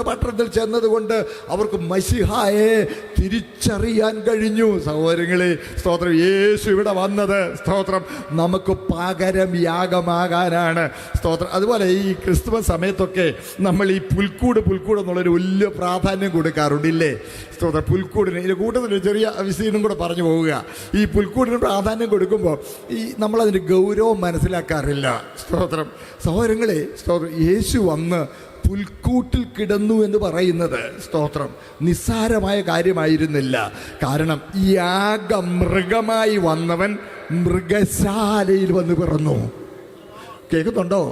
പട്ടണത്തിൽ ചെന്നതുകൊണ്ട് അവർക്ക് മശിഹായെ തിരിച്ചറിയാൻ കഴിഞ്ഞു. സഹോദരങ്ങളെ, സ്തോത്രം. യേശു ഇവിടെ വന്നത് സ്തോത്രം നമുക്ക് പകരം യാഗമാകാനാണ്. സ്തോത്രം. അതുപോലെ ഈ ക്രിസ്തുമസ് സമയത്തൊക്കെ നമ്മൾ ഈ പുൽക്കൂട് എന്നുള്ളൊരു വലിയ പ്രാധാന്യം കൊടുക്കാറുണ്ടില്ലേ? സ്തോത്രം. പുൽക്കൂടിന് ഇതിൻ്റെ കൂട്ടത്തിൽ ചെറിയ വിശീലനം കൂടെ പറഞ്ഞു പോവുക. ഈ പുൽക്കൂടിന് പ്രാധാന്യം കൊടുക്കുമ്പോൾ ഈ നമ്മളതിൻ്റെ ഗൗരവം മനസ്സിലാക്കാറില്ല. സ്തോത്രം. സഹോദരങ്ങളെ, സ്തോത്രം. യേശു വന്ന് പുൽക്കൂട്ടിൽ കിടന്നു എന്ന് പറയുന്നത് സ്തോത്രം നിസ്സാരമായ കാര്യമായിരുന്നില്ല. കാരണം യാഗമൃഗമായി വന്നവൻ മൃഗശാലയിൽ വന്ന് പിറന്നു. കേൾക്കുന്നുണ്ടോ?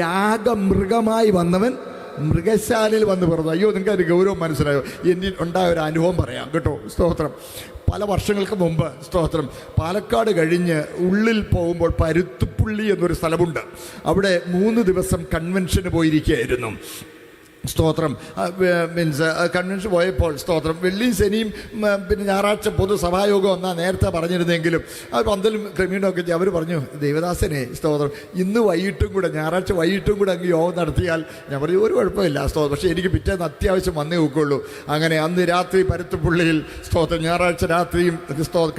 യാഗമൃഗമായി വന്നവൻ മൃഗശാലയിൽ വന്ന് പിറന്നു. അയ്യോ, നിങ്ങൾക്ക് അതിൻ്റെ ഗൗരവം മനസ്സിലായോ? എന്നിൽ ഉണ്ടായ ഒരു അനുഭവം പറയാം കേട്ടോ. സ്തോത്രം. പല വർഷങ്ങൾക്ക് മുമ്പ് സ്തോത്രം പാലക്കാട് കഴിഞ്ഞ് ഉള്ളിൽ പോകുമ്പോൾ പരുത്തുപ്പുള്ളി എന്നൊരു സ്ഥലമുണ്ട്. അവിടെ 3 ദിവസം കൺവെൻഷന് പോയിരിക്കുകയായിരുന്നു. സ്തോത്രം. മീൻസ് കൺവെൻഷൻ പോയപ്പോൾ സ്തോത്രം വെള്ളിയും ശനിയും പിന്നെ ഞായറാഴ്ച പൊതു സഭായോഗം എന്നാ നേരത്തെ പറഞ്ഞിരുന്നെങ്കിലും അത് പന്തലും ക്രമീണമൊക്കെ അവർ പറഞ്ഞു, ദേവദാസനെ സ്തോത്രം ഇന്ന് വൈകിട്ടും കൂടെ ഞായറാഴ്ച വൈകിട്ടും കൂടെ അങ്ങ് യോഗം നടത്തിയാൽ ഞാൻ പറഞ്ഞു ഒരു കുഴപ്പമില്ല സ്തോത്രം, പക്ഷേ എനിക്ക് പിറ്റേന്ന് അത്യാവശ്യം വന്നേ നോക്കുള്ളൂ. അങ്ങനെ അന്ന് രാത്രി പരുത്തുപുള്ളിയിൽ സ്തോത്രം ഞായറാഴ്ച രാത്രിയും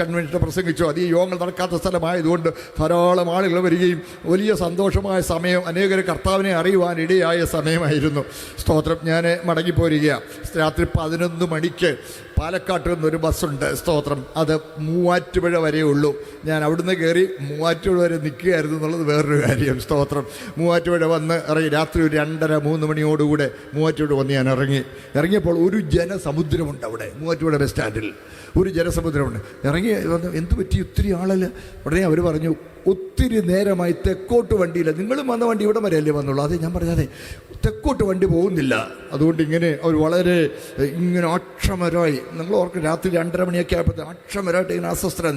കൺവെൻഷൻ പ്രസംഗിച്ചു. അത് ഈ യോഗങ്ങൾ നടക്കാത്ത സ്ഥലമായതുകൊണ്ട് ധാരാളം ആളുകൾ വരികയും വലിയ സന്തോഷമായ സമയം, അനേകർ കർത്താവിനെ അറിയുവാൻ ഇടയായ സമയമായിരുന്നു. സ്തോത്രം. ഞാൻ മടങ്ങിപ്പോരുകയാണ്. രാത്രി 11 മണിക്ക് പാലക്കാട്ട് നിന്നൊരു ബസ്സുണ്ട് സ്തോത്രം. അത് മൂവാറ്റുപുഴ വരെ ഉള്ളൂ. ഞാൻ അവിടുന്ന് കയറി മൂവാറ്റുപുഴ വരെ നിൽക്കുകയായിരുന്നു എന്നുള്ളത് വേറൊരു കാര്യം. സ്തോത്രം. മൂവാറ്റുപുഴ വന്ന് ഇറങ്ങി രാത്രി ഒരു 2:30-3 മണിയോടുകൂടെ മൂവാറ്റുപുഴ വന്ന് ഞാൻ ഇറങ്ങിയപ്പോൾ ഒരു ജനസമുദ്രമുണ്ട് അവിടെ. മൂവാറ്റുപുഴ ബസ് സ്റ്റാൻഡിൽ ഒരു ജനസമുദ്രമുണ്ട്. ഇറങ്ങി വന്ന് എന്ത് പറ്റി ഒത്തിരി ആളല്ല. ഉടനെ അവർ പറഞ്ഞു, ഒത്തിരി നേരമായി തെക്കോട്ട് വണ്ടിയില്ല. നിങ്ങളും വന്ന വണ്ടി ഇവിടെ വരെ അല്ലേ വന്നുള്ളൂ? അതെ, ഞാൻ പറഞ്ഞാതെ തെക്കോട്ട് വണ്ടി പോകുന്നില്ല. അതുകൊണ്ട് ഇങ്ങനെ അവർ വളരെ ഇങ്ങനെ അക്ഷമരായി, നിങ്ങൾ ഓർക്കും രാത്രി 2:30 മണിയൊക്കെ ആയപ്പോൾ അക്ഷമരായിട്ട് ഇങ്ങനെ അസ്വസ്ഥരായി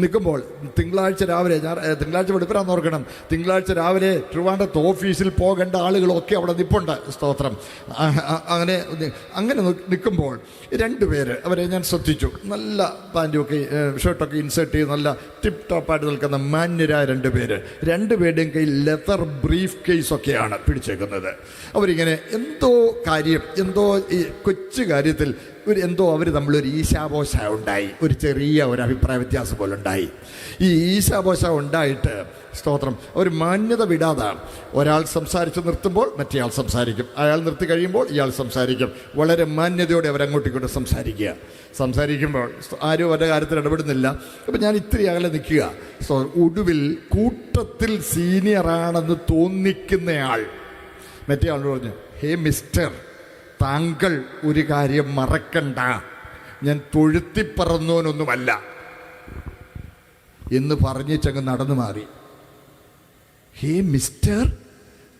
നിൽക്കുമ്പോൾ തിങ്കളാഴ്ച രാവിലെ തിങ്കളാഴ്ച വെളുപ്പിനാന്ന് ഓർക്കണം, തിങ്കളാഴ്ച രാവിലെ ട്രിവാൻഡ്രത്ത് ഓഫീസിൽ പോകേണ്ട ആളുകളൊക്കെ അവിടെ നിൽപ്പുണ്ട്. സ്തോത്രം. അങ്ങനെ നിൽക്കുമ്പോൾ 2 പേര് അവരെ ഞാൻ ശ്രദ്ധിച്ചു. നല്ല പാൻറ്റുമൊക്കെ ഷർട്ടൊക്കെ ഇൻസേർട്ട് ചെയ്ത് നല്ല ടിപ്പ് ടോപ്പായിട്ട് നിൽക്കുന്ന മാന്യരായ 2 പേര്. 2 പേരുടെയും കയ്യിൽ ലെതർ ബ്രീഫ് കേസൊക്കെയാണ് പിടിച്ചേക്കുന്നത്. അവരിങ്ങനെ എന്തോ ഈ കൊച്ചു കാര്യത്തിൽ എന്തോ അവർ തമ്മിലൊരു ഈശാപോശ ഉണ്ടായി. ഒരു ചെറിയ ഒരു അഭിപ്രായ വ്യത്യാസം പോലെ ഉണ്ടായി. ഈ ഈശാപോശ ഉണ്ടായിട്ട് സ്തോത്രം ഒരു മാന്യത വിടാതെ ഒരാൾ സംസാരിച്ച് നിർത്തുമ്പോൾ മറ്റേയാൾ സംസാരിക്കും, അയാൾ നിർത്തി കഴിയുമ്പോൾ ഇയാൾ സംസാരിക്കും. വളരെ മാന്യതയോടെ അവരങ്ങോട്ടും ഇങ്ങോട്ടും സംസാരിക്കുമ്പോൾ ആരും അവരുടെ കാര്യത്തിൽ ഇടപെടുന്നില്ല. അപ്പം ഞാൻ ഇത്തിരി അകലെ നിൽക്കുക. ഒടുവിൽ കൂട്ടത്തിൽ സീനിയറാണെന്ന് തോന്നിക്കുന്നയാൾ മറ്റേ ആളോട് പറഞ്ഞു, ഹേ മിസ്റ്റർ, താങ്കൾ ഒരു കാര്യം മറക്കണ്ട, ഞാൻ തൊഴുത്തിപ്പറന്നോനൊന്നുമല്ല എന്ന് പറഞ്ഞിട്ടങ്ങ് നടന്നു മാറി. ഹേ മിസ്റ്റർ,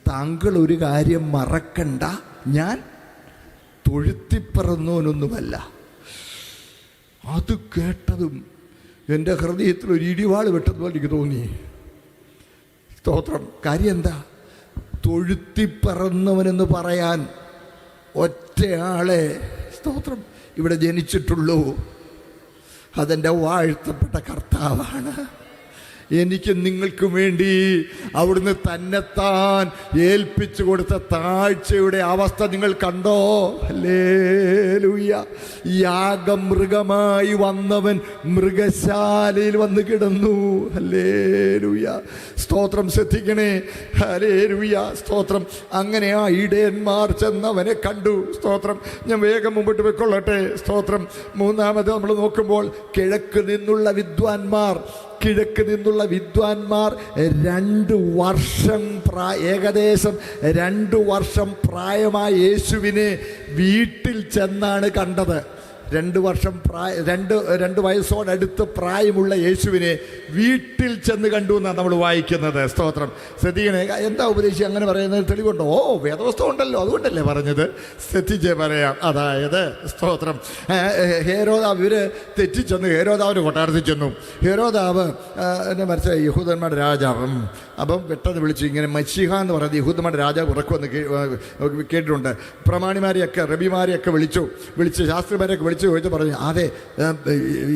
താങ്കൾ ഒരു കാര്യം മറക്കണ്ട, ഞാൻ തൊഴുത്തിപ്പറന്നോനൊന്നുമല്ല. അത് കേട്ടതും എൻ്റെ ഹൃദയത്തിൽ ഒരു ഇടിവാൾ വെട്ടതുപോലെ എനിക്ക് തോന്നി. സ്തോത്രം. കാര്യം എന്താ? തൊഴുത്തിപ്പറന്നവനെന്ന് പറയാൻ ഒറ്റയാളെ സ്തോത്രം ഇവിടെ ജനിച്ചിട്ടുള്ളൂ. അതെൻ്റെ വാഴ്ത്തപ്പെട്ട കർത്താവാണ്. എനിക്കും നിങ്ങൾക്കും വേണ്ടി അവിടുന്ന് തന്നെത്താൻ ഏൽപ്പിച്ചു കൊടുത്ത താഴ്ചയുടെ അവസ്ഥ നിങ്ങൾ കണ്ടോ? ഹല്ലേലൂയ. യാഗമൃഗമായി വന്നവൻ മൃഗശാലയിൽ വന്ന് കിടന്നു. ഹല്ലേലൂയ. സ്തോത്രം. ശ്രദ്ധിക്കണേ. ഹല്ലേലൂയ. സ്തോത്രം. അങ്ങനെ ആ ഇടയന്മാർ ചെന്നവനെ കണ്ടു. സ്തോത്രം. ഞാൻ വേഗം മുമ്പോട്ട് പോയിക്കൊള്ളട്ടെ. സ്തോത്രം. 3-ാമത് നമ്മൾ നോക്കുമ്പോൾ കിഴക്ക് നിന്നുള്ള വിദ്വാൻമാർ 2 വർഷം ഏകദേശം 2 വർഷം പ്രായമായ യേശുവിനെ വീട്ടിൽ ചെന്നാണ് കണ്ടത്. 2 വയസ്സോടടുത്ത് പ്രായമുള്ള യേശുവിനെ വീട്ടിൽ ചെന്ന് കണ്ടു എന്നാണ് നമ്മൾ വായിക്കുന്നത്. സ്തോത്രം. ശ്രദ്ധിക്കണേ. എന്താ ഉപദേശിച്ച് അങ്ങനെ പറയുന്നത്? തെളിവുണ്ടോ? വേദപുസ്തകം ഉണ്ടല്ലോ, അതുകൊണ്ടല്ലേ പറഞ്ഞത്. ശ്രദ്ധിച്ചേ പറയാം. അതായത് സ്തോത്രം, ഹേരോദാവ് ഇവർ തെറ്റിച്ചെന്ന് ഹേരോദാവിന് കൊട്ടാരത്തിൽ ചെന്നു. ഹേരോദാവ് എന്നെ മനസ്സിലായി യഹൂദന്മാരുടെ രാജാവ്. അപ്പം പെട്ടെന്ന് വിളിച്ചു, ഇങ്ങനെ മശീഹ എന്ന് പറയുന്നത് യഹൂദന്മാരുടെ രാജാവ് ഉറക്കുമെന്ന് കേട്ടിട്ടുണ്ട്. പ്രമാണിമാരെയൊക്കെ റബിമാരെയൊക്കെ വിളിച്ച് ശാസ്ത്രിമാരെയൊക്കെ വിളിച്ച് ചോദിച്ചു പറഞ്ഞു, അതെ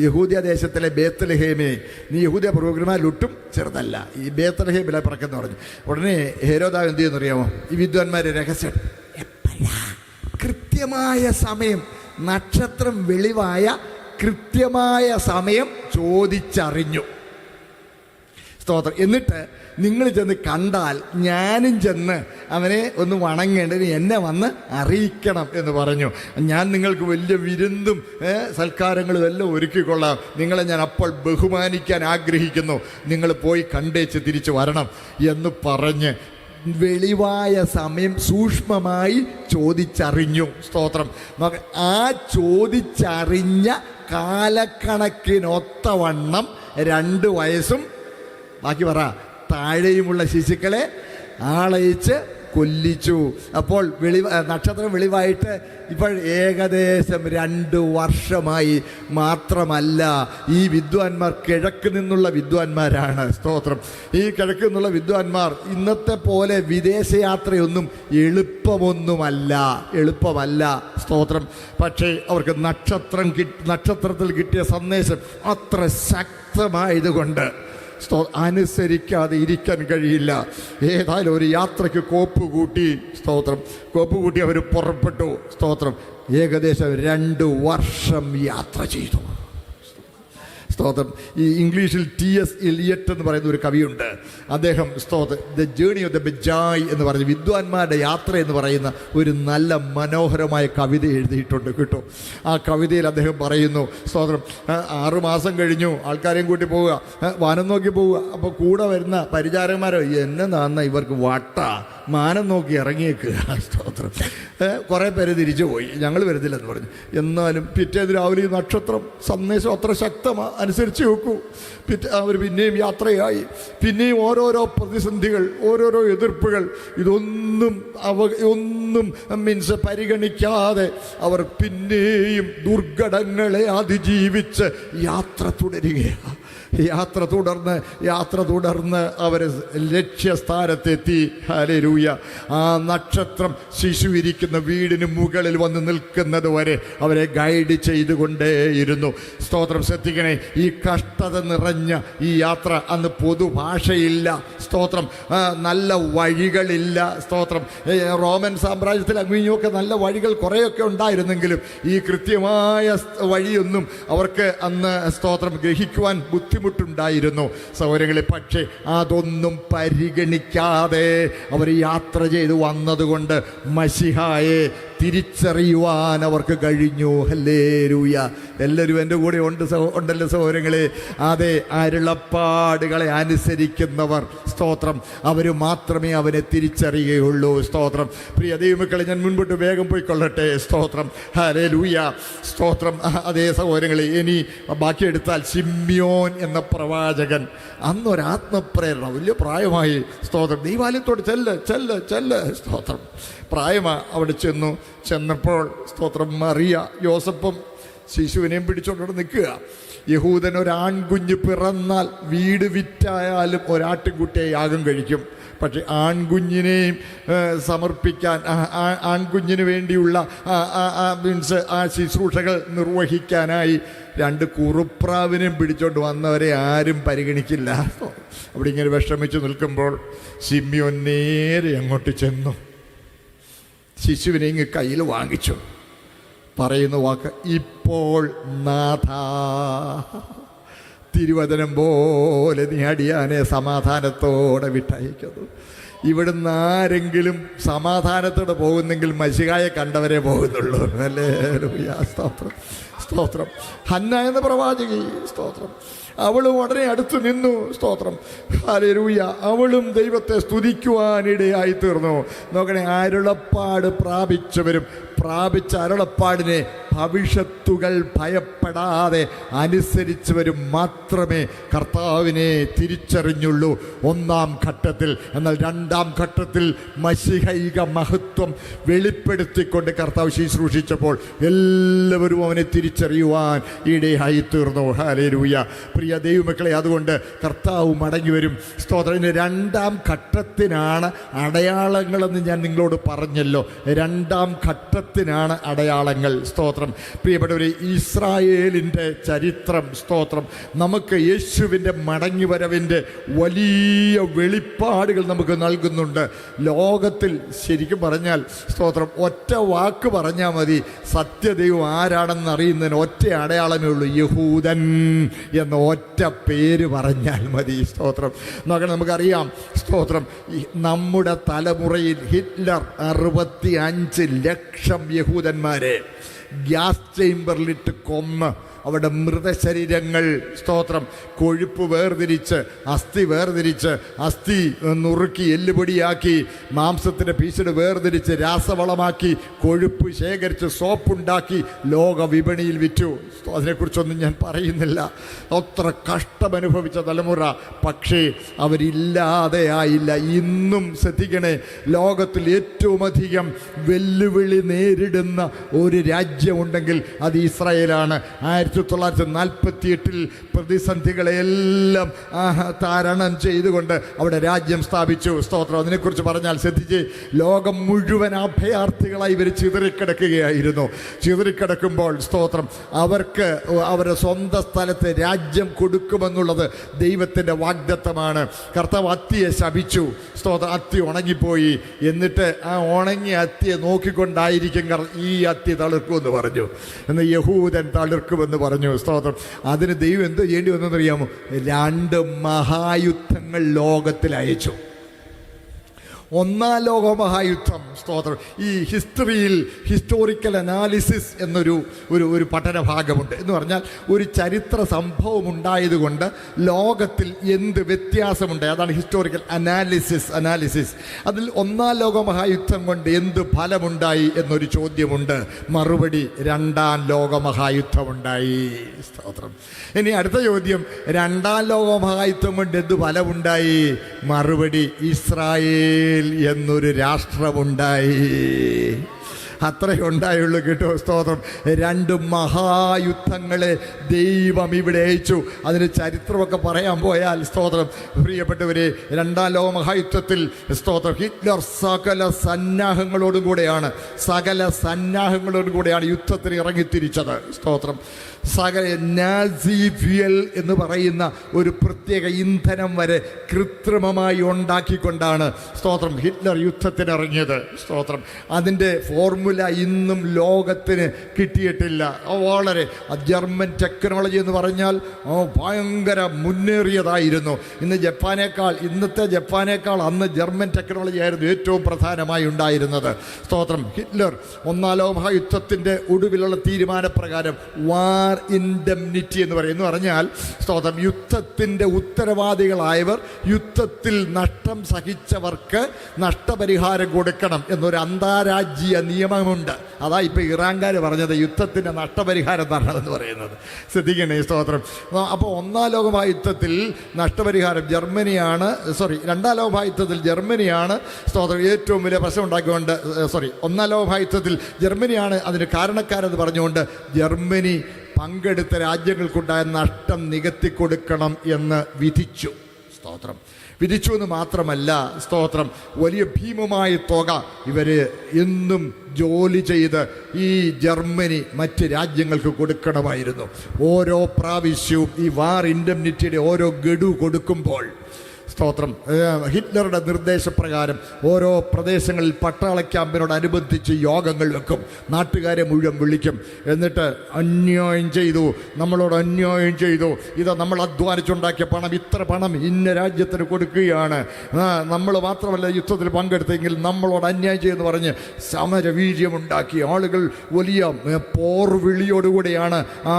യഹൂദ്യ ദേശത്തിലെ ബേത്ലഹേമേ, നീ യഹൂദ്യ പുരോഹിതന്മാരിലൊട്ടും ചെറുതല്ല, ഈ ബേത്ലഹേമിലെ പിറക്കെന്ന് പറഞ്ഞു. ഉടനെ ഹേരോദാവ് എന്ത് ചെയ്യുന്നറിയാമോ? ഈ വിദ്വാൻമാരെ രഹസ്യം കൃത്യമായ സമയം, നക്ഷത്രം വെളിവായ കൃത്യമായ സമയം ചോദിച്ചറിഞ്ഞു. സ്തോത്രം. എന്നിട്ട് നിങ്ങൾ ചെന്ന് കണ്ടാൽ ഞാനും ചെന്ന് അവനെ ഒന്ന് വണങ്ങേണ്ടത് എന്നെ വന്ന് അറിയിക്കണം എന്ന് പറഞ്ഞു. ഞാൻ നിങ്ങൾക്ക് വലിയ വിരുന്നും സൽക്കാരങ്ങളും എല്ലാം ഒരുക്കിക്കൊള്ളാം. നിങ്ങളെ ഞാൻ അപ്പോൾ ബഹുമാനിക്കാൻ ആഗ്രഹിക്കുന്നു. നിങ്ങൾ പോയി കണ്ടേച്ച് തിരിച്ചു വരണം എന്ന് പറഞ്ഞ് വെളിവായ സമയം സൂക്ഷ്മമായി ചോദിച്ചറിഞ്ഞു. സ്തോത്രം. ആ ചോദിച്ചറിഞ്ഞ കാലക്കണക്കിനൊത്തവണ്ണം 2 വയസ്സും ബാക്കി പറ താഴെയുമുള്ള ശിശുക്കളെ ആളയച്ച് കൊല്ലിച്ചു. അപ്പോൾ നക്ഷത്രം വെളിവായിട്ട് ഇപ്പോൾ ഏകദേശം 2 വർഷമായി. മാത്രമല്ല, ഈ വിദ്വാൻമാർ കിഴക്ക് നിന്നുള്ള വിദ്വാൻമാരാണ്. സ്തോത്രം. ഈ കിഴക്ക് നിന്നുള്ള വിദ്വാൻമാർ ഇന്നത്തെ പോലെ വിദേശയാത്രയൊന്നും എളുപ്പമല്ല. സ്തോത്രം. പക്ഷേ അവർക്ക് നക്ഷത്രത്തിൽ കിട്ടിയ സന്ദേശം അത്ര ശക്തമായതുകൊണ്ട് അനുസരിക്കാതെ ഇരിക്കാൻ കഴിയില്ല. ഏതായാലും ഒരു യാത്രയ്ക്ക് കോപ്പ് കൂട്ടി അവർ പുറപ്പെട്ടു. സ്തോത്രം. ഏകദേശം 2 വർഷം യാത്ര ചെയ്തു. സ്തോത്രം. ഈ ഇംഗ്ലീഷിൽ T.S. എലിയറ്റ് എന്ന് പറയുന്ന ഒരു കവിയുണ്ട്. അദ്ദേഹം ദ ജേണി ഓഫ് ദ ബെജായ് എന്ന് പറഞ്ഞ് വിദ്വാൻമാരുടെ യാത്ര എന്ന് പറയുന്ന ഒരു നല്ല മനോഹരമായ കവിത എഴുതിയിട്ടുണ്ട് കേട്ടോ. ആ കവിതയിൽ അദ്ദേഹം പറയുന്നു, സ്തോത്രം, 6 മാസം കഴിഞ്ഞു, ആൾക്കാരെയും കൂട്ടി പോവുക, വാനം നോക്കി പോവുക. അപ്പോൾ കൂടെ വരുന്ന പരിചാരകന്മാരോ എന്നതാന്ന ഇവർക്ക് മാനം നോക്കി ഇറങ്ങിയേക്കുക. സ്തോത്രം. കുറേ പേര് തിരിച്ചു പോയി, ഞങ്ങൾ വരുന്നില്ലെന്ന് പറഞ്ഞു. എന്നാലും പിറ്റേന്ന് രാവിലെ ഈ നക്ഷത്രം സന്ദേശം അത്ര ശക്തമാണ്, അനുസരിച്ച് വെക്കൂ. അവർ പിന്നെയും യാത്രയായി. പിന്നെയും ഓരോരോ പ്രതിസന്ധികൾ, ഓരോരോ എതിർപ്പുകൾ, ഇതൊന്നും പരിഗണിക്കാതെ അവർ പിന്നെയും ദുർഘടങ്ങളെ അതിജീവിച്ച് യാത്ര തുടരുകയാണ്. യാത്ര തുടർന്ന് അവർ ലക്ഷ്യസ്ഥാനത്തെത്തി. ഹല്ലേലൂയ. ആ നക്ഷത്രം ശിശു ഇരിക്കുന്ന വീടിന് മുകളിൽ വന്ന് നിൽക്കുന്നത് വരെ അവരെ ഗൈഡ് ചെയ്തുകൊണ്ടേയിരുന്നു. സ്തോത്രം. ശ്രദ്ധിക്കണേ, ഈ കഷ്ടത നിറഞ്ഞ ഈ യാത്ര, അന്ന് പൊതുഭാഷയില്ല. സ്തോത്രം. നല്ല വഴികളില്ല. സ്തോത്രം. റോമൻ സാമ്രാജ്യത്തിൽ അങ്ങനെയൊക്കെ നല്ല വഴികൾ കുറേയൊക്കെ ഉണ്ടായിരുന്നെങ്കിലും ഈ കൃത്യമായ വഴിയൊന്നും അവർക്ക് അന്ന്, സ്തോത്രം, ഗ്രഹിക്കുവാൻ ബുദ്ധിമുട്ടുണ്ടായിരുന്നു സൗകര്യങ്ങളിൽ. പക്ഷേ അതൊന്നും പരിഗണിക്കാതെ അവർ യാത്ര ചെയ്ത് വന്നതുകൊണ്ട് മശിഹായെ തിരിച്ചറിയുവാൻ അവർക്ക് കഴിഞ്ഞു. ഹല്ലേലൂയ. എല്ലാവരും എൻ്റെ കൂടെ ഉണ്ടല്ലോ സഹോദരങ്ങളെ. അതെ, അരുളപ്പാടുകളെ അനുസരിക്കുന്നവർ, സ്തോത്രം, അവർ മാത്രമേ അവനെ തിരിച്ചറിയുകയുള്ളൂ. സ്തോത്രം. പ്രിയ ദൈവമക്കളെ, ഞാൻ മുൻപോട്ട് വേഗം പോയിക്കൊള്ളട്ടെ. സ്തോത്രം. ഹല്ലേലൂയ. സ്തോത്രം. അതേ സഹോദരങ്ങളെ, ഇനി ബാക്കിയെടുത്താൽ ശിമ്യോൻ എന്ന പ്രവാചകൻ, അന്നൊരാത്മപ്രേരണ, വലിയ പ്രായമായി. സ്തോത്രം. ദൈവാലയത്തോട് ചെല്ല്. സ്തോത്രം. പ്രായമാണ്. അവിടെ ചെന്നപ്പോൾ, സ്തോത്രം, മറിയ യോസഫും ശിശുവിനെയും പിടിച്ചോണ്ട് നിൽക്കുക. യഹൂദൻ ഒരാൺകുഞ്ഞ് പിറന്നാൽ വീട് വിറ്റായാലും ഒരാട്ടിൻകുട്ടിയെ യാഗം കഴിക്കും. പക്ഷെ ആൺകുഞ്ഞിനെയും സമർപ്പിക്കാൻ, ആൺകുഞ്ഞിന് വേണ്ടിയുള്ള ആ ശുശ്രൂഷകൾ നിർവഹിക്കാനായി 2 കുറുപ്രാവിനെയും പിടിച്ചോണ്ട് വന്നവരെ ആരും പരിഗണിക്കില്ല. അവിടെ ഇങ്ങനെ വിഷമിച്ച് നിൽക്കുമ്പോൾ ശിമ്യോൻ നേരെ അങ്ങോട്ട് ചെന്നു. ശിശുവിനെ ഇങ്ങ് കയ്യിൽ വാങ്ങിച്ചു. പറയുന്ന വാക്ക്, ഇപ്പോൾ നാഥാ, തിരുവചനം പോലെ നീ അടിയാനെ സമാധാനത്തോടെ വിട്ടയക്കുന്നു. ഇവിടുന്ന് ആരെങ്കിലും സമാധാനത്തോടെ പോകുന്നെങ്കിൽ മശിഹായെ കണ്ടവരെ പോകുന്നുള്ളൂ. ഹല്ലേലൂയ. സ്തോത്രം. സ്തോത്രം. ഹന്ന എന്ന പ്രവാചകി, സ്തോത്രം, അവളും ഉടനെ അടുത്ത് നിന്നു. സ്തോത്രം. ഹല്ലേലൂയ. അവളും ദൈവത്തെ സ്തുതിക്കുവാനിടയായി തീർന്നു. നോക്കണേ, അരുളപ്പാട് പ്രാപിച്ചവരും പ്രാപിച്ച അരുളപ്പാടിനെ ഭവിഷ്യത്തുകൾ ഭയപ്പെടാതെ അനുസരിച്ചവരും മാത്രമേ കർത്താവിനെ തിരിച്ചറിഞ്ഞുള്ളൂ 1-ാം ഘട്ടത്തിൽ. എന്നാൽ 2-ാം ഘട്ടത്തിൽ മശിഹൈക മഹത്വം വെളിപ്പെടുത്തിക്കൊണ്ട് കർത്താവ് ശുശ്രൂഷിച്ചപ്പോൾ എല്ലാവരും അവനെ തിരിച്ചറിയുവാൻ ഇടയായി തീർന്നു. ഹല്ലേലൂയ. പ്രിയ ദൈവമക്കളെ, അതുകൊണ്ട് കർത്താവ് മടങ്ങി വരും. സ്തോത്രം. 2-ാം ഘട്ടത്തിനാണ് അടയാളങ്ങളെന്ന് ഞാൻ നിങ്ങളോട് പറഞ്ഞല്ലോ. 2-ാം ഘട്ടത്തിനാണ് അടയാളങ്ങൾ. സ്തോത്രം. പ്രിയപ്പെട്ടവരെ, ഇസ്രായേലിൻ്റെ ചരിത്രം, സ്തോത്രം, നമുക്ക് യേശുവിൻ്റെ മടങ്ങിവരവിൻ്റെ വലിയ വെളിപ്പാടുകൾ നമുക്ക് നൽകുന്നുണ്ട്. ലോകത്തിൽ ശരിക്കും പറഞ്ഞാൽ, സ്തോത്രം, ഒറ്റ വാക്ക് പറഞ്ഞാൽ മതി സത്യദൈവം ആരാണെന്ന് അറിയുന്നതിന് ഒറ്റ അടയാളമേ ഉള്ളൂ. യഹൂദൻ എന്ന ഒറ്റ പേര് പറഞ്ഞാൽ മതി. സ്തോത്രം. നോക്കണം, നമുക്കറിയാം. സ്തോത്രം. നമ്മുടെ തലമുറയിൽ ഹിറ്റ്ലർ 65 ലക്ഷം യഹൂദന്മാരെ ഗ്യാസ് ചേംബറിലിട്ട് കൊന്ന് അവിടെ മൃതശരീരങ്ങൾ, സ്തോത്രം, കൊഴുപ്പ് വേർതിരിച്ച് അസ്ഥി വേർതിരിച്ച് അസ്ഥി നുറുക്കി എല്ലുപൊടിയാക്കി മാംസത്തിൻ്റെ പീസിന് വേർതിരിച്ച് രാസവളമാക്കി കൊഴുപ്പ് ശേഖരിച്ച് സോപ്പുണ്ടാക്കി ലോക വിപണിയിൽ വിറ്റു. അതിനെക്കുറിച്ചൊന്നും ഞാൻ പറയുന്നില്ല. അത്ര കഷ്ടമനുഭവിച്ച തലമുറ. പക്ഷേ അവരില്ലാതെയായില്ല. ഇന്നും ശ്രദ്ധിക്കണേ, ലോകത്തിൽ ഏറ്റവും അധികം വെല്ലുവിളി നേരിടുന്ന ഒരു രാജ്യമുണ്ടെങ്കിൽ അത് ഇസ്രായേലാണ്. 1948 പ്രതിസന്ധികളെല്ലാം താരണം ചെയ്തുകൊണ്ട് അവിടെ രാജ്യം സ്ഥാപിച്ചു. സ്തോത്രം. അതിനെക്കുറിച്ച് പറഞ്ഞാൽ ശ്രദ്ധിച്ച്, ലോകം മുഴുവൻ അഭയാർത്ഥികളായി ഇവർ ചിതറിക്കിടക്കുകയായിരുന്നു. ചിതറിക്കിടക്കുമ്പോൾ സ്തോത്രം, അവർക്ക് അവരുടെ സ്വന്തം സ്ഥലത്ത് രാജ്യം കൊടുക്കുമെന്നുള്ളത് ദൈവത്തിൻ്റെ വാഗ്ദത്തമാണ്. കർത്താവ് അത്തിയെ ശപിച്ചു. സ്തോത്രം. അത്തി ഉണങ്ങിപ്പോയി. എന്നിട്ട് ആ ഉണങ്ങിയ അത്തിയെ നോക്കിക്കൊണ്ടായിരിക്കും ഈ അത്തി തളിർക്കുമെന്ന് പറഞ്ഞു. എന്നാൽ യഹൂദൻ തളിർക്കുമെന്ന് പറഞ്ഞു. സ്തോത്രം. അതിന് ദൈവം എന്ത് ചെയ്യേണ്ടി വന്നെന്നറിയാമോ? 2 മഹായുദ്ധങ്ങൾ ലോകത്തിൽ അയച്ചു. ഒന്നാം ലോകമഹായുദ്ധം. സ്തോത്രം. ഈ ഹിസ്റ്റോറിക്കൽ അനാലിസിസ് എന്നൊരു ഒരു പഠന ഭാഗമുണ്ട്. എന്ന് പറഞ്ഞാൽ ഒരു ചരിത്ര സംഭവം ഉണ്ടായതുകൊണ്ട് ലോകത്തിൽ എന്ത് വ്യത്യാസമുണ്ട്, അതാണ് ഹിസ്റ്റോറിക്കൽ അനാലിസിസ്. അതിൽ ഒന്നാം ലോകമഹായുദ്ധം കൊണ്ട് എന്ത് ഫലമുണ്ടായി എന്നൊരു ചോദ്യമുണ്ട്. മറുപടി, 2ാം ലോകമഹായുദ്ധമുണ്ടായി. സ്തോത്രം. ഇനി അടുത്ത ചോദ്യം, 2ാം ലോകമഹായുദ്ധം കൊണ്ട് എന്ത് ഫലമുണ്ടായി? മറുപടി, ഇസ്രായേൽ എന്നൊരു രാഷ്ട്രമുണ്ടായി. അത്രയേ ഉണ്ടായുള്ളൂ. കേട്ടോ. സ്തോത്രം. 2 മഹായുദ്ധങ്ങളെ ദൈവം ഇവിടെ അയച്ചു. അതിന് ചരിത്രമൊക്കെ പറയാൻ പോയാൽ, സ്തോത്രം, പ്രിയപ്പെട്ടവരെ, 2ാം ലോക മഹായുദ്ധത്തിൽ സ്തോത്രം, ഹിറ്റ്ലർ സകല സന്നാഹങ്ങളോടും കൂടെയാണ് യുദ്ധത്തിന് ഇറങ്ങിത്തിരിച്ചത്. സ്തോത്രം. സകല നാസി ഫ്യൂൽ എന്ന് പറയുന്ന ഒരു പ്രത്യേക ഇന്ധനം വരെ കൃത്രിമമായി ഉണ്ടാക്കിക്കൊണ്ടാണ്, സ്തോത്രം, ഹിറ്റ്ലർ യുദ്ധത്തിനിറങ്ങിയത്. സ്തോത്രം. അതിൻ്റെ ഫോർമുല ഇന്നും ലോകത്തിന് കിട്ടിയിട്ടില്ല. വളരെ ജർമ്മൻ ടെക്നോളജി എന്ന് പറഞ്ഞാൽ ഭയങ്കര മുന്നേറിയതായിരുന്നു. ഇന്നത്തെ ജപ്പാനേക്കാൾ അന്ന് ജർമ്മൻ ടെക്നോളജി ആയിരുന്നു ഏറ്റവും പ്രധാനമായി ഉണ്ടായിരുന്നത്. സ്തോത്രം. ഹിറ്റ്ലർ 1ാം ലോക മഹായുദ്ധത്തിൻ്റെ ഒടുവിലുള്ള തീരുമാനപ്രകാരം വാർ ഇൻഡെംനിറ്റി എന്ന് പറയും. എന്ന് പറഞ്ഞാൽ, സ്തോത്രം, യുദ്ധത്തിൻ്റെ ഉത്തരവാദികളായവർ, യുദ്ധത്തിൽ നഷ്ടം സഹിച്ചവർക്ക് നഷ്ടപരിഹാരം കൊടുക്കണം എന്നൊരു അന്താരാജ്യീയ നിയമമുണ്ട്. അതാ ഇപ്പോൾ ഇറാൻകാർ പറഞ്ഞത് യുദ്ധത്തിൻ്റെ നഷ്ടപരിഹാരം തരണമെന്ന് പറയുന്നത്. ശ്രദ്ധിക്കണേ. സ്തോത്രം. അപ്പോൾ 1ാം ലോക മഹായുദ്ധത്തിൽ നഷ്ടപരിഹാരം 2ാം ലോക മഹായുദ്ധത്തിൽ ജർമ്മനിയാണ്, സ്തോത്രം, ഏറ്റവും വലിയ പ്രശ്നം ഉണ്ടാക്കിക്കൊണ്ട് 1ാം ലോക മഹായുദ്ധത്തിൽ ജർമ്മനിയാണ് അതിന് കാരണക്കാരെന്ന് പറഞ്ഞുകൊണ്ട് ജർമ്മനി പങ്കെടുത്ത രാജ്യങ്ങൾക്കുണ്ടായ നഷ്ടം നികത്തിക്കൊടുക്കണം എന്ന് വിധിച്ചു. സ്തോത്രം. വിധിച്ചു എന്ന് മാത്രമല്ല, സ്തോത്രം, വലിയ ഭീമമായ തുക ഇവർ എന്നും ജോലി ചെയ്ത് ഈ ജർമ്മനി മറ്റ് രാജ്യങ്ങൾക്ക് കൊടുക്കണമായിരുന്നു. ഓരോ പ്രാവശ്യവും ഈ വാർ ഇൻഡെംനിറ്റിയുടെ ഓരോ ഗഡു കൊടുക്കുമ്പോൾ, സ്തോത്രം, ഹിറ്റ്ലറുടെ നിർദ്ദേശപ്രകാരം ഓരോ പ്രദേശങ്ങളിൽ പട്ടാള ക്യാമ്പിനോടനുബന്ധിച്ച് യോഗങ്ങൾ വെക്കും. നാട്ടുകാരെ മുഴുവൻ വിളിക്കും. എന്നിട്ട് നമ്മളോട് അന്യായം ചെയ്തു, ഇത് നമ്മൾ അധ്വാനിച്ചുണ്ടാക്കിയ പണം, ഇത്ര പണം ഇന്ന രാജ്യത്തിന് കൊടുക്കുകയാണ്, നമ്മൾ മാത്രമല്ല യുദ്ധത്തിൽ പങ്കെടുത്തെങ്കിൽ നമ്മളോട് അന്യായം ചെയ്യുമെന്ന് പറഞ്ഞ് സമരവീര്യമുണ്ടാക്കി ആളുകൾ വലിയ പോർവിളിയോടുകൂടിയാണ് ആ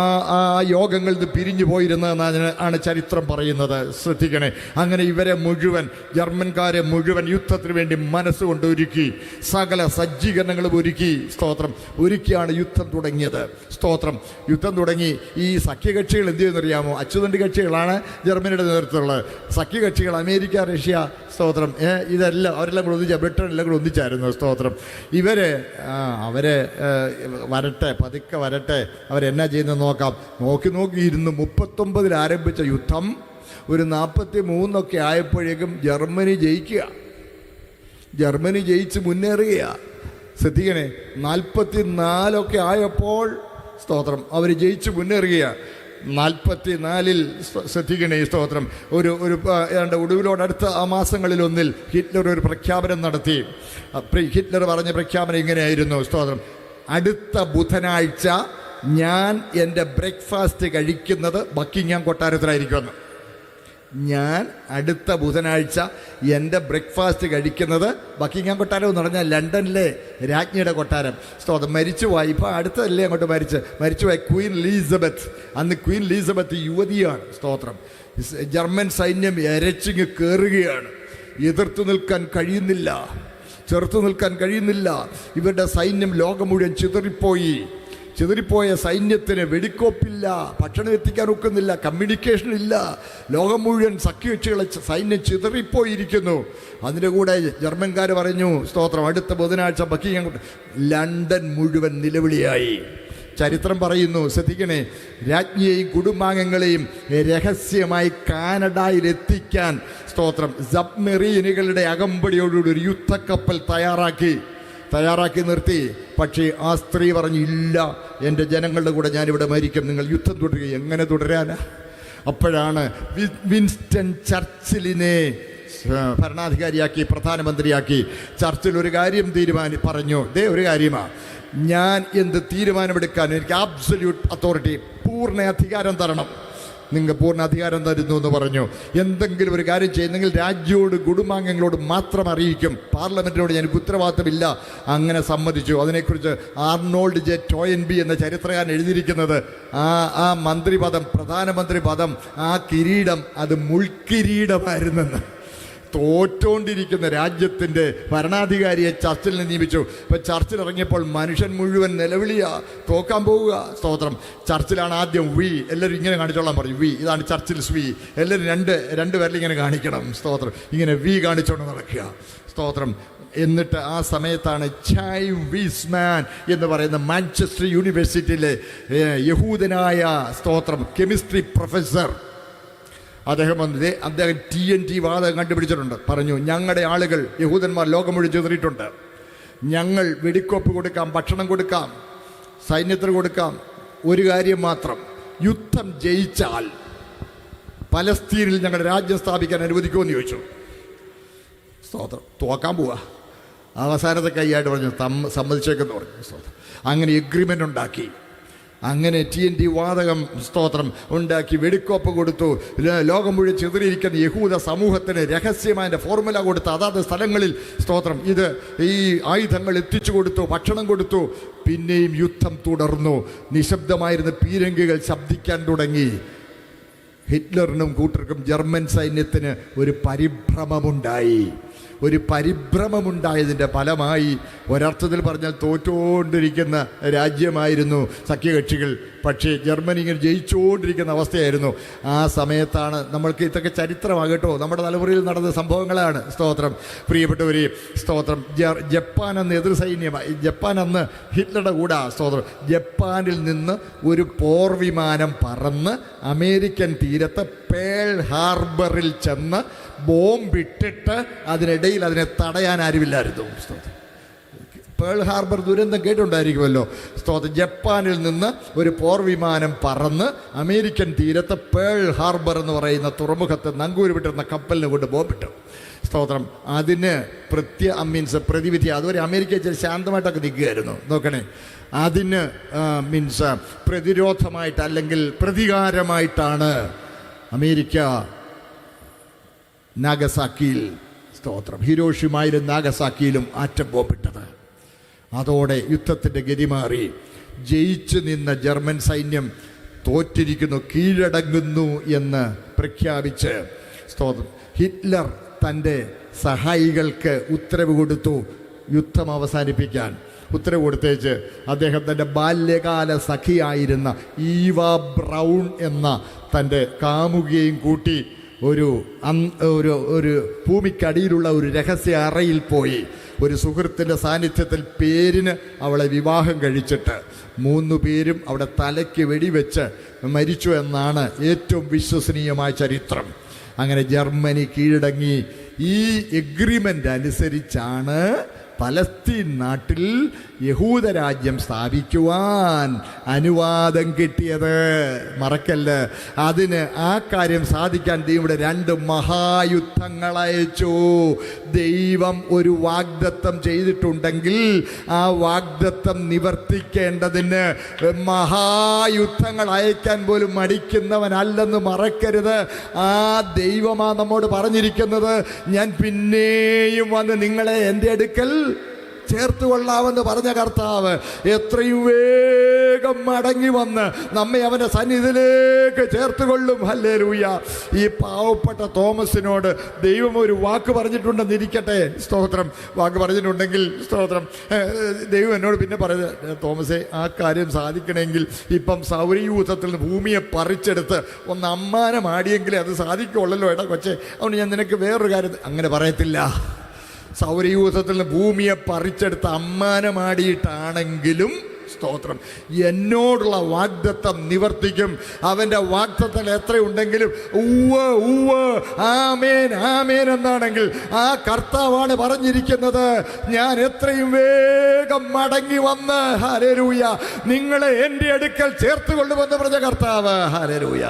യോഗങ്ങളിൽ നിന്ന് പിരിഞ്ഞു പോയിരുന്നതെന്നാണ് ചരിത്രം പറയുന്നത്. ശ്രദ്ധിക്കണേ. അങ്ങനെ ജർമ്മൻകാരെ മുഴുവൻ യുദ്ധത്തിന് വേണ്ടി മനസ്സുകൊണ്ട് ഒരുക്കി, സകല സജ്ജീകരണങ്ങളും ഒരുക്കി, സ്തോത്രം, ഒരുക്കിയാണ് യുദ്ധം തുടങ്ങിയത്. സ്തോത്രം. യുദ്ധം തുടങ്ങി. ഈ സഖ്യകക്ഷികൾ എന്ത് ചെയ്യുന്നറിയാമോ? അച്ചുതണ്ട് കക്ഷികളാണ് ജർമ്മനിയുടെ നേതൃത്വമുള്ളത്. സഖ്യകക്ഷികൾ അമേരിക്ക, റഷ്യ, സ്തോത്രം, ഇതെല്ലാം അവരെല്ലാം കൂടെ ഒന്നിച്ച, ബ്രിട്ടൻ എല്ലാം കൂടെ ഒന്നിച്ചായിരുന്നു. സ്തോത്രം. അവരെ പതുക്കെ വരട്ടെ, അവരെന്നാ ചെയ്യുന്നത് നോക്കാം. നോക്കി ഇരുന്ന് 39 ആരംഭിച്ച യുദ്ധം ഒരു 43 ആയപ്പോഴേക്കും ജർമ്മനി ജയിച്ച് മുന്നേറുകയാണ്. ശ്രദ്ധിക്കണേ. 44 ആയപ്പോൾ, സ്തോത്രം, അവർ ജയിച്ച് മുന്നേറുകയാണ്. 44 ശ്രദ്ധിക്കണേ. സ്തോത്രം. ഒരു ഒടുവിലോടടുത്ത ആ മാസങ്ങളിലൊന്നിൽ ഹിറ്റ്ലർ ഒരു പ്രഖ്യാപനം നടത്തി. ഹിറ്റ്ലർ പറഞ്ഞ പ്രഖ്യാപനം ഇങ്ങനെയായിരുന്നു. സ്തോത്രം. അടുത്ത ബുധനാഴ്ച ഞാൻ എൻ്റെ ബ്രേക്ക്ഫാസ്റ്റ് കഴിക്കുന്നത് ബക്കിംഗ്ഹാം കൊട്ടാരത്തിലായിരിക്കുമെന്ന്. ഞാൻ അടുത്ത ബുധനാഴ്ച എൻ്റെ ബ്രേക്ക്ഫാസ്റ്റ് കഴിക്കുന്നത് ബക്കിംഗ്ഹാം കൊട്ടാരം എന്ന് പറഞ്ഞാൽ ലണ്ടനിലെ രാജ്ഞിയുടെ കൊട്ടാരം. സ്തോത്രം. മരിച്ചുപോയി, ഇപ്പോൾ അടുത്തല്ലേ അങ്ങോട്ട് മരിച്ചുപോയി ക്വീൻ എലിസബത്ത്. അന്ന് ക്വീൻ എലിസബത്ത് യുവതിയാണ്. സ്തോത്രം. ജർമ്മൻ സൈന്യം എരച്ചിങ്ങ് കയറുകയാണ്. എതിർത്ത് നിൽക്കാൻ കഴിയുന്നില്ല, ചെറുത്തു നിൽക്കാൻ കഴിയുന്നില്ല. ഇവരുടെ സൈന്യം ലോകം മുഴുവൻ ചിതറിപ്പോയ സൈന്യത്തിന് വെടിക്കോപ്പില്ല, ഭക്ഷണം എത്തിക്കാൻ ഒക്കുന്നില്ല, കമ്മ്യൂണിക്കേഷൻ ഇല്ല. ലോകം മുഴുവൻ സഖ്യകക്ഷികളെ സൈന്യം ചിതറിപ്പോയിരിക്കുന്നു. അതിൻ്റെ കൂടെ ജർമ്മൻകാർ പറഞ്ഞു, സ്തോത്രം, അടുത്ത ബുധനാഴ്ച ബക്കിംഗ്ഹാം ലണ്ടൻ മുഴുവൻ നിലവിളിയായി. ചരിത്രം പറയുന്നു, ശ്രദ്ധിക്കണേ, രാജ്ഞിയെയും കുടുംബാംഗങ്ങളെയും രഹസ്യമായി കാനഡയിലെത്തിക്കാൻ സ്തോത്രം സബ്മെറീനുകളുടെ അകമ്പടിയോടുകൂടി ഒരു യുദ്ധക്കപ്പൽ തയ്യാറാക്കി നിർത്തി. പക്ഷേ ആ സ്ത്രീ പറഞ്ഞു, ഇല്ല, എൻ്റെ ജനങ്ങളുടെ കൂടെ ഞാനിവിടെ മരിക്കും, നിങ്ങൾ യുദ്ധം തുടരുക. എങ്ങനെ തുടരാനാ? അപ്പോഴാണ് വിൻസ്റ്റൺ ചർച്ചിലിനെ ഭരണാധികാരിയാക്കി, പ്രധാനമന്ത്രിയാക്കി. ചർച്ചിൽ ഒരു കാര്യം പറഞ്ഞു, ഒരു കാര്യമാണ്, ഞാൻ എന്ത് തീരുമാനമെടുക്കാൻ എനിക്ക് ആബ്സല്യൂട്ട് അതോറിറ്റി, പൂർണ്ണ അധികാരം തരണം. നിങ്ങൾ പൂർണ്ണ അധികാരം തരുന്നു എന്ന് പറഞ്ഞു. എന്തെങ്കിലും ഒരു കാര്യം ചെയ്യുന്നെങ്കിൽ രാജ്യയോട് കുടുംബാംഗങ്ങളോട് മാത്രം അറിയിക്കും, പാർലമെൻറ്റിനോട് എനിക്ക് ഉത്തരവാദിത്തമില്ല. അങ്ങനെ സമ്മതിച്ചു. അതിനെക്കുറിച്ച് ആർണോൾഡ് ജെ ടോയൻബി എന്ന ചരിത്രകാരൻ എഴുതിയിരിക്കുന്നത്, ആ മന്ത്രിപദം, പ്രധാനമന്ത്രി പദം, ആ കിരീടം അത് മുൾക്കിരീടമായിരുന്നെന്ന്. തോറ്റോണ്ടിരിക്കുന്ന രാജ്യത്തിൻ്റെ ഭരണാധികാരിയെ ചർച്ചിൽ നിയമിച്ചു. ഇപ്പം ചർച്ചിൽ ഇറങ്ങിയപ്പോൾ മനുഷ്യൻ മുഴുവൻ നിലവിളിയാ, തോക്കാൻ പോവുക. സ്തോത്രം. ചർച്ചിലാണ് ആദ്യം വി, എല്ലാവരും ഇങ്ങനെ കാണിച്ചോളാൻ പറഞ്ഞു. വി, ഇതാണ് ചർച്ചിൽ വി. എല്ലാവരും രണ്ട് പേരിൽ ഇങ്ങനെ കാണിക്കണം. സ്തോത്രം. ഇങ്ങനെ വി കാണിച്ചോണ്ട് നടക്കുക. സ്തോത്രം. എന്നിട്ട് ആ സമയത്താണ് ചൈം വീസ്മാൻ എന്ന് പറയുന്ന മാഞ്ചസ്റ്റർ യൂണിവേഴ്സിറ്റിയിലെ യഹൂദനായ സ്തോത്രം കെമിസ്ട്രി പ്രൊഫസർ, അദ്ദേഹം TNT വാതകം കണ്ടുപിടിച്ചിട്ടുണ്ട്. പറഞ്ഞു, ഞങ്ങളുടെ ആളുകൾ യഹൂദന്മാർ ലോകം മുഴുവൻ ചിതറിയിട്ടുണ്ട്. ഞങ്ങൾ വെടിക്കോപ്പ് കൊടുക്കാം, ഭക്ഷണം കൊടുക്കാം, സൈന്യത്തിന് കൊടുക്കാം. ഒരു കാര്യം മാത്രം, യുദ്ധം ജയിച്ചാൽ പലസ്തീനിൽ ഞങ്ങളുടെ രാജ്യം സ്ഥാപിക്കാൻ അനുവദിക്കുമെന്ന് ചോദിച്ചു. സ്തോത്രം. തോക്കാൻ പോവാ. അവസാനത്തെ കൈയായിട്ട് പറഞ്ഞു, സമ്മതിച്ചേക്കെന്ന് പറഞ്ഞു. സ്തോത്രം. അങ്ങനെ എഗ്രിമെൻ്റ് ഉണ്ടാക്കി. അങ്ങനെ TNT വാതകം സ്തോത്രം ഉണ്ടാക്കി, വെടിക്കോപ്പ് കൊടുത്തു. ലോകം മുഴുവൻ ചിതറിയിരിക്കുന്ന യഹൂദ സമൂഹത്തിന് രഹസ്യമായ ഫോർമുല കൊടുത്തു. അതാത് സ്ഥലങ്ങളിൽ സ്തോത്രം ഈ ആയുധങ്ങൾ എത്തിച്ചു കൊടുത്തു, ഭക്ഷണം കൊടുത്തു. പിന്നെയും യുദ്ധം തുടർന്നു. നിശബ്ദമായിരുന്ന പീരങ്കികൾ ശബ്ദിക്കാൻ തുടങ്ങി. ഹിറ്റ്ലറിനും കൂട്ടർക്കും ജർമ്മൻ സൈന്യത്തിന് ഒരു പരിഭ്രമമുണ്ടായതിൻ്റെ ഫലമായി ഒരർത്ഥത്തിൽ പറഞ്ഞാൽ തോറ്റുകൊണ്ടിരിക്കുന്ന രാജ്യമായിരുന്നു സഖ്യകക്ഷികൾ. പക്ഷേ ജർമ്മനി ഇങ്ങനെ ജയിച്ചുകൊണ്ടിരിക്കുന്ന അവസ്ഥയായിരുന്നു. ആ സമയത്താണ്, നമ്മൾക്ക് ഇതൊക്കെ ചരിത്രമാകട്ടോ, നമ്മുടെ തലമുറയിൽ നടന്ന സംഭവങ്ങളാണ്. സ്തോത്രം. പ്രിയപ്പെട്ടവരെ, സ്തോത്രം. ജപ്പാൻ അന്ന് എതിർ സൈന്യമായി. ജപ്പാൻ അന്ന് ഹിറ്റ്ലറുടെ കൂടെ. സ്തോത്രം. ജപ്പാനിൽ നിന്ന് ഒരു പോർവിമാനം പറന്ന് അമേരിക്കൻ തീരത്ത് പേൾ ഹാർബറിൽ ചെന്ന് ബോംബിട്ടിട്ട് അതിനിടയിൽ അതിനെ തടയാൻ ആരുമില്ലായിരുന്നു. പേൾ ഹാർബർ ദുരന്തം കേട്ടുണ്ടായിരിക്കുമല്ലോ. സ്തോത്രം. ജപ്പാനിൽ നിന്ന് ഒരു പോർവിമാനം പറന്ന് അമേരിക്കൻ തീരത്ത് പേൾ ഹാർബർ എന്ന് പറയുന്ന തുറമുഖത്ത് നങ്കൂര് വിട്ടിരുന്ന കപ്പലിനെ കൊണ്ട് ബോംബിട്ടു. സ്തോത്രം. അതിന് പ്രതിവിധി, അതുവരെ അമേരിക്ക ഇച്ചിരി ശാന്തമായിട്ടൊക്കെ നിൽക്കുകയായിരുന്നു. നോക്കണേ, അതിന് പ്രതിരോധമായിട്ട് അല്ലെങ്കിൽ പ്രതികാരമായിട്ടാണ് അമേരിക്ക നാഗസാക്കിയിൽ, സ്തോത്രം, ഹിരോഷിമയിലും നാഗസാക്കിയിലും ആറ്റം ബോംബിട്ടത്. അതോടെ യുദ്ധത്തിൻ്റെ ഗതി മാറി. ജയിച്ചു നിന്ന ജർമ്മൻ സൈന്യം തോറ്റിരിക്കുന്നു, കീഴടങ്ങുന്നു എന്ന് പ്രഖ്യാപിച്ച് സ്തോത്രം ഹിറ്റ്ലർ തൻ്റെ സഹായികൾക്ക് ഉത്തരവ് കൊടുത്തു യുദ്ധം അവസാനിപ്പിക്കാൻ. ഉത്തരവ് കൊടുത്തേച്ച് അദ്ദേഹം തൻ്റെ ബാല്യകാല സഖിയായിരുന്ന ഈവ ബ്രൗൺ എന്ന തൻ്റെ കാമുകിയെയും കൂട്ടി ഒരു ഭൂമിക്കടിയിലുള്ള ഒരു രഹസ്യ അറയിൽ പോയി ഒരു സുഹൃത്തിൻ്റെ സാന്നിധ്യത്തിൽ പേരിന് അവളെ വിവാഹം കഴിച്ചിട്ട് 3 പേരും അവിടെ തലയ്ക്ക് വെടിവെച്ച് മരിച്ചു എന്നാണ് ഏറ്റവും വിശ്വസനീയമായ ചരിത്രം. അങ്ങനെ ജർമ്മനി കീഴടങ്ങി. ഈ എഗ്രിമെൻ്റ് അനുസരിച്ചാണ് പലസ്തീൻ നാട്ടിൽ യഹൂദരാജ്യം സ്ഥാപിക്കുവാൻ അനുവാദം കിട്ടിയത്. മറക്കല്ല്. അതിന് ആ കാര്യം സാധിക്കാൻ ദൈവം രണ്ട് മഹായുദ്ധങ്ങൾ അയച്ചു. ദൈവം ഒരു വാഗ്ദത്തം ചെയ്തിട്ടുണ്ടെങ്കിൽ ആ വാഗ്ദത്തം നിവർത്തിക്കേണ്ടതിന് മഹായുദ്ധങ്ങൾ അയക്കാൻ പോലും മടിക്കുന്നവനല്ലെന്ന് മറക്കരുത്. ആ ദൈവമാ നമ്മോട് പറഞ്ഞിരിക്കുന്നത്, ഞാൻ പിന്നെയും വന്ന് നിങ്ങളെ എൻ്റെ അടുക്കൽ ചേർത്ത് കൊള്ളാമെന്ന് പറഞ്ഞ കർത്താവ് എത്രയും വേഗം മടങ്ങി വന്ന് നമ്മെ അവൻ്റെ സന്നിധിയിലേക്ക് ചേർത്ത് കൊള്ളും. ഹല്ലേലൂയ. ഈ പാവപ്പെട്ട തോമസിനോട് ദൈവം ഒരു വാക്ക് പറഞ്ഞിട്ടുണ്ടെന്നിരിക്കട്ടെ, സ്തോത്രം. വാക്ക് പറഞ്ഞിട്ടുണ്ടെങ്കിൽ സ്തോത്രം. ദൈവം എന്നോട് പിന്നെ പറയുന്നത്, തോമസേ, ആ കാര്യം സാധിക്കണമെങ്കിൽ ഇപ്പം സൗരയൂഥത്തിൽ നിന്ന് ഭൂമിയെ പറിച്ചെടുത്ത് ഒന്ന് അമ്മാനമാടിയെങ്കിലേ അത് സാധിക്കുള്ളല്ലോ എടാ കൊച്ചേ. അതുകൊണ്ട് ഞാൻ നിനക്ക് വേറൊരു കാര്യം അങ്ങനെ പറയത്തില്ല. സൗരയൂഥത്തിൽ നിന്ന് ഭൂമിയെ പറിച്ചെടുത്ത് അമ്മാനമാടിയിട്ടാണെങ്കിലും സ്തോത്രം, എന്നോടുള്ള വാഗ്ദത്തം നിവർത്തിക്കും. അവൻ്റെ വാഗ്ദത്തം എത്രയുണ്ടെങ്കിലും ഉവ്വ് ഉവ്വ് ആമേൻ ആമേൻ എന്നാണെങ്കിൽ ആ കർത്താവാണ് പറഞ്ഞിരിക്കുന്നത്, ഞാൻ എത്രയും വേഗം മടങ്ങി വന്ന് ഹല്ലേലൂയ നിങ്ങളെ എൻ്റെ അടുക്കൽ ചേർത്ത് കൊള്ളുമെന്ന് പറഞ്ഞ കർത്താവ്. ഹല്ലേലൂയ.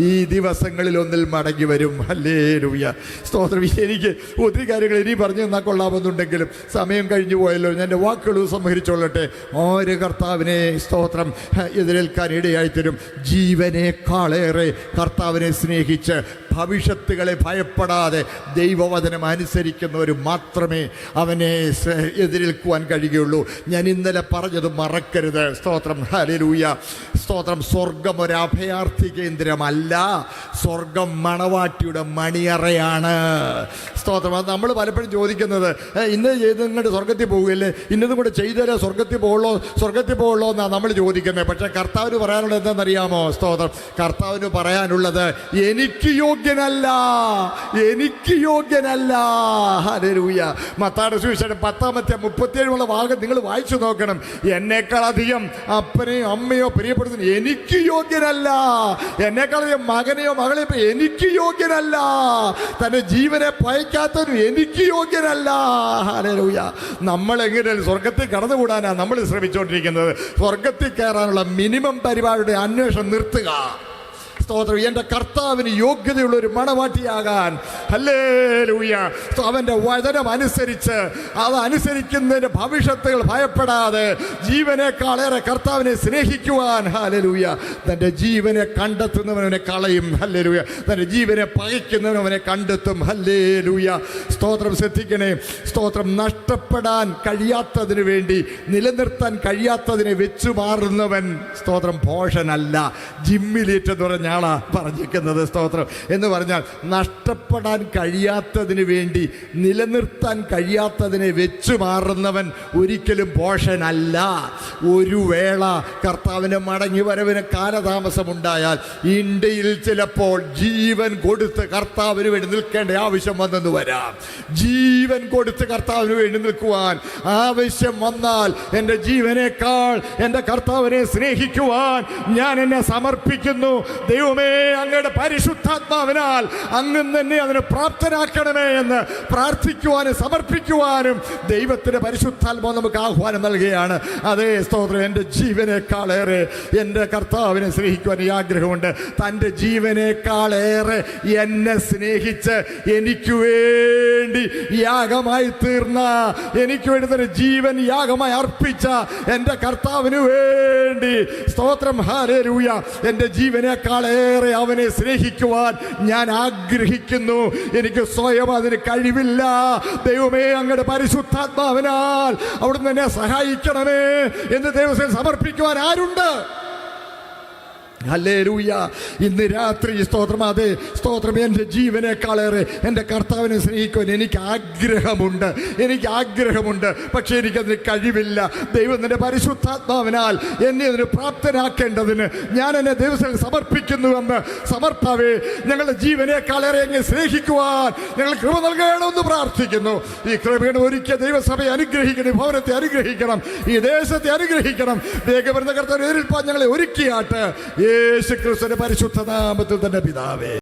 ഈ ദിവസങ്ങളിൽ ഒന്നിൽ മടങ്ങി വരും. ഹല്ലേലൂയ. സ്തോത്രം. എനിക്ക് ഒത്തിരി കാര്യങ്ങൾ ഇനി പറഞ്ഞു തന്നാൽ കൊള്ളാമെന്നുണ്ടെങ്കിലും സമയം കഴിഞ്ഞു പോയല്ലോ. ഞാൻ എൻ്റെ വാക്കുകൾ സംഹരിച്ചോളട്ടെ. ഓരോ കർത്താവിനെ സ്തോത്രം എതിരേൽക്കാൻ ഇടയായിത്തരും. ജീവനേക്കാളേറെ കർത്താവിനെ സ്നേഹിച്ച് ഭവിഷ്യത്തുകളെ ഭയപ്പെടാതെ ദൈവവചനം അനുസരിക്കുന്നവർ മാത്രമേ അവനെ എതിരേൽക്കുവാൻ കഴിയുകയുള്ളൂ. ഞാൻ ഇന്നലെ പറഞ്ഞത് മറക്കരുത്. സ്തോത്രം. ഹല്ലേലൂയ. സ്തോത്രം. സ്വർഗം ഒരു അഭയാർത്ഥി കേന്ദ്രമല്ല, സ്വർഗം മണവാട്ടിയുടെ മണിയറയാണ്. സ്തോത്രം. അത് നമ്മൾ പലപ്പോഴും ചോദിക്കുന്നത്, ഇന്നത് ചെയ്ത് നിങ്ങളുടെ സ്വർഗത്തിൽ പോകുകയല്ലേ, ഇന്നതും കൂടെ ചെയ്താലേ സ്വർഗത്തിൽ പോകുള്ളൂ എന്നാണ് നമ്മൾ ചോദിക്കുന്നത്. പക്ഷേ കർത്താവിന് പറയാനുള്ളത് എന്താണെന്നറിയാമോ? സ്തോത്രം. കർത്താവിന് പറയാനുള്ളത്, എനിക്ക് യോഗ്യനല്ല. ഹല്ലേലൂയ. മത്തായിയുടെ സുവിശേഷം 10:37 ഭാഗം നിങ്ങൾ വായിച്ചു നോക്കണം. എന്നേക്കാളധികം അപ്പനെയോ അമ്മയോ പ്രിയപ്പെടുത്തുന്ന എനിക്ക് യോഗ്യനല്ല, എന്നേക്കാളധികം മകനെയോ മകളെയോ എനിക്ക് യോഗ്യനല്ല, തൻ്റെ ജീവനെ പയക്കാത്തവനും എനിക്ക് യോഗ്യനല്ല. ഹല്ലേലൂയ. നമ്മളെങ്ങനെയാണ് സ്വർഗത്തിൽ കടന്നുകൂടാനാണ് നമ്മൾ ശ്രമിച്ചുകൊണ്ടിരിക്കുന്നത്. സ്വർഗത്തിൽ കയറാനുള്ള മിനിമം പരിപാടിയുടെ അന്വേഷണം നിർത്തുക. സ്തോത്രം. എൻ്റെ കർത്താവിന് യോഗ്യതയുള്ള ഒരു മണവാട്ടിയാകാൻ. ഹല്ലേലൂയ. അവൻ്റെ വചനം അനുസരിച്ച് അതനുസരിക്കുന്നതിൻ്റെ ഭവിഷ്യത്തുകൾ ഭയപ്പെടാതെ ജീവനേക്കാളേറെ കർത്താവിനെ സ്നേഹിക്കുവാൻ. ഹല്ലേലൂയ. തൻ്റെ ജീവനെ കണ്ടെത്തുന്നവനെ കളയും. ഹല്ലേലൂയ. തൻ്റെ ജീവനെ പകയ്ക്കുന്നവനെ കണ്ടെത്തും. ഹല്ലേലൂയ. സ്തോത്രം. ശ്രദ്ധിക്കണേ. സ്തോത്രം. നഷ്ടപ്പെടാൻ കഴിയാത്തതിന് വേണ്ടി നിലനിർത്താൻ കഴിയാത്തതിനെ വെച്ചു മാറുന്നവൻ സ്തോത്രം ഭോഷനല്ല. ജിമ്മിലേറ്റെന്ന് പറഞ്ഞ ആളാ പറഞ്ഞിരിക്കുന്നത്. സ്തോത്രം. എന്ന് പറഞ്ഞാൽ നഷ്ടപ്പെടാൻ കഴിയാത്തതിന് വേണ്ടി നിലനിർത്താൻ കഴിയാത്തതിനെ വെച്ചു മാറുന്നവൻ ഒരിക്കലും ഭോഷനല്ല. ഒരു വേള കർത്താവിന് മടങ്ങി വരവിന് കാലതാമസമുണ്ടായാൽ ഇന്ത്യയിൽ ചിലപ്പോൾ ജീവൻ കൊടുത്ത് കർത്താവിന് വേണ്ടി നിൽക്കേണ്ട ആവശ്യം വന്നെന്ന് വരാം. ജീവൻ കൊടുത്ത് കർത്താവിന് വേണ്ടി നിൽക്കുവാൻ ആവശ്യം വന്നാൽ എൻ്റെ ജീവനേക്കാൾ എൻ്റെ കർത്താവിനെ സ്നേഹിക്കുവാൻ ഞാൻ എന്നെ സമർപ്പിക്കുന്നു. ദൈവമേ, അങ്ങയുടെ പരിശുദ്ധാത്മാവിനാൽ അങ്ങ് തന്നെ അതിന് പ്രാപ്തനാക്കണമേ എന്ന് പ്രാർത്ഥിക്കുവാനും സമർപ്പിക്കുവാനും ദൈവത്തിൻ്റെ പരിശുദ്ധാത്മാവ് നമുക്ക് ആഹ്വാനം നൽകുകയാണ്. അതേ സ്തോത്രം. എൻ്റെ ജീവനേക്കാളേറെ എൻ്റെ കർത്താവിനെ സ്നേഹിക്കുവാൻ ഈ ആഗ്രഹമുണ്ട്. തൻ്റെ ജീവനേക്കാളേറെ എന്നെ സ്നേഹിച്ച് എനിക്ക് വേണ്ടി യാഗമായി തീർന്ന, എനിക്ക് വേണ്ടി തന്നെ ജീവൻ യാഗമായി അർപ്പിച്ച എൻ്റെ കർത്താവിന് വേണ്ടി സ്തോത്രം. ഹല്ലേലൂയ. എൻ്റെ ജീവനേക്കാളേറെ അവനെ സ്നേഹിക്കുവാൻ ഞാൻ ആഗ്രഹിക്കുന്നു. എനിക്ക് സ്വയം അതിന് കഴിവില്ല. ദൈവമേ, അങ്ങയുടെ പരിശുദ്ധാത്മാവിനാൽ അവിടുന്ന് എന്നെ സഹായിക്കണമേ എന്ന് ദൈവത്തെ സമർപ്പിക്കുവാൻ ആരുണ്ട്? ഹല്ലേലൂയ. ഇന്ന് രാത്രി സ്തോത്രം. അതെ സ്തോത്രം. എൻ്റെ ജീവനേക്കാളേറെ എൻ്റെ കർത്താവിനെ സ്നേഹിക്കുവാൻ എനിക്ക് ആഗ്രഹമുണ്ട്. പക്ഷേ എനിക്കതിന് കഴിവില്ല. ദൈവം എൻ്റെ പരിശുദ്ധാത്മാവിനാൽ എന്നെ അതിന് പ്രാപ്തനാക്കേണ്ടതിന് ഞാൻ എന്നെ ദൈവത്തിൽ സമർപ്പിക്കുന്നുവെന്ന് സമർപ്പാവേ, ഞങ്ങളുടെ ജീവനേക്കാളേറെ എന്നെ സ്നേഹിക്കുവാൻ ഞങ്ങൾ കൃപ നൽകണമെന്ന് പ്രാർത്ഥിക്കുന്നു. ഈ കൃപയുടെ ഒരുക്കിയ ദൈവസഭയെ അനുഗ്രഹിക്കണം, ഭവനത്തെ അനുഗ്രഹിക്കണം, ഈ ദേശത്തെ അനുഗ്രഹിക്കണം. വേഗം കർത്താവ് എതിരിൽപ്പാൻ ഞങ്ങളെ ഒരുക്കിയാട്ട് യേശുക്രിസ്തുവിന്റെ പരിശുദ്ധ നാമത്തിൽ തന്നെ പിതാവേ.